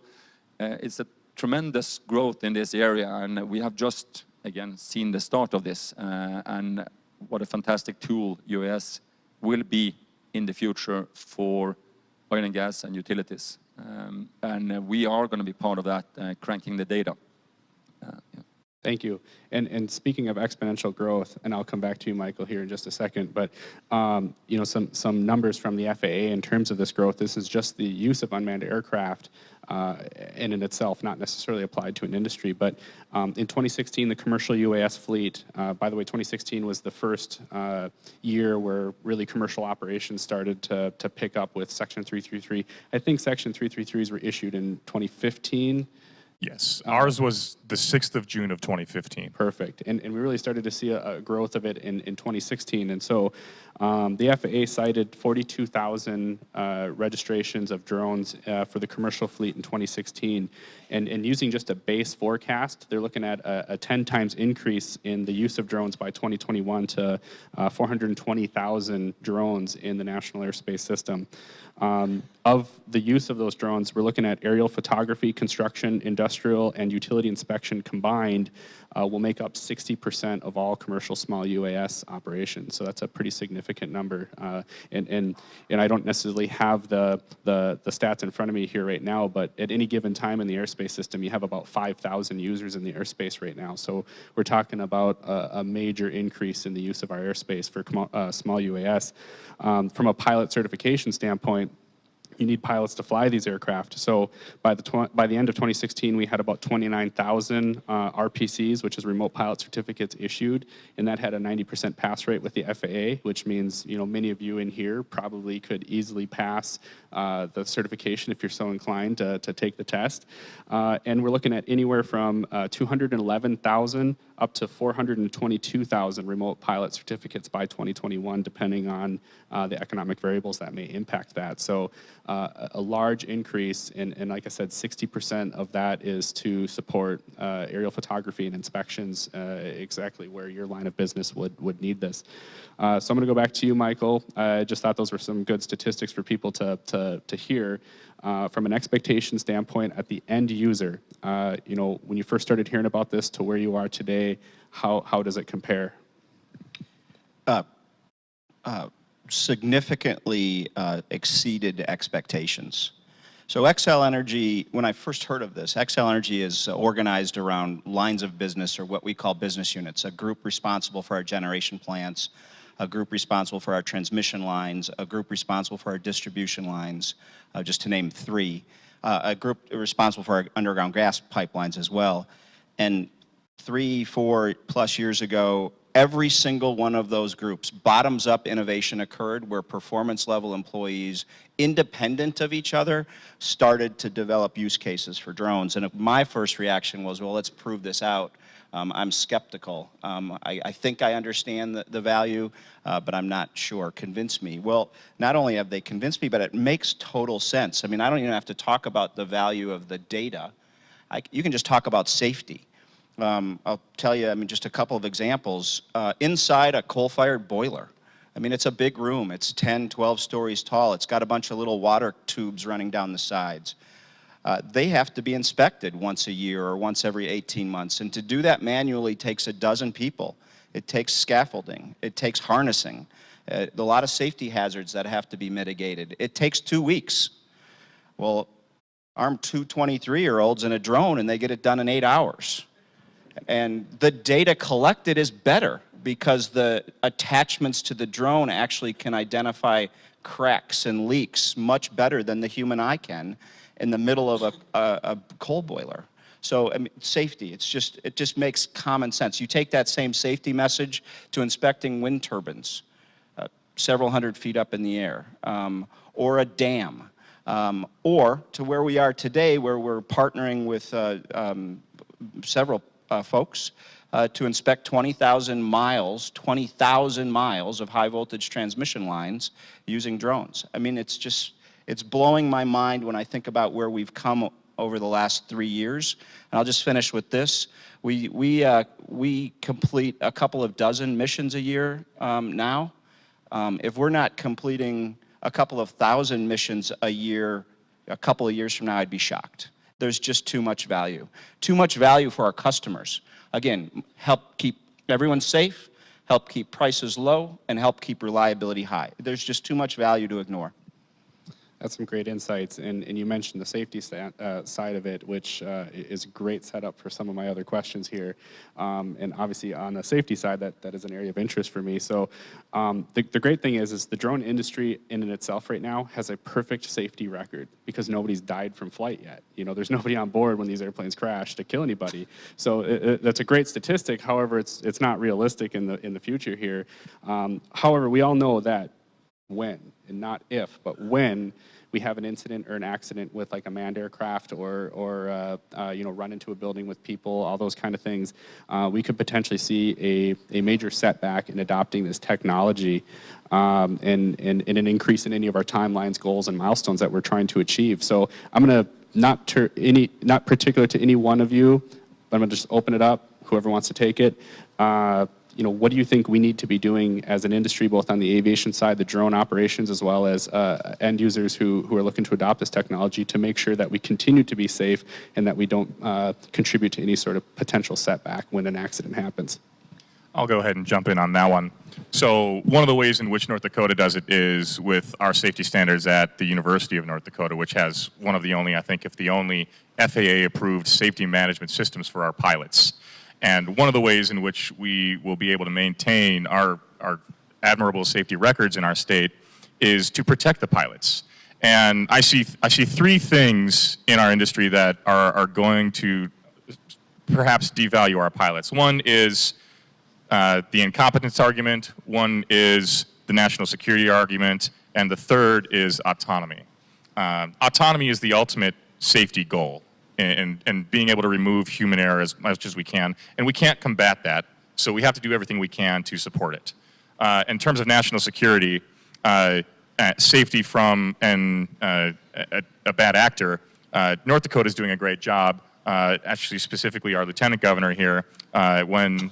it's a tremendous growth in this area, and we have just, again, seen the start of this, and what a fantastic tool UAS will be in the future for oil and gas and utilities. And we are going to be part of that, cranking the data. Yeah. Thank you. And speaking of exponential growth, and I'll come back to you, Michael, here in just a second, but some numbers from the FAA in terms of this growth. This is just the use of unmanned aircraft in itself, not necessarily applied to an industry. But in 2016, the commercial UAS fleet, by the way, 2016 was the first year where really commercial operations started to pick up with Section 333. I think Section 333s were issued in 2015. Yes, ours was the 6th of June of 2015. Perfect, and we really started to see a growth of it in 2016, and so the FAA cited 42,000 registrations of drones for the commercial fleet in 2016, and using just a base forecast, they're looking at a 10 times increase in the use of drones by 2021 to 420,000 drones in the national airspace system. Of the use of those drones, we're looking at aerial photography, construction, industrial, and utility inspection combined will make up 60% of all commercial small UAS operations. So that's a pretty significant number. And I don't necessarily have the stats in front of me here right now, but at any given time in the airspace system, you have about 5,000 users in the airspace right now. So we're talking about a major increase in the use of our airspace for small UAS. From a pilot certification standpoint, you need pilots to fly these aircraft. So by the end of 2016, we had about 29,000 RPCs, which is remote pilot certificates issued, and that had a 90% pass rate with the FAA, which means many of you in here probably could easily pass the certification if you're so inclined to take the test. And we're looking at anywhere from 211,000 up to 422,000 remote pilot certificates by 2021, depending on the economic variables that may impact that. So a large increase, and like I said, 60% of that is to support aerial photography and inspections, exactly where your line of business would need this. So I'm going to go back to you, Michael. I just thought those were some good statistics for people to hear. From an expectation standpoint at the end user, when you first started hearing about this to where you are today, how does it compare? Significantly exceeded expectations. So Xcel Energy, when I first heard of this, Xcel Energy is organized around lines of business, or what we call business units, a group responsible for our generation plants, a group responsible for our transmission lines, a group responsible for our distribution lines, just to name three, a group responsible for our underground gas pipelines as well. And 3-4+ years ago, every single one of those groups, bottoms-up innovation occurred where performance-level employees, independent of each other, started to develop use cases for drones. And my first reaction was, well, let's prove this out. I'm skeptical. I think I understand the value, but I'm not sure. Convince me. Well, not only have they convinced me, but it makes total sense. I mean, I don't even have to talk about the value of the data. You can just talk about safety. I'll tell you, just a couple of examples. Inside a coal-fired boiler, it's a big room. It's 10, 12 stories tall. It's got a bunch of little water tubes running down the sides. They have to be inspected once a year or once every 18 months. And to do that manually takes a dozen people. It takes scaffolding. It takes harnessing. A lot of safety hazards that have to be mitigated. It takes 2 weeks. Well, arm 2 23-year-olds in a drone and they get it done in 8 hours. And the data collected is better because the attachments to the drone actually can identify cracks and leaks much better than the human eye can in the middle of a coal boiler. So safety, it just makes common sense. You take that same safety message to inspecting wind turbines several hundred feet up in the air, or a dam, or to where we are today, where we're partnering with several folks to inspect 20,000 miles of high voltage transmission lines using drones. It's blowing my mind when I think about where we've come over the last 3 years. And I'll just finish with this. We complete a couple of dozen missions a year now. If we're not completing a couple of thousand missions a year, a couple of years from now, I'd be shocked. There's just too much value. Too much value for our customers. Again, help keep everyone safe, help keep prices low, and help keep reliability high. There's just too much value to ignore. That's some great insights, and you mentioned the safety side of it, which is a great setup for some of my other questions here. And obviously on the safety side, that is an area of interest for me. So the great thing is the drone industry in and itself right now has a perfect safety record because nobody's died from flight yet. You know, there's nobody on board when these airplanes crash to kill anybody. So that's a great statistic. However, it's not realistic in the future here. However, we all know that when, and not if, but when we have an incident or an accident with like a manned aircraft or you know, run into a building with people, all those kind of things, we could potentially see a major setback in adopting this technology and an increase in any of our timelines, goals, and milestones that we're trying to achieve. So I'm going to, not particular to any one of you, but I'm going to just open it up, whoever wants to take it. You know, what do you think we need to be doing as an industry, both on the aviation side, the drone operations, as well as end users who are looking to adopt this technology to make sure that we continue to be safe and that we don't contribute to any sort of potential setback when an accident happens? I'll go ahead and jump in on that one. So one of the ways in which North Dakota does it is with our safety standards at the University of North Dakota, which has one of the only, I think, if the only FAA-approved safety management systems for our pilots. And one of the ways in which we will be able to maintain our admirable safety records in our state is to protect the pilots. And I see three things in our industry that are going to perhaps devalue our pilots. One is the incompetence argument, one is the national security argument, and the third is autonomy. Autonomy is the ultimate safety goal. And being able to remove human error as much as we can. And we can't combat that, so we have to do everything we can to support it. In terms of national security, safety from a bad actor, North Dakota is doing a great job. Actually, specifically our lieutenant governor here, when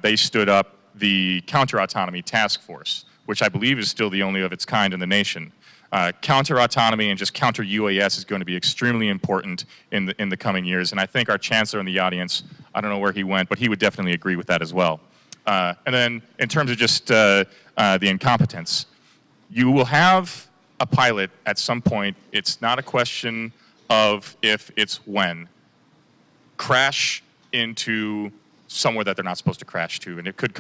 they stood up the counter-autonomy task force, which I believe is still the only of its kind in the nation. Counter-autonomy and just counter-UAS is going to be extremely important in the coming years, and I think our chancellor in the audience, I don't know where he went, but he would definitely agree with that as well. And then in terms of just the incompetence, you will have a pilot at some point. It's not a question of if, it's when. Crash into somewhere that they're not supposed to crash to, and it could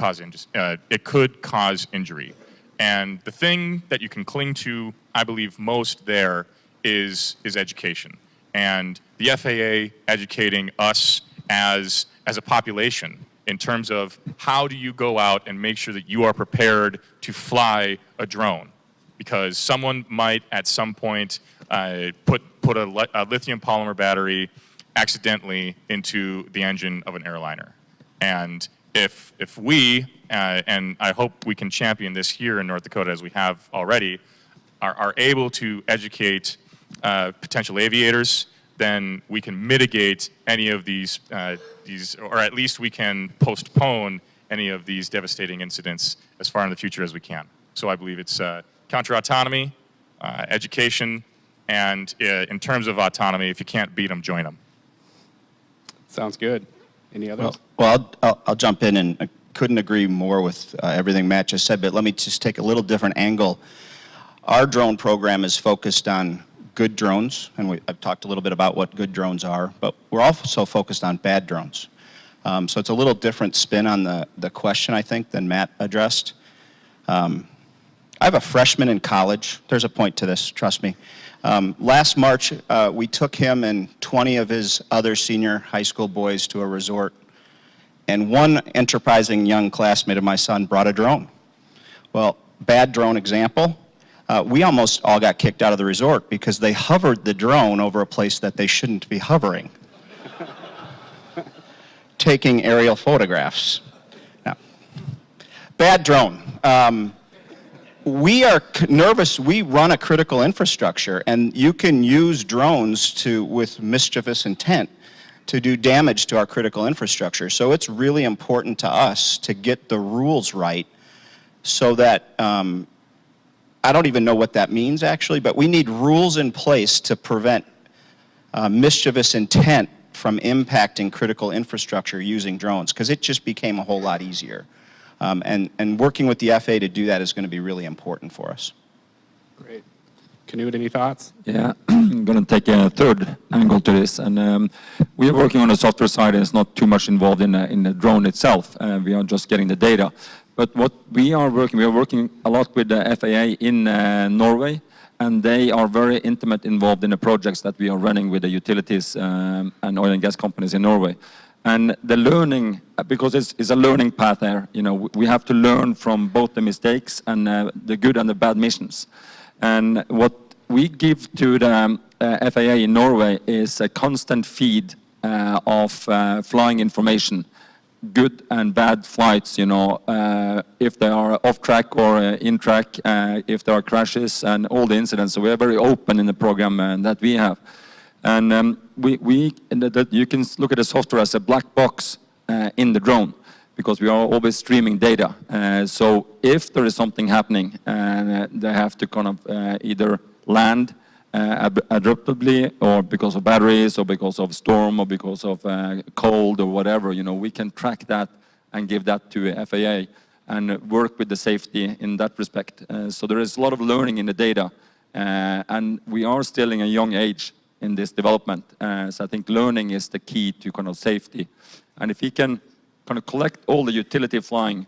cause injury. And the thing that you can cling to, I believe, most there is education. And the FAA educating us as a population in terms of how do you go out and make sure that you are prepared to fly a drone. Because someone might at some point put a lithium polymer battery accidentally into the engine of an airliner. And if we, and I hope we can champion this here in North Dakota as we have already, are able to educate potential aviators, then we can mitigate any of these, or at least we can postpone any of these devastating incidents as far in the future as we can. So I believe it's counter-autonomy, education, and in terms of autonomy, if you can't beat them, join them. Sounds good. Any others? Well, I'll jump in, and I couldn't agree more with everything Matt just said, but let me just take a little different angle. Our drone program is focused on good drones, and I've talked a little bit about what good drones are, but we're also focused on bad drones. So it's a little different spin on the question, I think, than Matt addressed. I have a freshman in college. There's a point to this, trust me. Last March, we took him and 20 of his other senior high school boys to a resort, and one enterprising young classmate of my son brought a drone. Well, bad drone example, we almost all got kicked out of the resort because they hovered the drone over a place that they shouldn't be hovering, taking aerial photographs. Now, bad drone. We are nervous. We run a critical infrastructure, and you can use drones with mischievous intent to do damage to our critical infrastructure. So it's really important to us to get the rules right so that I don't even know what that means actually, but we need rules in place to prevent mischievous intent from impacting critical infrastructure using drones, because it just became a whole lot easier. And working with the FAA to do that is going to be really important for us. Great. Knut, any thoughts? Yeah, I'm going to take a third angle to this, and we are working on the software side, and it's not too much involved in the drone itself. We are just getting the data. But what we are working a lot with the FAA in Norway, and they are very intimate involved in the projects that we are running with the utilities and oil and gas companies in Norway. And the learning, because it's a learning path there, you know, we have to learn from both the mistakes and the good and the bad missions. And what we give to the FAA in Norway is a constant feed of flying information, good and bad flights, you know, if they are off track or in track, if there are crashes and all the incidents. So we are very open in the program that we have. And you can look at the software as a black box in the drone, because we are always streaming data. So if there is something happening, they have to kind of either land abruptly, or because of batteries, or because of storm, or because of cold, or whatever, you know, we can track that and give that to FAA and work with the safety in that respect. So there is a lot of learning in the data, and we are still in a young age in this development. So I think learning is the key to kind of safety. And if we can kind of collect all the utility flying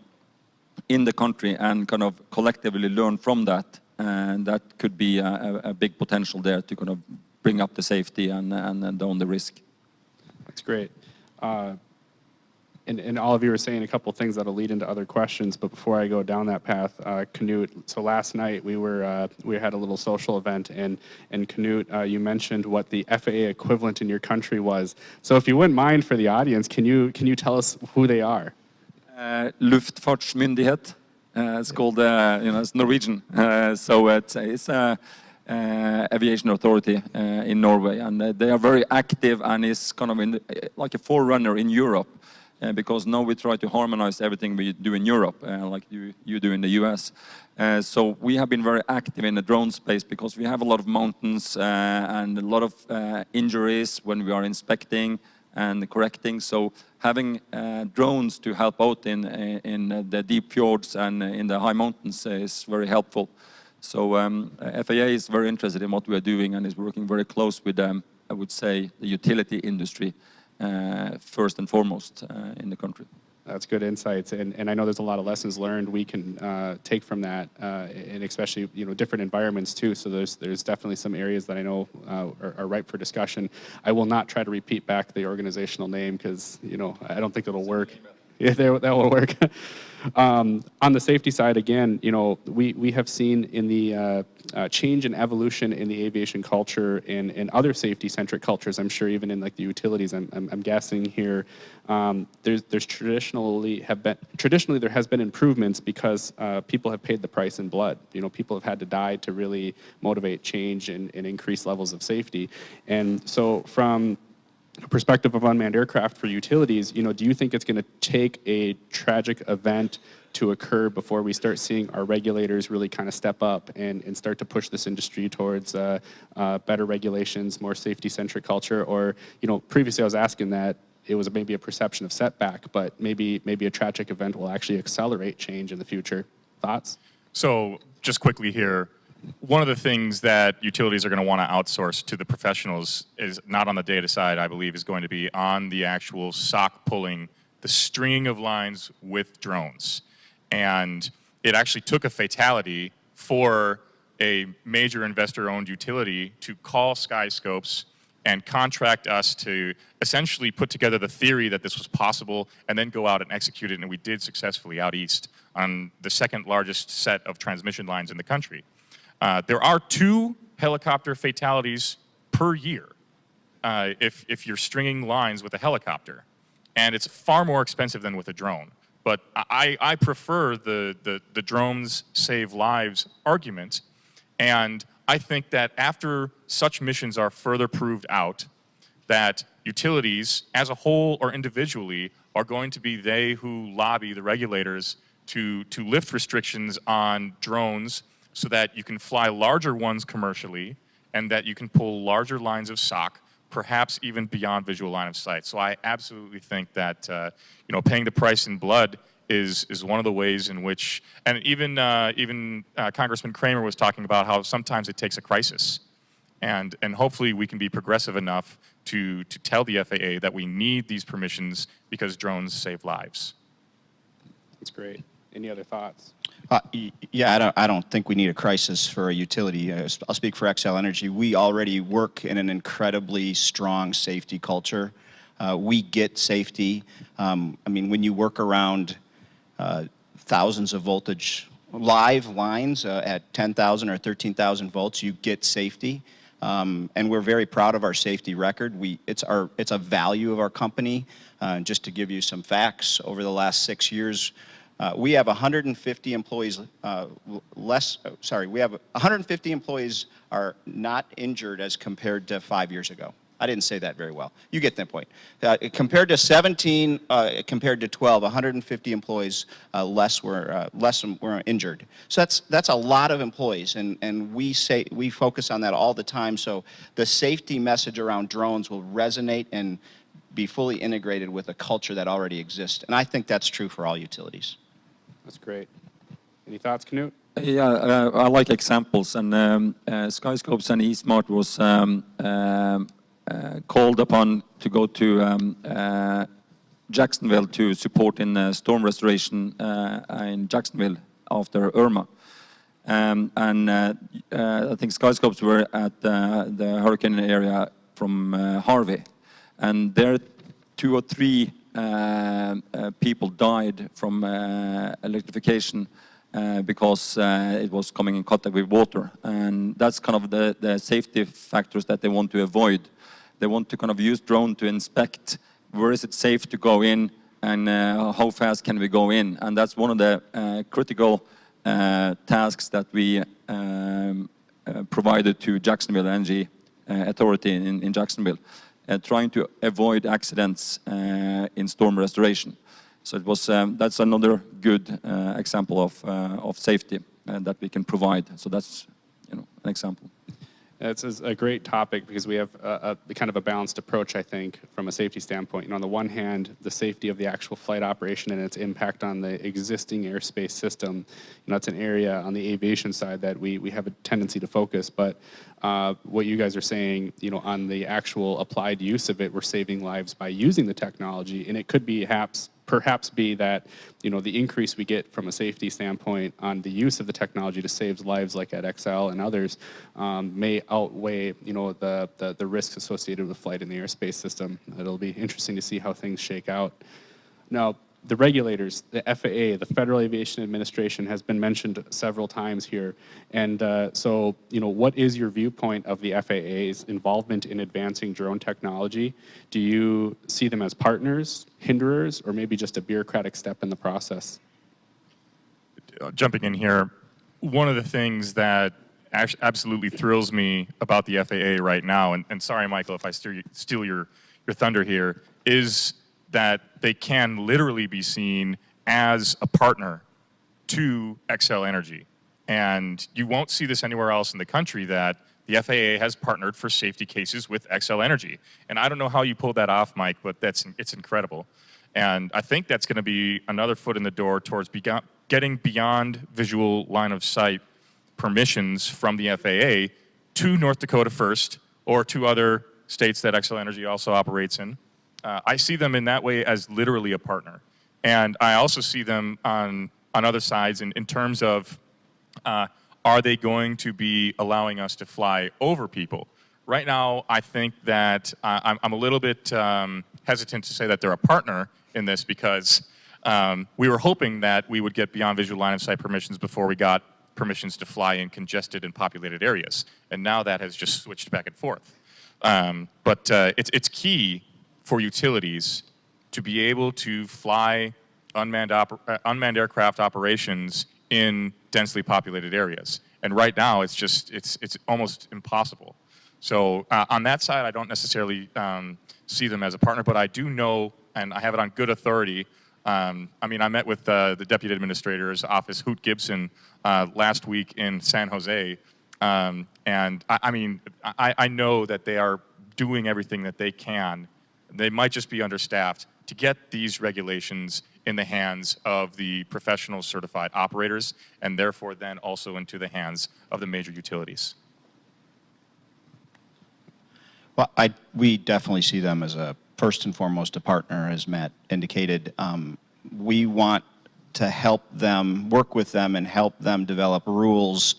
in the country and kind of collectively learn from that, and that could be a big potential there to kind of bring up the safety and down the risk. That's great. And all of you are saying a couple things that'll lead into other questions, but before I go down that path, Knut, so last night we had a little social event, and Knut, you mentioned what the FAA equivalent in your country was. So if you wouldn't mind, for the audience, can you tell us who they are? Luftfartsmyndighet. It's called, you know, it's Norwegian. So it's a aviation authority in Norway, and they are very active, and is kind of like a forerunner in Europe. Because now we try to harmonize everything we do in Europe, like you do in the US. So we have been very active in the drone space, because we have a lot of mountains and a lot of injuries when we are inspecting and correcting. So having drones to help out in the deep fjords and in the high mountains is very helpful. So FAA is very interested in what we are doing, and is working very close with, I would say, the utility industry. First and foremost in the country. That's good insights, and I know there's a lot of lessons learned we can take from that, and especially, you know, different environments too. So there's definitely some areas that I know are ripe for discussion. I will not try to repeat back the organizational name, because, you know, I don't think it'll work. Yeah, that will work. On the safety side, again, you know, we have seen in the change and evolution in the aviation culture and other safety-centric cultures. I'm sure even in like the utilities. I'm guessing here. There's traditionally there has been improvements, because people have paid the price in blood. You know, people have had to die to really motivate change and increase levels of safety. And so from perspective of unmanned aircraft for utilities, you know, do you think it's going to take a tragic event to occur before we start seeing our regulators really kind of step up and start to push this industry towards better regulations, more safety-centric culture? Or, you know, previously I was asking that it was maybe a perception of setback, but maybe a tragic event will actually accelerate change in the future. Thoughts? So just quickly here, one of the things that utilities are going to want to outsource to the professionals is not on the data side, I believe, is going to be on the actual sock pulling, the stringing of lines with drones. And it actually took a fatality for a major investor-owned utility to call Skyscopes and contract us to essentially put together the theory that this was possible, and then go out and execute it. And we did successfully out east on the second largest set of transmission lines in the country. There are 2 helicopter fatalities per year if you're stringing lines with a helicopter. And it's far more expensive than with a drone. But I prefer the drones save lives argument. And I think that after such missions are further proved out, that utilities as a whole or individually are going to be they who lobby the regulators to lift restrictions on drones so that you can fly larger ones commercially and that you can pull larger lines of SOC, perhaps even beyond visual line of sight. So I absolutely think that paying the price in blood is one of the ways in which, and even Congressman Kramer was talking about how sometimes it takes a crisis, and hopefully we can be progressive enough to tell the FAA that we need these permissions because drones save lives. That's great. Any other thoughts? Yeah, I don't think we need a crisis for a utility. I'll speak for Xcel Energy. We already work in an incredibly strong safety culture. We get safety. I mean, when you work around thousands of voltage live lines at 10,000 or 13,000 volts, you get safety. And we're very proud of our safety record. It's a value of our company. Just to give you some facts, over the last 6 years, we have 150 employees we have 150 employees are not injured as compared to 5 years ago. I didn't say that very well. You get that point. Compared to 17, compared to 12, 150 employees less were injured. So that's a lot of employees, and we focus on that all the time. So the safety message around drones will resonate and be fully integrated with a culture that already exists. And I think that's true for all utilities. That's great. Any thoughts, Knut? Yeah, I like examples, and Skyscopes and eSmart was called upon to go to Jacksonville to support in storm restoration in Jacksonville after Irma. I think Skyscopes were at the hurricane area from Harvey, and there 2 or 3 people died from electrification because it was coming in contact with water. And that's kind of the safety factors that they want to avoid. They want to kind of use drone to inspect where is it safe to go in and how fast can we go in. And that's one of the critical tasks that we provided to Jacksonville Energy Authority in Jacksonville, trying to avoid accidents in storm restoration. So it was that's another good example of safety that we can provide. So that's an example. It's a great topic because we have a kind of a balanced approach, I think, from a safety standpoint. On the one hand, the safety of the actual flight operation and its impact on the existing airspace system. That's an area on the aviation side that we have a tendency to focus. But what you guys are saying, on the actual applied use of it, we're saving lives by using the technology, and it could be perhaps be that the increase we get from a safety standpoint on the use of the technology to save lives like at Xcel and others may outweigh the risks associated with flight in the airspace system. It'll be interesting to see how things shake out. Now, the regulators, the FAA, the Federal Aviation Administration, has been mentioned several times here. And so, what is your viewpoint of the FAA's involvement in advancing drone technology? Do you see them as partners, hinderers, or maybe just a bureaucratic step in the process? Jumping in here, one of the things that absolutely thrills me about the FAA right now, and sorry, Michael, if I steal your thunder here, is that they can literally be seen as a partner to Xcel Energy. And you won't see this anywhere else in the country, that the FAA has partnered for safety cases with Xcel Energy. And I don't know how you pulled that off, Mike, but it's incredible. And I think that's going to be another foot in the door towards getting beyond visual line of sight permissions from the FAA to North Dakota first, or to other states that Xcel Energy also operates in. I see them in that way as literally a partner. And I also see them on other sides in terms of, are they going to be allowing us to fly over people? Right now, I think that I'm a little bit hesitant to say that they're a partner in this, because we were hoping that we would get beyond visual line of sight permissions before we got permissions to fly in congested and populated areas. And now that has just switched back and forth. But it's key for utilities to be able to fly unmanned aircraft operations in densely populated areas. And right now, it's almost impossible. So on that side, I don't necessarily see them as a partner, but I do know, and I have it on good authority, I mean, I met with the Deputy Administrator's office, Hoot Gibson, last week in San Jose, and I know that they are doing everything that they can. They might just be understaffed to get these regulations in the hands of the professional certified operators, and therefore then also into the hands of the major utilities. Well, we definitely see them as first and foremost a partner, as Matt indicated. We want to help them, work with them, and help them develop rules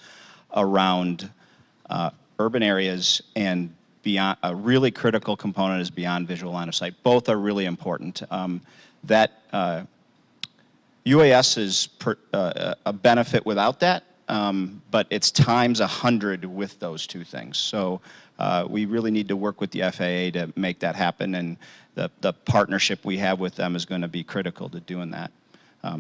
around urban areas, and beyond. A really critical component is beyond visual line of sight. Both are really important. UAS is a benefit without that, but it's times 100 with those two things. So we really need to work with the FAA to make that happen, and the partnership we have with them is going to be critical to doing that.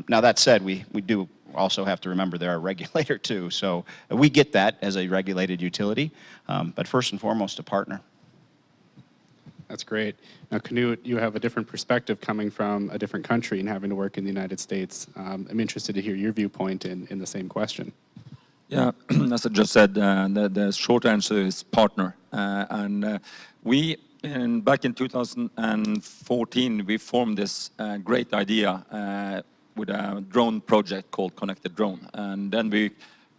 Now that said, we do also have to remember they're a regulator too, so we get that as a regulated utility, but first and foremost a partner. That's great. Now, Knut, you have a different perspective coming from a different country and having to work in the United States. I'm interested to hear your viewpoint in the same question. Yeah, as I just said, the short answer is partner. Back in 2014, we formed this great idea with a drone project called Connected Drone. And then we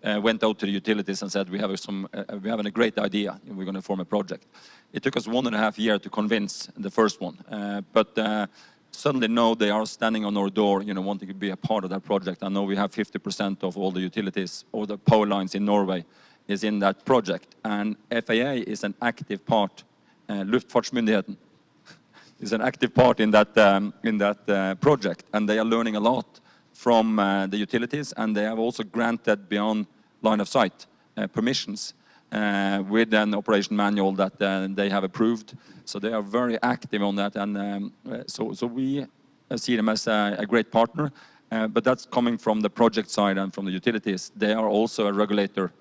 went out to the utilities and said, we have a great idea, and we're going to form a project. It took us 1.5 years to convince the first one. But suddenly now they are standing on our door, wanting to be a part of that project. I know we have 50% of all the utilities, all the power lines in Norway is in that project. And FAA is an active part, Luftfartsmyndigheten is an active part in that project. And they are learning a lot from the utilities, and they have also granted beyond line of sight permissions with an operation manual that they have approved. So they are very active on that, and so we see them as a great partner. But that's coming from the project side and from the utilities. They are also a regulator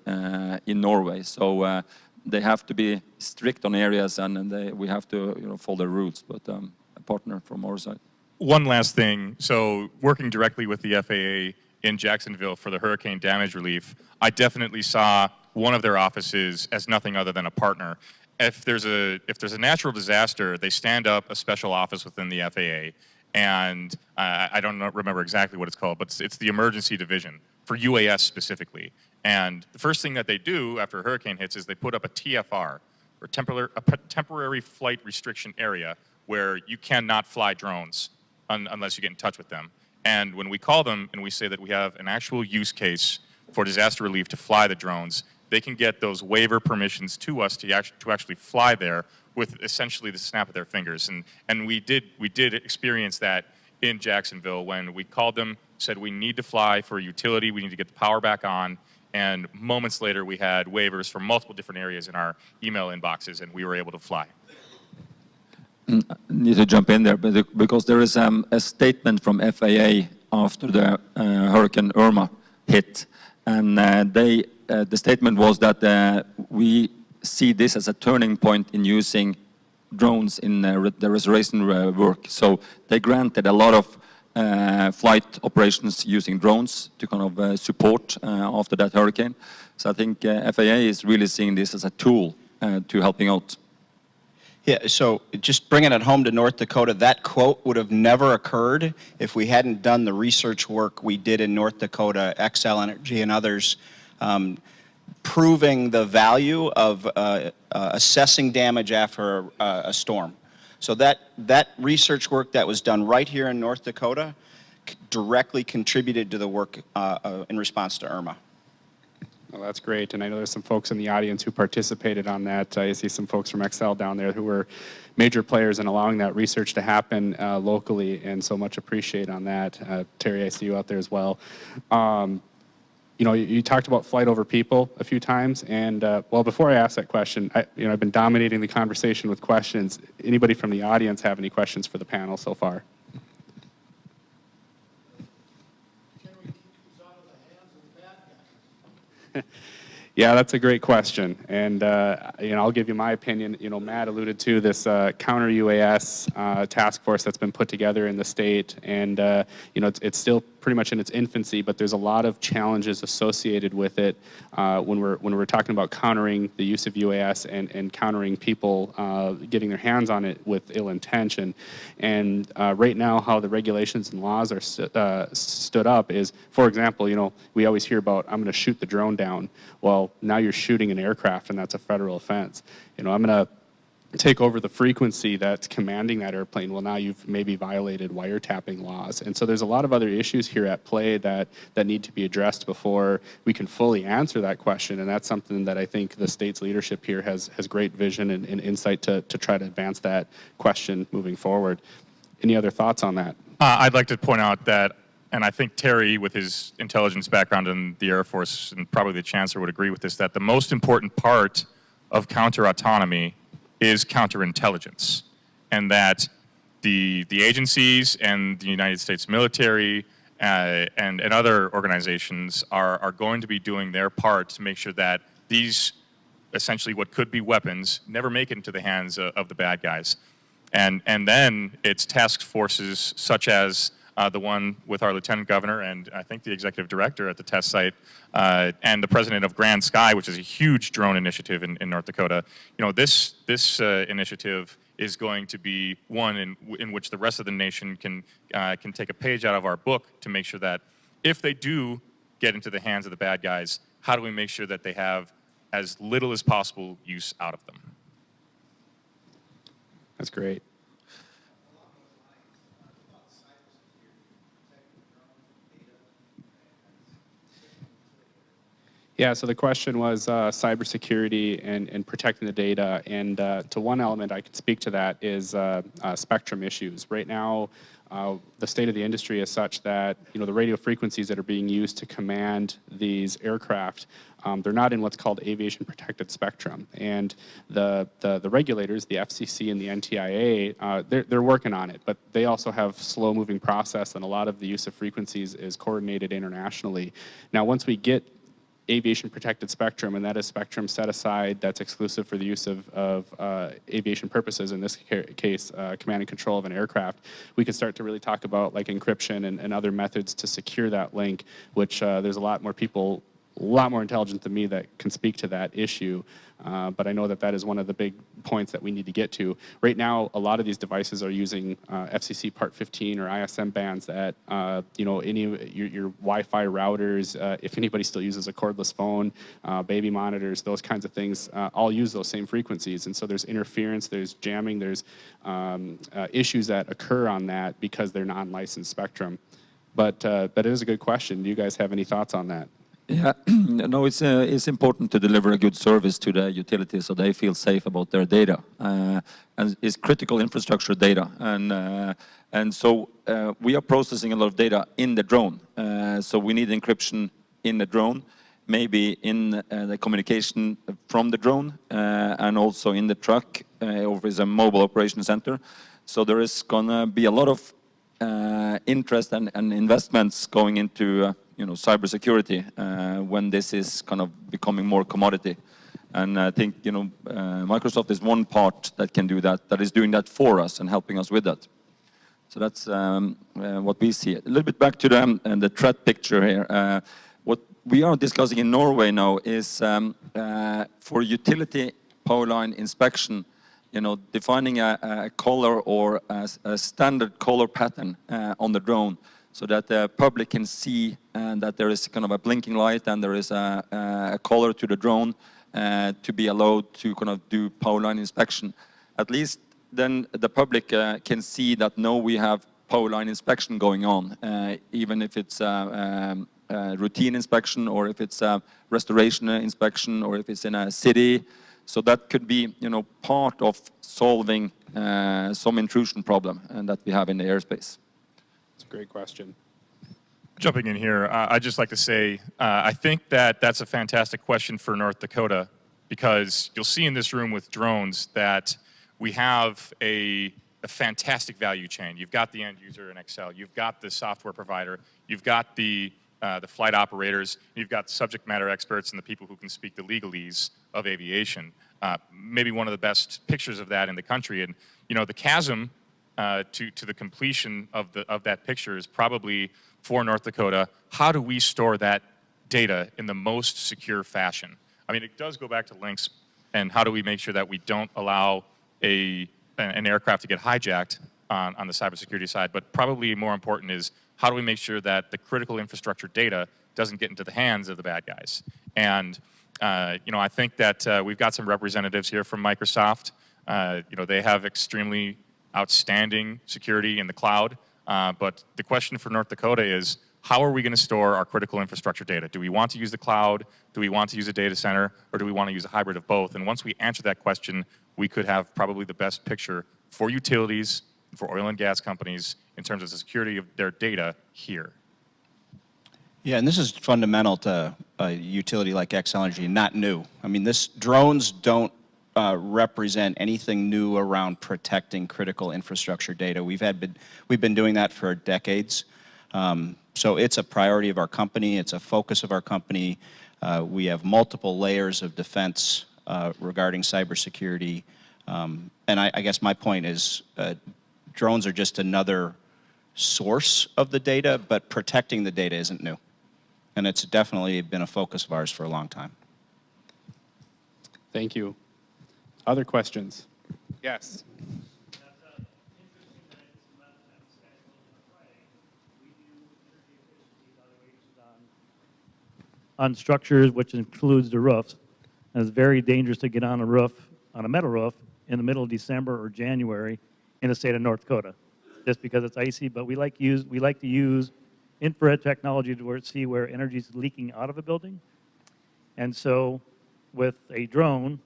in Norway, so they have to be strict on areas, and we have to follow the rules. But a partner from our side. One last thing. So working directly with the FAA in Jacksonville for the hurricane damage relief, I definitely saw one of their offices as nothing other than a partner. If there's a natural disaster, they stand up a special office within the FAA, and I don't remember exactly what it's called, but it's the emergency division for UAS specifically. And the first thing that they do after a hurricane hits is they put up a TFR, or temporary flight restriction area, where you cannot fly drones unless you get in touch with them. And when we call them and we say that we have an actual use case for disaster relief to fly the drones, they can get those waiver permissions to us to actually fly there with essentially the snap of their fingers. And we did experience that in Jacksonville when we called them, said we need to fly for a utility, we need to get the power back on, and moments later we had waivers from multiple different areas in our email inboxes, and we were able to fly. Need to jump in there, because there is a statement from FAA after the Hurricane Irma hit, and the statement was that we see this as a turning point in using drones in the restoration work. So they granted a lot of flight operations using drones to kind of support after that hurricane. So I think FAA is really seeing this as a tool to helping out. Yeah, so just bringing it home to North Dakota, that quote would have never occurred if we hadn't done the research work we did in North Dakota, Xcel Energy and others, proving the value of assessing damage after a storm. So that research work that was done right here in North Dakota directly contributed to the work in response to Irma. Well, that's great, and I know there's some folks in the audience who participated on that. I see some folks from Xcel down there who were major players in allowing that research to happen locally, and so much appreciate on that. Terry, I see you out there as well. You talked about flight over people a few times, and well, before I ask that question, I've been dominating the conversation with questions. Anybody from the audience have any questions for the panel so far? Yeah, that's a great question, and I'll give you my opinion. Matt alluded to this counter UAS task force that's been put together in the state, and it's still pretty much in its infancy, but there's a lot of challenges associated with it when we're talking about countering the use of UAS and countering people getting their hands on it with ill intention. And right now, how the regulations and laws are stood up is, for example, we always hear about, I'm going to shoot the drone down. Well, now you're shooting an aircraft, and that's a federal offense. I'm going to take over the frequency that's commanding that airplane. Well, now you've maybe violated wiretapping laws. And so there's a lot of other issues here at play that need to be addressed before we can fully answer that question. And that's something that I think the state's leadership here has great vision and insight to try to advance that question moving forward. Any other thoughts on that? I'd like to point out that, and I think Terry, with his intelligence background in the Air Force, and probably the Chancellor would agree with this, that the most important part of counter-autonomy is counterintelligence, and that the agencies and the United States military and other organizations are going to be doing their part to make sure that these, essentially what could be weapons, never make it into the hands of the bad guys. And then it's task forces such as the one with our Lieutenant Governor and I think the Executive Director at the test site and the President of Grand Sky, which is a huge drone initiative in North Dakota. This initiative is going to be one in which the rest of the nation can take a page out of our book to make sure that if they do get into the hands of the bad guys, how do we make sure that they have as little as possible use out of them? That's great. Yeah, so the question was cybersecurity and protecting the data, and to one element I can speak to that is spectrum issues. Right now, the state of the industry is such that the radio frequencies that are being used to command these aircraft, they're not in what's called aviation protected spectrum, and the regulators, the FCC and the NTIA, they're working on it, but they also have slow-moving process, and a lot of the use of frequencies is coordinated internationally. Now, once we get aviation protected spectrum, and that is spectrum set aside that's exclusive for the use of aviation purposes, in this case command and control of an aircraft, we can start to really talk about like encryption and other methods to secure that link, which there's a lot more people, a lot more intelligent than me that can speak to that issue. But I know that is one of the big points that we need to get to. Right now, a lot of these devices are using FCC Part 15 or ISM bands that, any of your Wi-Fi routers, if anybody still uses a cordless phone, baby monitors, those kinds of things, all use those same frequencies. And so there's interference, there's jamming, there's issues that occur on that because they're non-licensed spectrum. But it is a good question. Do you guys have any thoughts on that? Yeah, no, it's important to deliver a good service to the utilities so they feel safe about their data, and it's critical infrastructure data, and so we are processing a lot of data in the drone, so we need encryption in the drone, maybe in the communication from the drone, and also in the truck, or if it's a mobile operation center. So there is gonna be a lot of interest and investments going into cybersecurity when this is kind of becoming more commodity. And I think Microsoft is one part that can do that, that is doing that for us and helping us with that. So that's what we see. A little bit back to the threat picture here. What we are discussing in Norway now is for utility power line inspection, defining a color or a standard color pattern on the drone, so that the public can see that there is kind of a blinking light and there is a color to the drone to be allowed to kind of do power line inspection. At least then the public can see that now we have power line inspection going on, even if it's routine inspection or if it's a restoration inspection or if it's in a city. So that could be, part of solving some intrusion problem that we have in the airspace. That's a great question. Jumping in here, I'd just like to say, I think that's a fantastic question for North Dakota, because you'll see in this room with drones that we have a fantastic value chain. You've got the end user in Excel, you've got the software provider, you've got the the flight operators. You've got subject matter experts and the people who can speak the legalese of aviation. Maybe one of the best pictures of that in the country. And you know, the chasm to the completion of that picture is probably for North Dakota. How do we store that data in the most secure fashion? I mean, it does go back to links, and how do we make sure that we don't allow an aircraft to get hijacked on the cybersecurity side? But probably more important is, how do we make sure that the critical infrastructure data doesn't get into the hands of the bad guys? And you know, I think that we've got some representatives here from Microsoft. You know, they have extremely outstanding security in the cloud. But the question for North Dakota is, how are we going to store our critical infrastructure data? Do we want to use the cloud? Do we want to use a data center? Or do we want to use a hybrid of both? And once we answer that question, we could have probably the best picture for utilities, for oil and gas companies, in terms of the security of their data here. Yeah, and this is fundamental to a utility like X Energy, not new. I mean, drones don't represent anything new around protecting critical infrastructure data. We've been doing that for decades. So it's a priority of our company. It's a focus of our company. We have multiple layers of defense regarding cybersecurity. And I guess my point is, drones are just another source of the data, but protecting the data isn't new. And it's definitely been a focus of ours for a long time. Thank you. Other questions? Yes. On structures, which includes the roofs. And it's very dangerous to get on a roof, on a metal roof, in the middle of December or January in the state of North Dakota, just because it's icy. But we like to use infrared technology to see where energy is leaking out of a building. And so with a drone,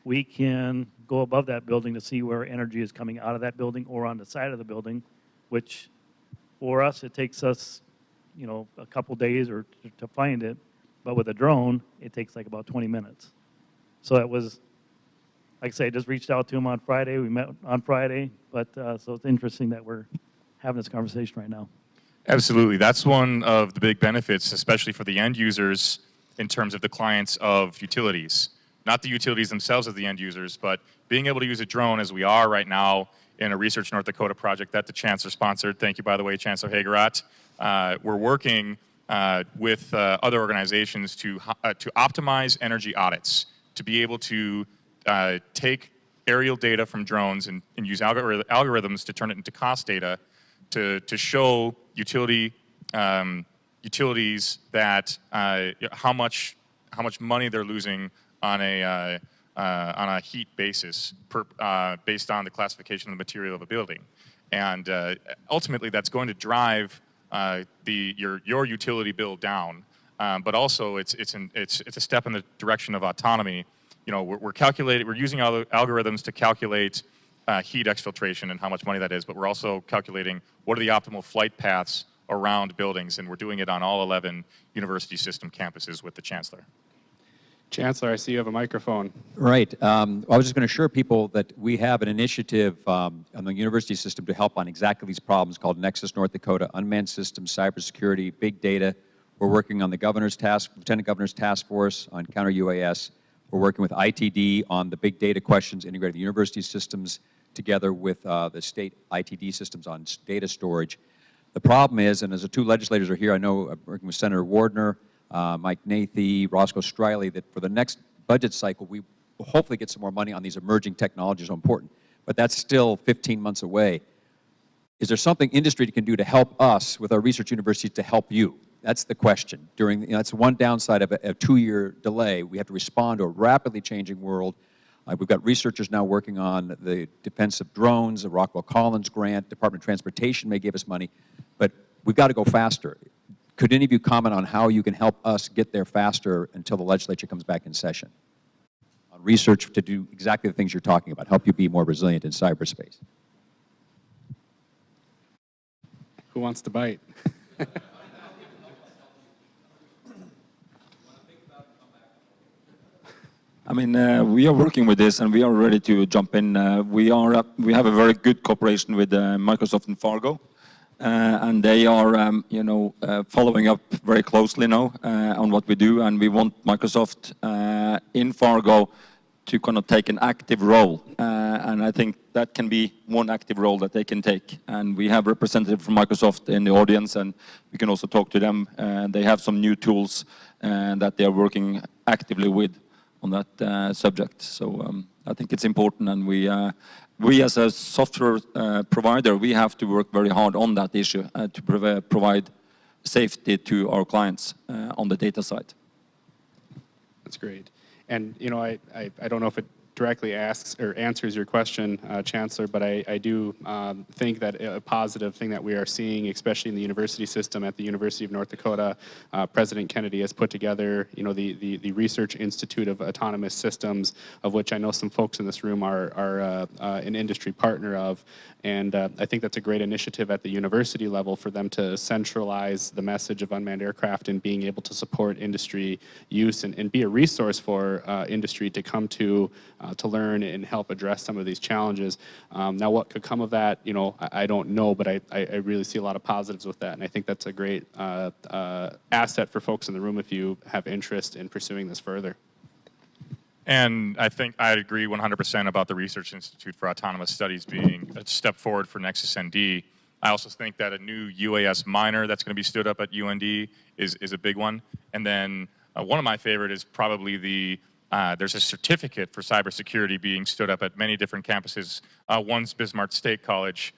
we can go above that building to see where energy is coming out of that building or on the side of the building, which for us, it takes us, you know, a couple days or to find it. But with a drone, it takes like about 20 minutes. So that was, like I say, I just reached out to him on Friday. We met on Friday, but so it's interesting that we're having this conversation right now. Absolutely. That's one of the big benefits, especially for the end users, in terms of the clients of utilities. Not the utilities themselves as the end users, but being able to use a drone as we are right now in a Research North Dakota project that the Chancellor sponsored. Thank you, by the way, Chancellor Hageroth. We're working with other organizations to optimize energy audits, to be able to take aerial data from drones and use algorithms to turn it into cost data to show utilities that how much money they're losing on a heat basis based on the classification of the material of a building. And ultimately, that's going to drive your utility bill down, but also it's a step in the direction of autonomy. You know, we're using algorithms to calculate heat exfiltration and how much money that is, but we're also calculating what are the optimal flight paths around buildings, and we're doing it on all 11 university system campuses with the Chancellor. Chancellor, I see you have a microphone. Right. I was just going to assure people that we have an initiative on the university system to help on exactly these problems called Nexus North Dakota, Unmanned Systems, Cybersecurity, Big Data. We're working on the Lieutenant Governor's Task Force on counter-UAS. We're working with ITD on the big data questions, integrating the university systems together with the state ITD systems on data storage. The problem is, and as the two legislators are here, I know I'm working with Senator Wardner, Mike Nathy, Roscoe Striley, that for the next budget cycle, we will hopefully get some more money on these emerging technologies, so important. But that's still 15 months away. Is there something industry can do to help us with our research universities to help you? That's the question. That's one downside of a 2-year delay. We have to respond to a rapidly changing world. We've got researchers now working on the defense of drones, the Rockwell Collins grant, Department of Transportation may give us money, but we've got to go faster. Could any of you comment on how you can help us get there faster until the legislature comes back in session? On research to do exactly the things you're talking about, help you be more resilient in cyberspace. Who wants to bite? I mean, we are working with this, and we are ready to jump in. We have a very good cooperation with Microsoft and Fargo, and they are, following up very closely now on what we do, and we want Microsoft in Fargo to kind of take an active role, and I think that can be one active role that they can take. And we have representatives from Microsoft in the audience, and we can also talk to them. They have some new tools that they are working actively with on that subject. So I think it's important, and we as a software provider, we have to work very hard on that issue to provide safety to our clients on the data side. That's great. And, I don't know if it directly asks or answers your question, Chancellor, but I do think that a positive thing that we are seeing, especially in the university system at the University of North Dakota, President Kennedy has put together, the Research Institute of Autonomous Systems, of which I know some folks in this room are an industry partner of. And I think that's a great initiative at the university level for them to centralize the message of unmanned aircraft and being able to support industry use and be a resource for industry to come to learn and help address some of these challenges. Now, what could come of that, I don't know, but I really see a lot of positives with that. And I think that's a great asset for folks in the room if you have interest in pursuing this further. And I think I agree 100% about the Research Institute for Autonomous Studies being a step forward for Nexus ND. I also think that a new UAS minor that's going to be stood up at UND is a big one. And then one of my favorite is probably there's a certificate for cybersecurity being stood up at many different campuses. One's Bismarck State College.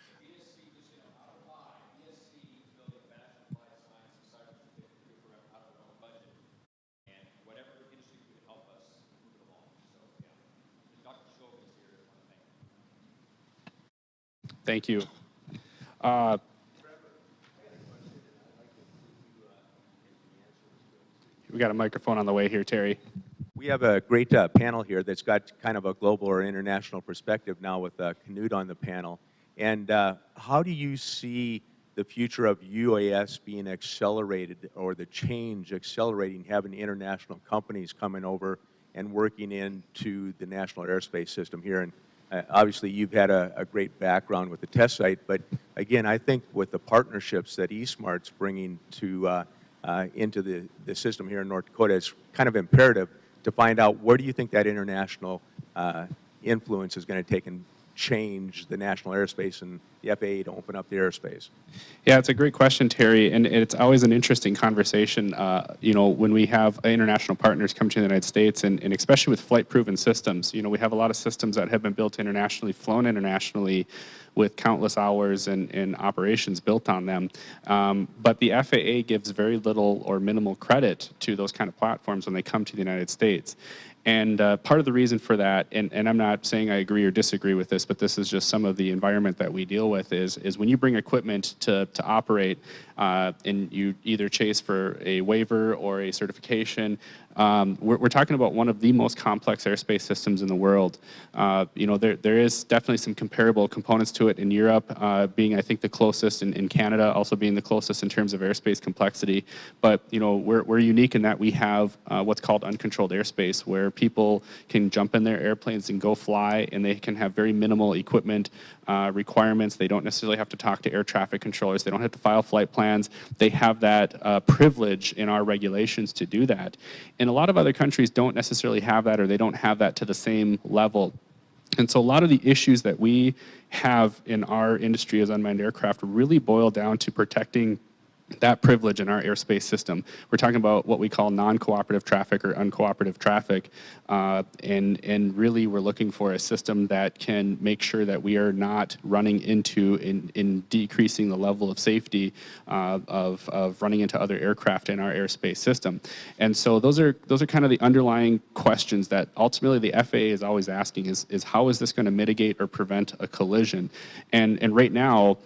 Thank you. We got a microphone on the way here, Terry. We have a great panel here that's got kind of a global or international perspective now with Knut on the panel. And how do you see the future of UAS being accelerated, or the change accelerating, having international companies coming over and working into the national airspace system here? And obviously, you've had a great background with the test site, but again, I think with the partnerships that eSmart's bringing to into the system here in North Dakota, it's kind of imperative to find out where do you think that international influence is going to take and change the national airspace and the FAA to open up the airspace? Yeah, it's a great question, Terry, and it's always an interesting conversation, when we have international partners come to the United States, and especially with flight-proven systems. We have a lot of systems that have been built internationally, flown internationally, with countless hours and operations built on them. But the FAA gives very little or minimal credit to those kind of platforms when they come to the United States. And part of the reason for that, and I'm not saying I agree or disagree with this, but this is just some of the environment that we deal with, is when you bring equipment to operate and you either chase for a waiver or a certification, we're talking about one of the most complex airspace systems in the world. There is definitely some comparable components to it in Europe, being I think the closest, in Canada also being the closest in terms of airspace complexity. But we're unique in that we have what's called uncontrolled airspace, where people can jump in their airplanes and go fly, and they can have very minimal equipment requirements. They don't necessarily have to talk to air traffic controllers. They don't have to file flight plans. They have that privilege in our regulations to do that. And a lot of other countries don't necessarily have that, or they don't have that to the same level. And so a lot of the issues that we have in our industry as unmanned aircraft really boil down to protecting that privilege in our airspace system. We're talking about what we call non-cooperative traffic or uncooperative traffic, and really we're looking for a system that can make sure that we are not running into in decreasing the level of safety of running into other aircraft in our airspace system. And so those are kind of the underlying questions that ultimately the FAA is always asking is how is this going to mitigate or prevent a collision? And right now,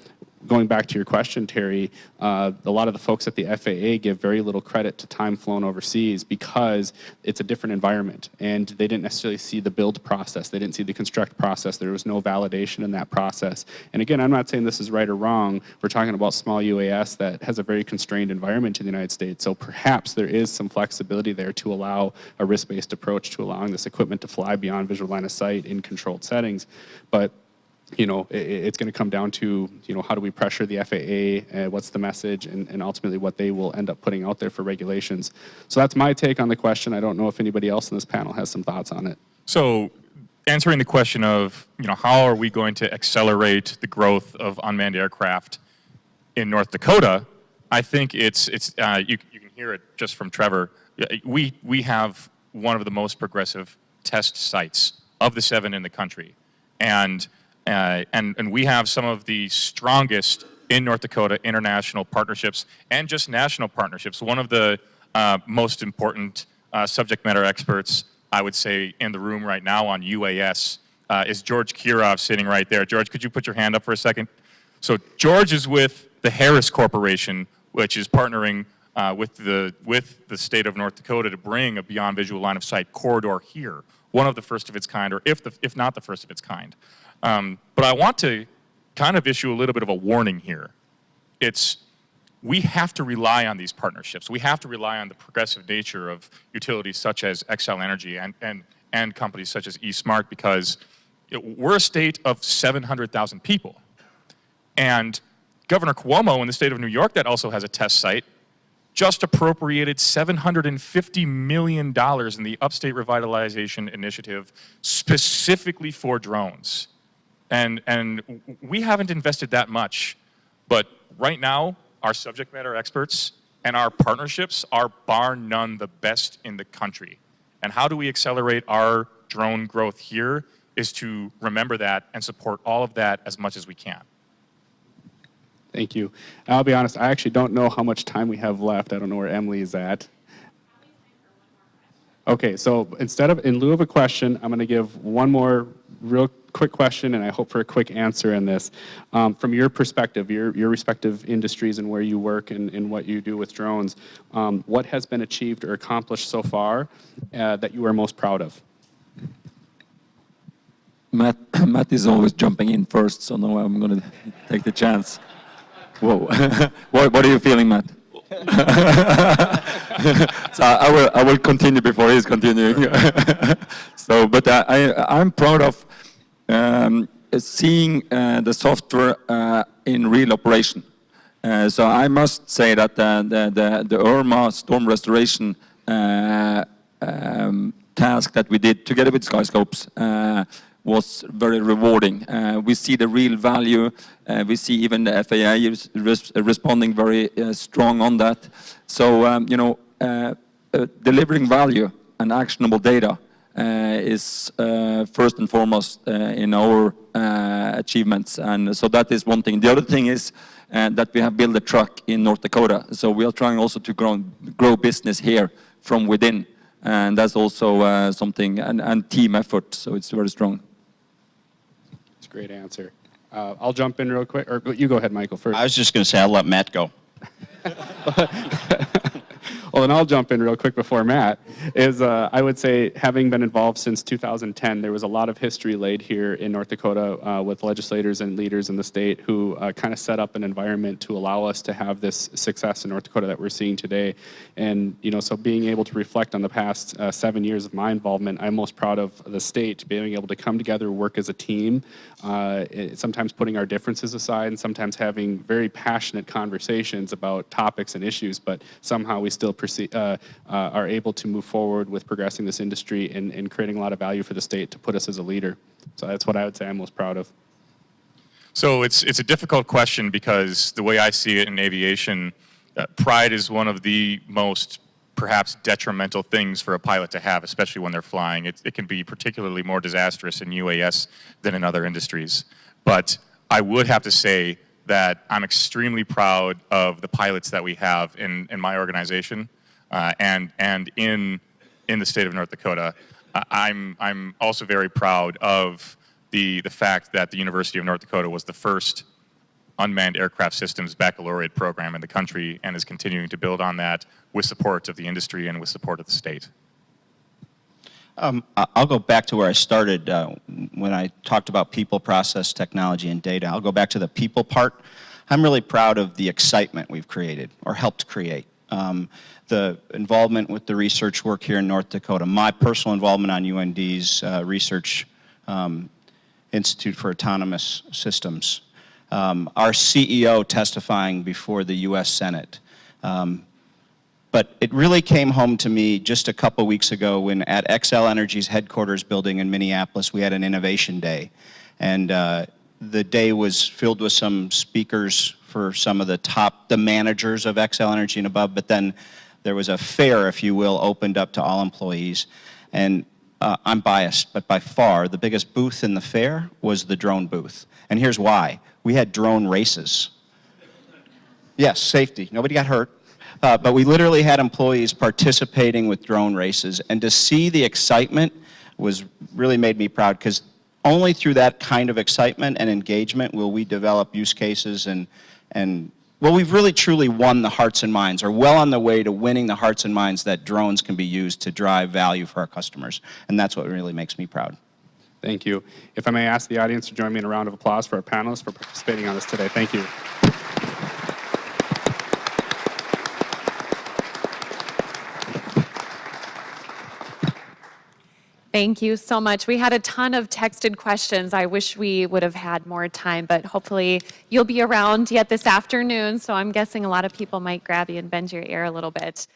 going back to your question, Terry, a lot of the folks at the FAA give very little credit to time flown overseas because it's a different environment, and they didn't necessarily see the build process. They didn't see the construct process. There was no validation in that process. And again, I'm not saying this is right or wrong. We're talking about small UAS that has a very constrained environment in the United States. So perhaps there is some flexibility there to allow a risk-based approach to allowing this equipment to fly beyond visual line of sight in controlled settings. But it's going to come down to, how do we pressure the FAA, what's the message, and ultimately what they will end up putting out there for regulations. So that's my take on the question. I don't know if anybody else in this panel has some thoughts on it. So answering the question of, how are we going to accelerate the growth of unmanned aircraft in North Dakota, I think you can hear it just from Trevor. We have one of the most progressive test sites of the 7 in the country. And we have some of the strongest in North Dakota international partnerships and just national partnerships. One of the most important subject matter experts, I would say, in the room right now on UAS is George Kirov, sitting right there. George, could you put your hand up for a second? So George is with the Harris Corporation, which is partnering with the state of North Dakota to bring a beyond visual line of sight corridor here, one of the first of its kind, or if not the first of its kind. But I want to kind of issue a little bit of a warning here. We have to rely on these partnerships. We have to rely on the progressive nature of utilities such as Xcel Energy and companies such as eSmart, because we're a state of 700,000 people. And Governor Cuomo in the state of New York, that also has a test site, just appropriated $750 million in the Upstate Revitalization Initiative specifically for drones. And we haven't invested that much, but right now, our subject matter experts and our partnerships are bar none the best in the country. And how do we accelerate our drone growth here is to remember that and support all of that as much as we can. Thank you. I'll be honest, I actually don't know how much time we have left. I don't know where Emily is at. Okay, so in lieu of a question, I'm going to give one more real quick question, and I hope for a quick answer in this. From your perspective, your respective industries and where you work and what you do with drones, what has been achieved or accomplished so far that you are most proud of? Matt is always jumping in first, so now I'm going to take the chance. Whoa. What are you feeling, Matt? So I will continue before he's continuing. But I'm proud of seeing the software in real operation. So I must say that the Irma storm restoration task that we did together with Skyscopes was very rewarding. We see the real value. We see even the FAA is responding very strong on that. So, delivering value and actionable data is first and foremost in our achievements. And so that is one thing. The other thing is that we have built a truck in North Dakota. So we are trying also to grow business here from within. And that's also something, and team effort. So it's very strong. That's a great answer. I'll jump in real quick, or you go ahead, Michael, first. I was just going to say I'll let Matt go. Well, then I'll jump in real quick before Matt. I would say, having been involved since 2010, there was a lot of history laid here in North Dakota with legislators and leaders in the state who kind of set up an environment to allow us to have this success in North Dakota that we're seeing today. And, so being able to reflect on the past 7 years of my involvement, I'm most proud of the state being able to come together, work as a team, sometimes putting our differences aside and sometimes having very passionate conversations about topics and issues, but somehow we still are able to move forward with progressing this industry and creating a lot of value for the state to put us as a leader. So that's what I would say I'm most proud of. So it's a difficult question because the way I see it in aviation, pride is one of the most perhaps detrimental things for a pilot to have, especially when they're flying. It can be particularly more disastrous in UAS than in other industries. But I would have to say that I'm extremely proud of the pilots that we have in my organization and in the state of North Dakota. I'm also very proud of the fact that the University of North Dakota was the first unmanned aircraft systems baccalaureate program in the country and is continuing to build on that with support of the industry and with support of the state. I'll go back to where I started when I talked about people, process, technology, and data. I'll go back to the people part. I'm really proud of the excitement we've created or helped create. The involvement with the research work here in North Dakota, my personal involvement on UND's research Institute for Autonomous Systems. Our CEO testifying before the U.S. Senate. But it really came home to me just a couple weeks ago when at Xcel Energy's headquarters building in Minneapolis, we had an innovation day. And the day was filled with some speakers for some of the managers of Xcel Energy and above, but then there was a fair, if you will, opened up to all employees. And I'm biased, but by far the biggest booth in the fair was the drone booth. And here's why. We had drone races. Yes, safety. Nobody got hurt. But we literally had employees participating with drone races. And to see the excitement really made me proud, because only through that kind of excitement and engagement will we develop use cases and well, we've really truly won the hearts and minds, or well on the way to winning the hearts and minds that drones can be used to drive value for our customers. And that's what really makes me proud. Thank you. If I may ask the audience to join me in a round of applause for our panelists for participating on this today. Thank you. Thank you so much. We had a ton of texted questions. I wish we would have had more time, but hopefully you'll be around yet this afternoon, so I'm guessing a lot of people might grab you and bend your ear a little bit.